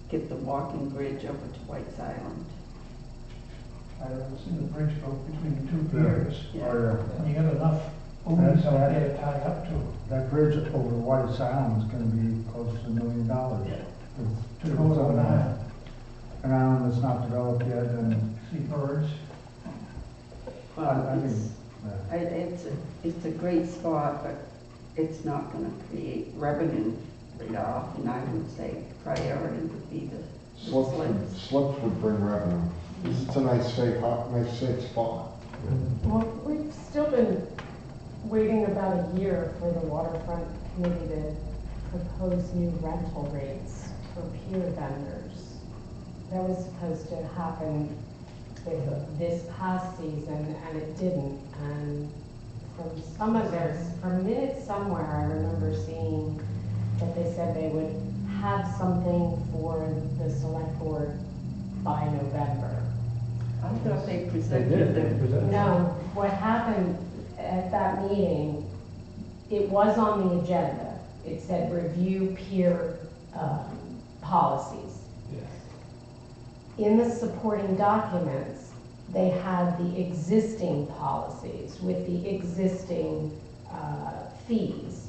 get the walking bridge over to White's Island. I've seen the bridge go between the two Yeah. piers. Yeah. Oh, yeah. And you got enough buoys out there to tie up to, That bridge over White Island is gonna be close to $1 million. to go to an island, An island that's not developed yet, and see birds. I Well, think, it's, it's a great spot, but it's not gonna create revenue right off, and I would say priority would be the Slips slits. slips would bring revenue. It's a nice safe spot. Well, we've still been waiting about a year for the waterfront committee to propose new rental rates for pier vendors. That was supposed to happen with this past season, and it didn't. And from some of theirs, from minutes somewhere, I remember seeing that they said they would have something for the select board by November. I thought they They presented did, they the, presented. No, what happened at that meeting, it was on the agenda. It said review peer policies. Yes. In the supporting documents, they had the existing policies with the existing fees.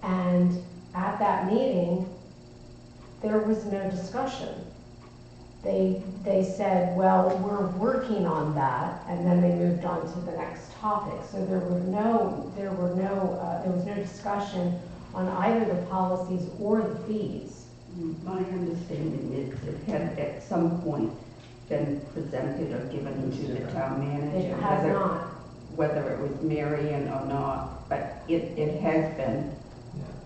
And at that meeting, there was no discussion. They said, well, we're working on that, and then they moved on to the next topic. So there was no discussion on either the policies or the fees. my understanding is it had at some point been presented or given to the town manager. It has whether- not. Whether it was Marion or not, but it has been,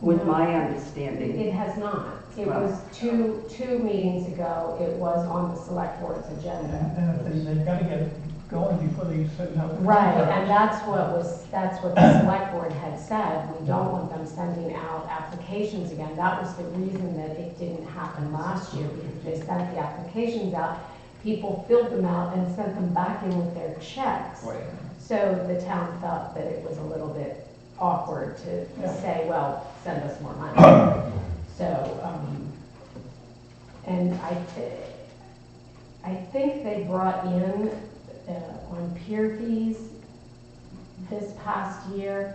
with my understanding. It has not. It Well- was two meetings ago, it was on the select board's agenda. And if they've got to get it going before they set up. Right, and that's what the select board had said, we don't want them sending out applications again. That was the reason that it didn't happen last year, because they sent the applications out, people filled them out and sent them back in with their checks. So the town felt that it was a little bit awkward to say, well, send us more money. So, and I think they brought in, on pier fees this past year,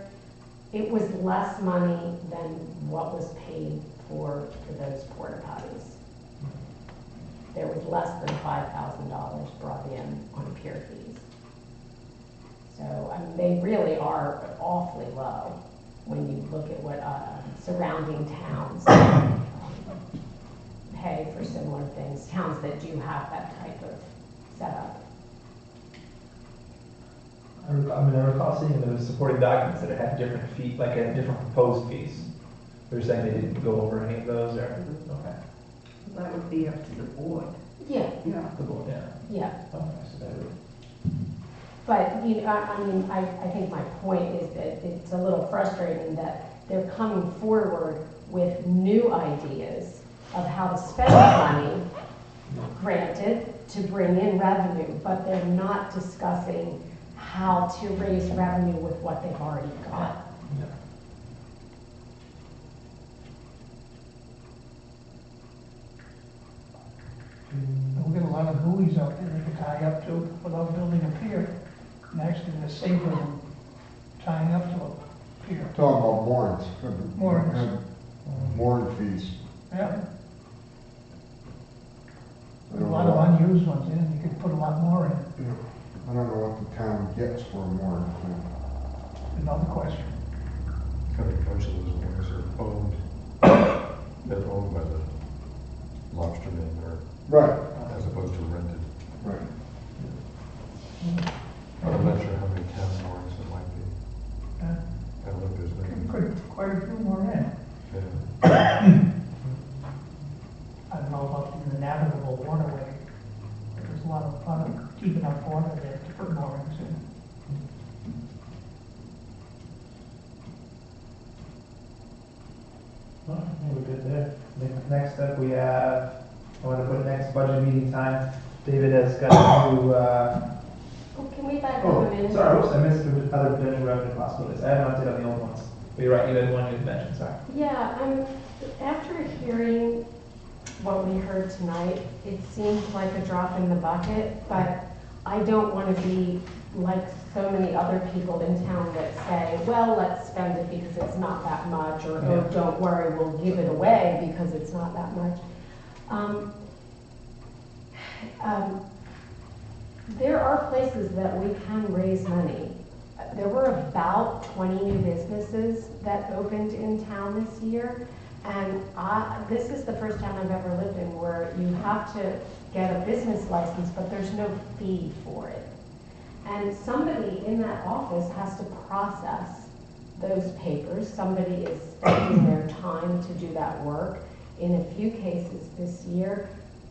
it was less money than what was paid for those porta potties. There was less than $5,000 brought in on pier fees. So, I mean, they really are awfully low when you look at what surrounding towns pay for similar things, towns that do have that type of setup. I recall seeing those supporting documents that had different fee, like a different proposed fees. They were saying they didn't go over any of those, or, okay. That would be up to the board. Yeah, Yeah. The board, yeah. yeah. Okay, so that would. But, you know, I mean, I think my point is that it's a little frustrating that they're coming forward with new ideas of how to spend money, granted, to bring in revenue, but they're not discussing how to raise revenue with what they've already got. We'll get a lot of buoys out there they can tie up to without building a pier. And actually, they're safer than tying up to a pier. Talking about moorings. Moorings. Mooring fees. Yeah, I a don't lot know. of unused ones in, you could put a lot more in. Yeah. I don't know what the town gets for a mooring thing. Another question. I think a bunch of those moorings are owned, they're owned by the lobstermen, or Right. as opposed to rented. Right. But I'm not sure how many town moorings there might be. Uh, I don't think there's many. Quite a few more in. Yeah. I don't know about in the navigable waterway. There's a lot of deep enough water there to put moorings in. Oh, yeah, we're good there. Next up, we have, I want to put next budget meeting time. David has got to, Oh, can we back up a minute? sorry, whoops, I missed the other potential revenue possibilities. I have an update on the old ones. But you're right, you had one you had mentioned, sorry. Yeah, after hearing what we heard tonight, it seemed like a drop in the bucket, but I don't want to be like so many other people in town that say, well, let's spend it because it's not that much, or oh, don't worry, we'll give it away because it's not that much. There are places that we can raise money. There were about 20 new businesses that opened in town this year. And this is the first town I've ever lived in where you have to get a business license, but there's no fee for it. And somebody in that office has to process those papers. Somebody is spending their time to do that work. In a few cases this year,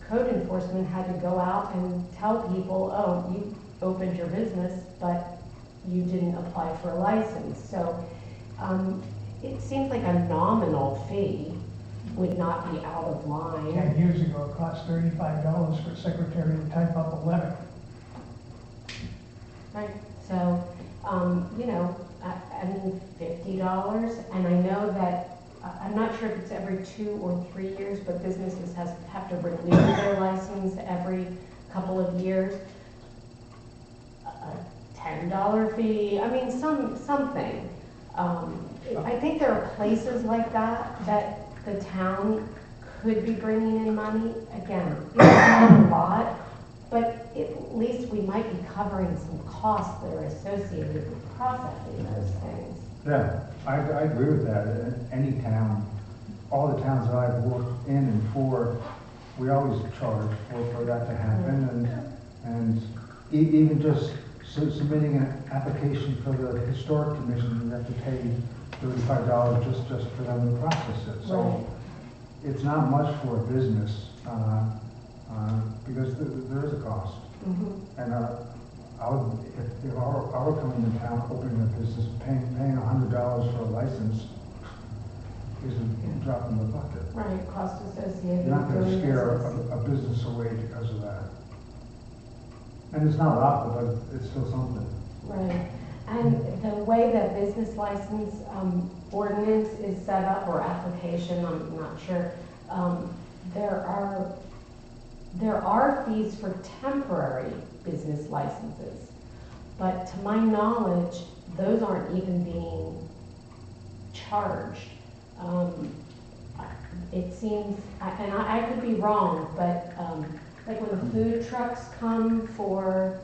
code enforcement had to go out and tell people, oh, you opened your business, but you didn't apply for a license. So it seems like a nominal fee would not be out of 10 line. years ago, it cost $35 for a secretary to type up a letter. Right. So, you know, I mean, $50, and I know that, I'm not sure if it's every 2 or 3 years, but businesses have to renew their license every couple of years. A $10 fee, I mean, something. I think there are places like that the town could be bringing in money. Again, it's not a lot, but at least we might be covering some costs that are associated with processing those things. Yeah, I agree with that. Any town, all the towns that I've worked in and for, we always charge for that to happen. And even just submitting an application for the historic commission, you have to pay $35 just for them to process it. So Right. it's not much for a business, because there is a cost. Mm-hmm. And I would, if I were coming to town, opening a business, paying $100 for a license is a drop in the bucket. Right, cost associated. You're not with gonna doing scare business. a business away because of that. And it's not a lot, but it's still something. Right, and the way that business license ordinance is set up, or application, I'm not sure, there are fees for temporary business licenses, but to my knowledge, those aren't even being charged. It seems, and I could be wrong, but like when the food trucks come for,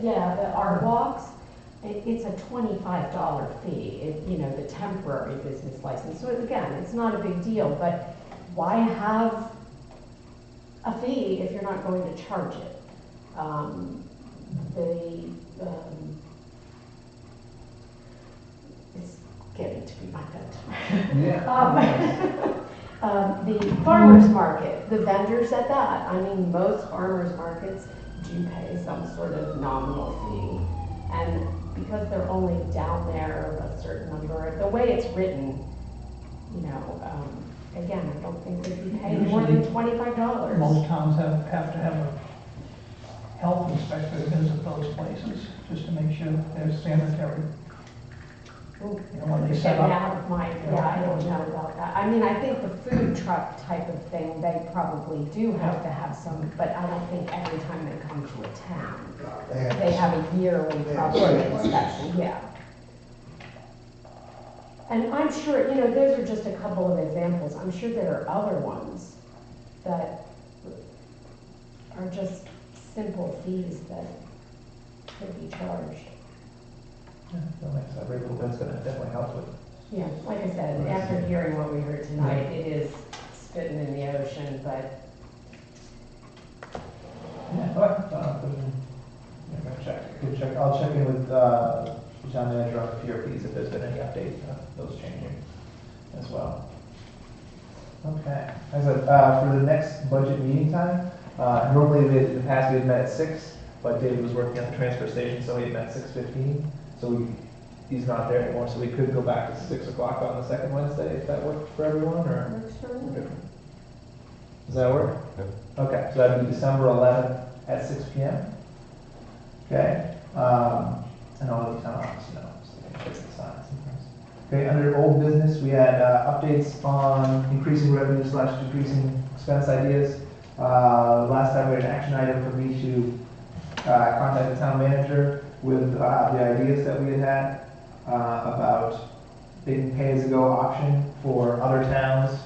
yeah, the art walks, it's a $25 fee, you know, the temporary business license. So again, it's not a big deal, but why have a fee if you're not going to charge it? It's getting to be my bedtime. Yeah. The farmer's market, the vendors at that, I mean, most farmer's markets do pay some sort of nominal fee. And because they're only down there a certain number, the way it's written, you know, again, I don't think they'd be paying more than $25. Most towns have to have a health inspector visit those places, just to make sure they're sanitary. Ooh, You know, when they Get set me up. out of my, yeah, I don't know about that. I mean, I think the food truck type of thing, they probably do have to have some, but I don't think every time they come to a town, they have a yearly probably inspection, yeah. And I'm sure, you know, those are just a couple of examples. I'm sure there are other ones that are just simple fees that could be charged. Yeah, that makes sense. That's gonna definitely help with. Yeah, like I said, after hearing what we heard tonight, it is spitting in the ocean, but Yeah, all right. I'm gonna check. Good check. I'll check in with the town manager on the PRPs if there's been any update of those changing as well. Okay. As for the next budget meeting time, normally in the past we've met at 6, but David was working at the transfer station, so he met at 6:15. So he's not there anymore, so we could go back to 6 o'clock on the second Wednesday if that worked for everyone, or? works for me. Does that work? Yep. Okay, so that'd be December 11th at 6 PM. Okay, and I'll let the town office know, so they can fix the signs sometimes. Okay, under old business, we had updates on increasing revenue / decreasing expense ideas. Last time we had an action item for me to contact the town manager with the ideas that we had about a pay-as-you-go option for other towns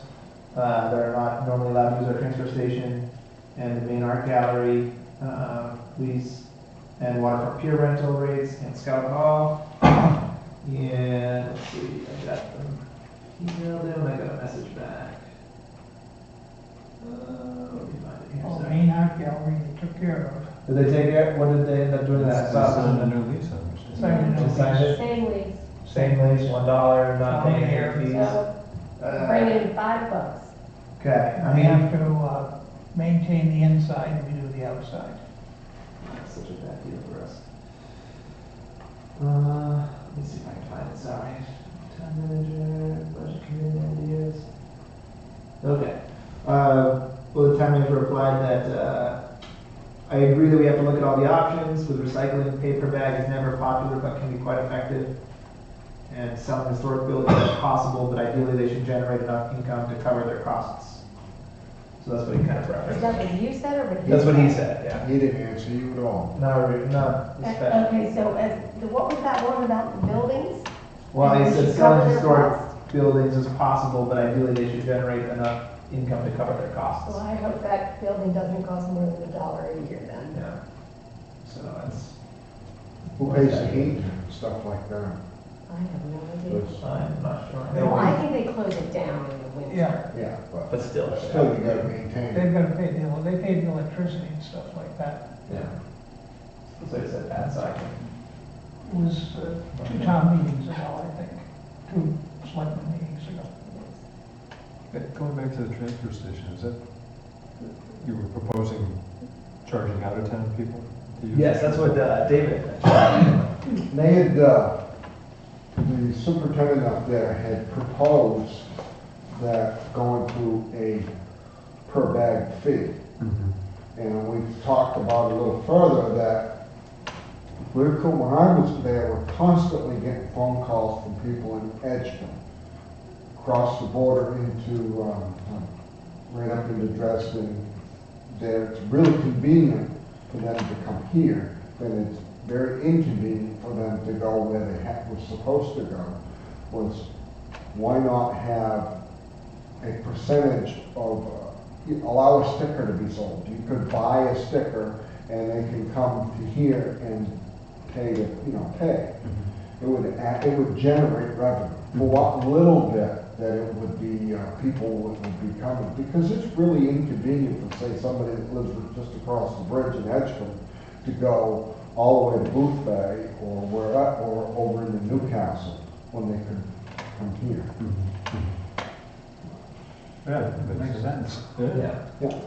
that are not normally allowed to use our transfer station and the main art gallery, police, and waterfront pier rental rates, and Scout Hall. And let's see, I got them emailed them, I got a message back. Let me find it here. Oh, Sorry. main art gallery they took care of. Did they take it? What did they end up doing They that? signed a new lease on it. Signed a new Just signed it? Same lease, Same lease, $1, not paying any Oh, fees. so bring in $5. Okay, I We mean, have to maintain the inside and we do the outside. that's such a bad deal for us. Let me see if I can find it, sorry. Town manager, budget committee ideas. Okay. Well, the town manager replied that, I agree that we have to look at all the options with recycling. Paper bag is never popular, but can be quite effective. And selling historic buildings is possible, but ideally they should generate enough income to cover their costs. So that's what he kind of Is referenced. that what you said or what he That's what he said? said, yeah. He didn't answer you at all. Not especially. Okay, so what was that one about the buildings? Well, he And said should selling cover their historic costs? buildings is possible, but ideally they should generate enough income to cover their costs. Well, I hope that building doesn't cost more than $1 a year then. Yeah. So that's, Who pays the heat and stuff like that? I have no idea. I'm not sure. No, I think they close it down in the winter. Yeah, Yeah, But but still. still you gotta maintain it. they've got to pay, they pay the electricity and stuff like that. Yeah. So he said that, so I can. It was 2 town meetings ago, I think, 2 selectmen meetings ago. Going back to the transfer station, is that, you were proposing charging out-of-town people to use? Yes, it? that's what David mentioned. They had, the superintendent up there had proposed that going to a per bag fee. Mhm. And we talked about a little further that when I was there, we're constantly getting phone calls from people in Edgerton, across the border into, right up into Dresden. There, it's really convenient for them to come here, but it's very inconvenient for them to go where they were supposed to go. Was why not have a percentage of, allow a sticker to be sold? You could buy a sticker and they can come to here and pay, pay. It would generate revenue for what little bit that it would be, people would be coming. Because it's really inconvenient for, say, somebody that lives just across the bridge in Edgerton to go all the way to Booth Bay or over into Newcastle when they could come here. Yeah, That makes sense. Yeah. Yeah.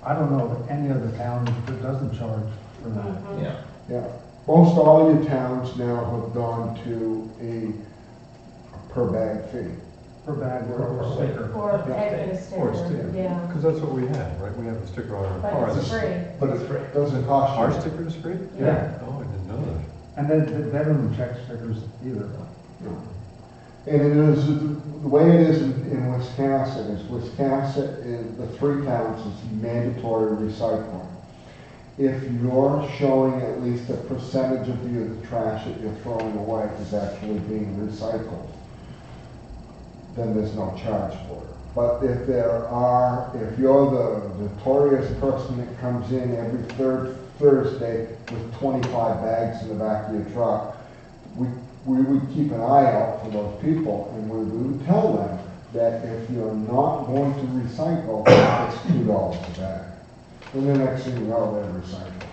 I don't know of any other town that doesn't charge for that. Yeah. Yeah. Most all your towns now have gone to a per bag fee. Per bag or sticker. Or pay for the Or a sticker, sticker. yeah. Because that's what we have, right? We have a sticker on our car. But it's This- free. But it's free. Doesn't cost you. Our sticker is free? Yeah. Oh, I didn't know that. And then they don't check stickers either. And it is, the way it is in Wiscasset is Wiscasset is, the 3 towns is mandatory recycling. If you're showing at least a percentage of the trash that you're throwing away is actually being recycled, then there's no charge for it. But if if you're the notorious person that comes in every third Thursday with 25 bags in the back of your truck, we would keep an eye out for those people, and we would tell them that if you're not going to recycle, it's $2 a bag. And the next thing you know, they're recycling.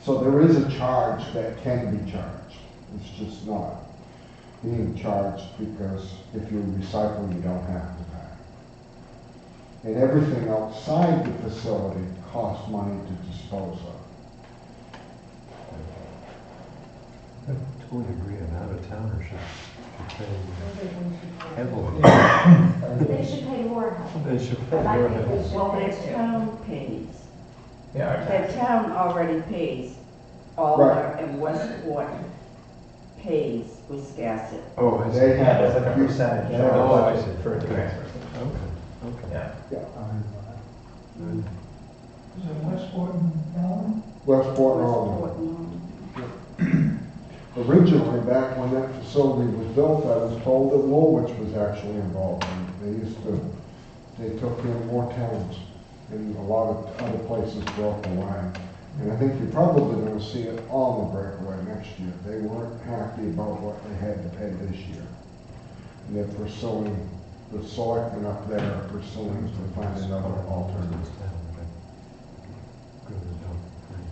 So there is a charge that can be charged. It's just not being charged because if you recycle, you don't have to pay. And everything outside the facility costs money to dispose of. I totally agree, an out-of-towner should pay heavily. They should pay more. They should pay But I more think we heavily. should Well, pay the too. town pays. Yeah, our The taxes. town already pays all Right. their, and Westport pays Wiscasset. Oh, I see. They Yeah, there's like a percentage Yeah. of the Oh, I budget see. for the Okay. transfer. Okay, Yeah. good. Is it Westport and Allen? Westport and all Westport, no. Originally, back when that facility was built, I was told that Woolwich was actually involved. They took in more towns, and a lot of other places broke away. And I think you're probably going to see it on the breakaway next year. They weren't happy about what they had to pay this year. And they're pursuing, the selectmen up there are pursuing to find another alternative. Good, no, free.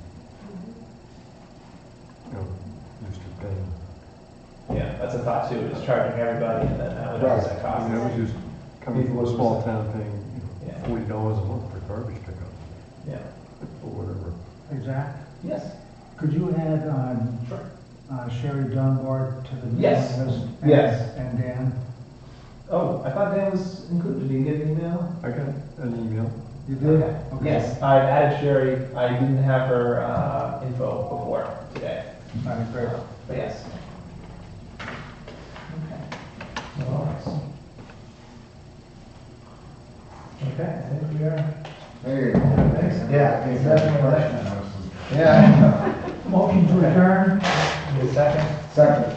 No, Mr. Payne. Yeah, that's a thought too, is charging everybody and then that would offset I costs. mean, I was just coming from a small town paying, Yeah. $40 a month for garbage pickup, Yeah. or whatever. Hey, Zach, Yes. could you add, Sure. Sherry Dunbar to the new Yes. list? Yes. And Dan? Oh, I thought Dan was included. Did you get an email? I got an email. You did? Okay. Okay. Yes, I added Sherry. I didn't have her info before today. All right, great. But yes. Okay. Well, okay, I think we are. Hey, Thanks. Yeah, Hey, definitely. question. Yeah. Motion to adjourn? Need a second? Second.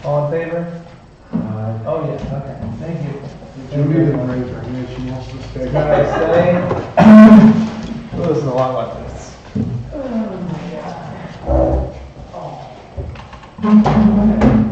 All in favor? Oh, yes, okay, thank you. Judy didn't raise her hand, she wants to stay. Can I stay? Listen, a lot like this. Oh, my God.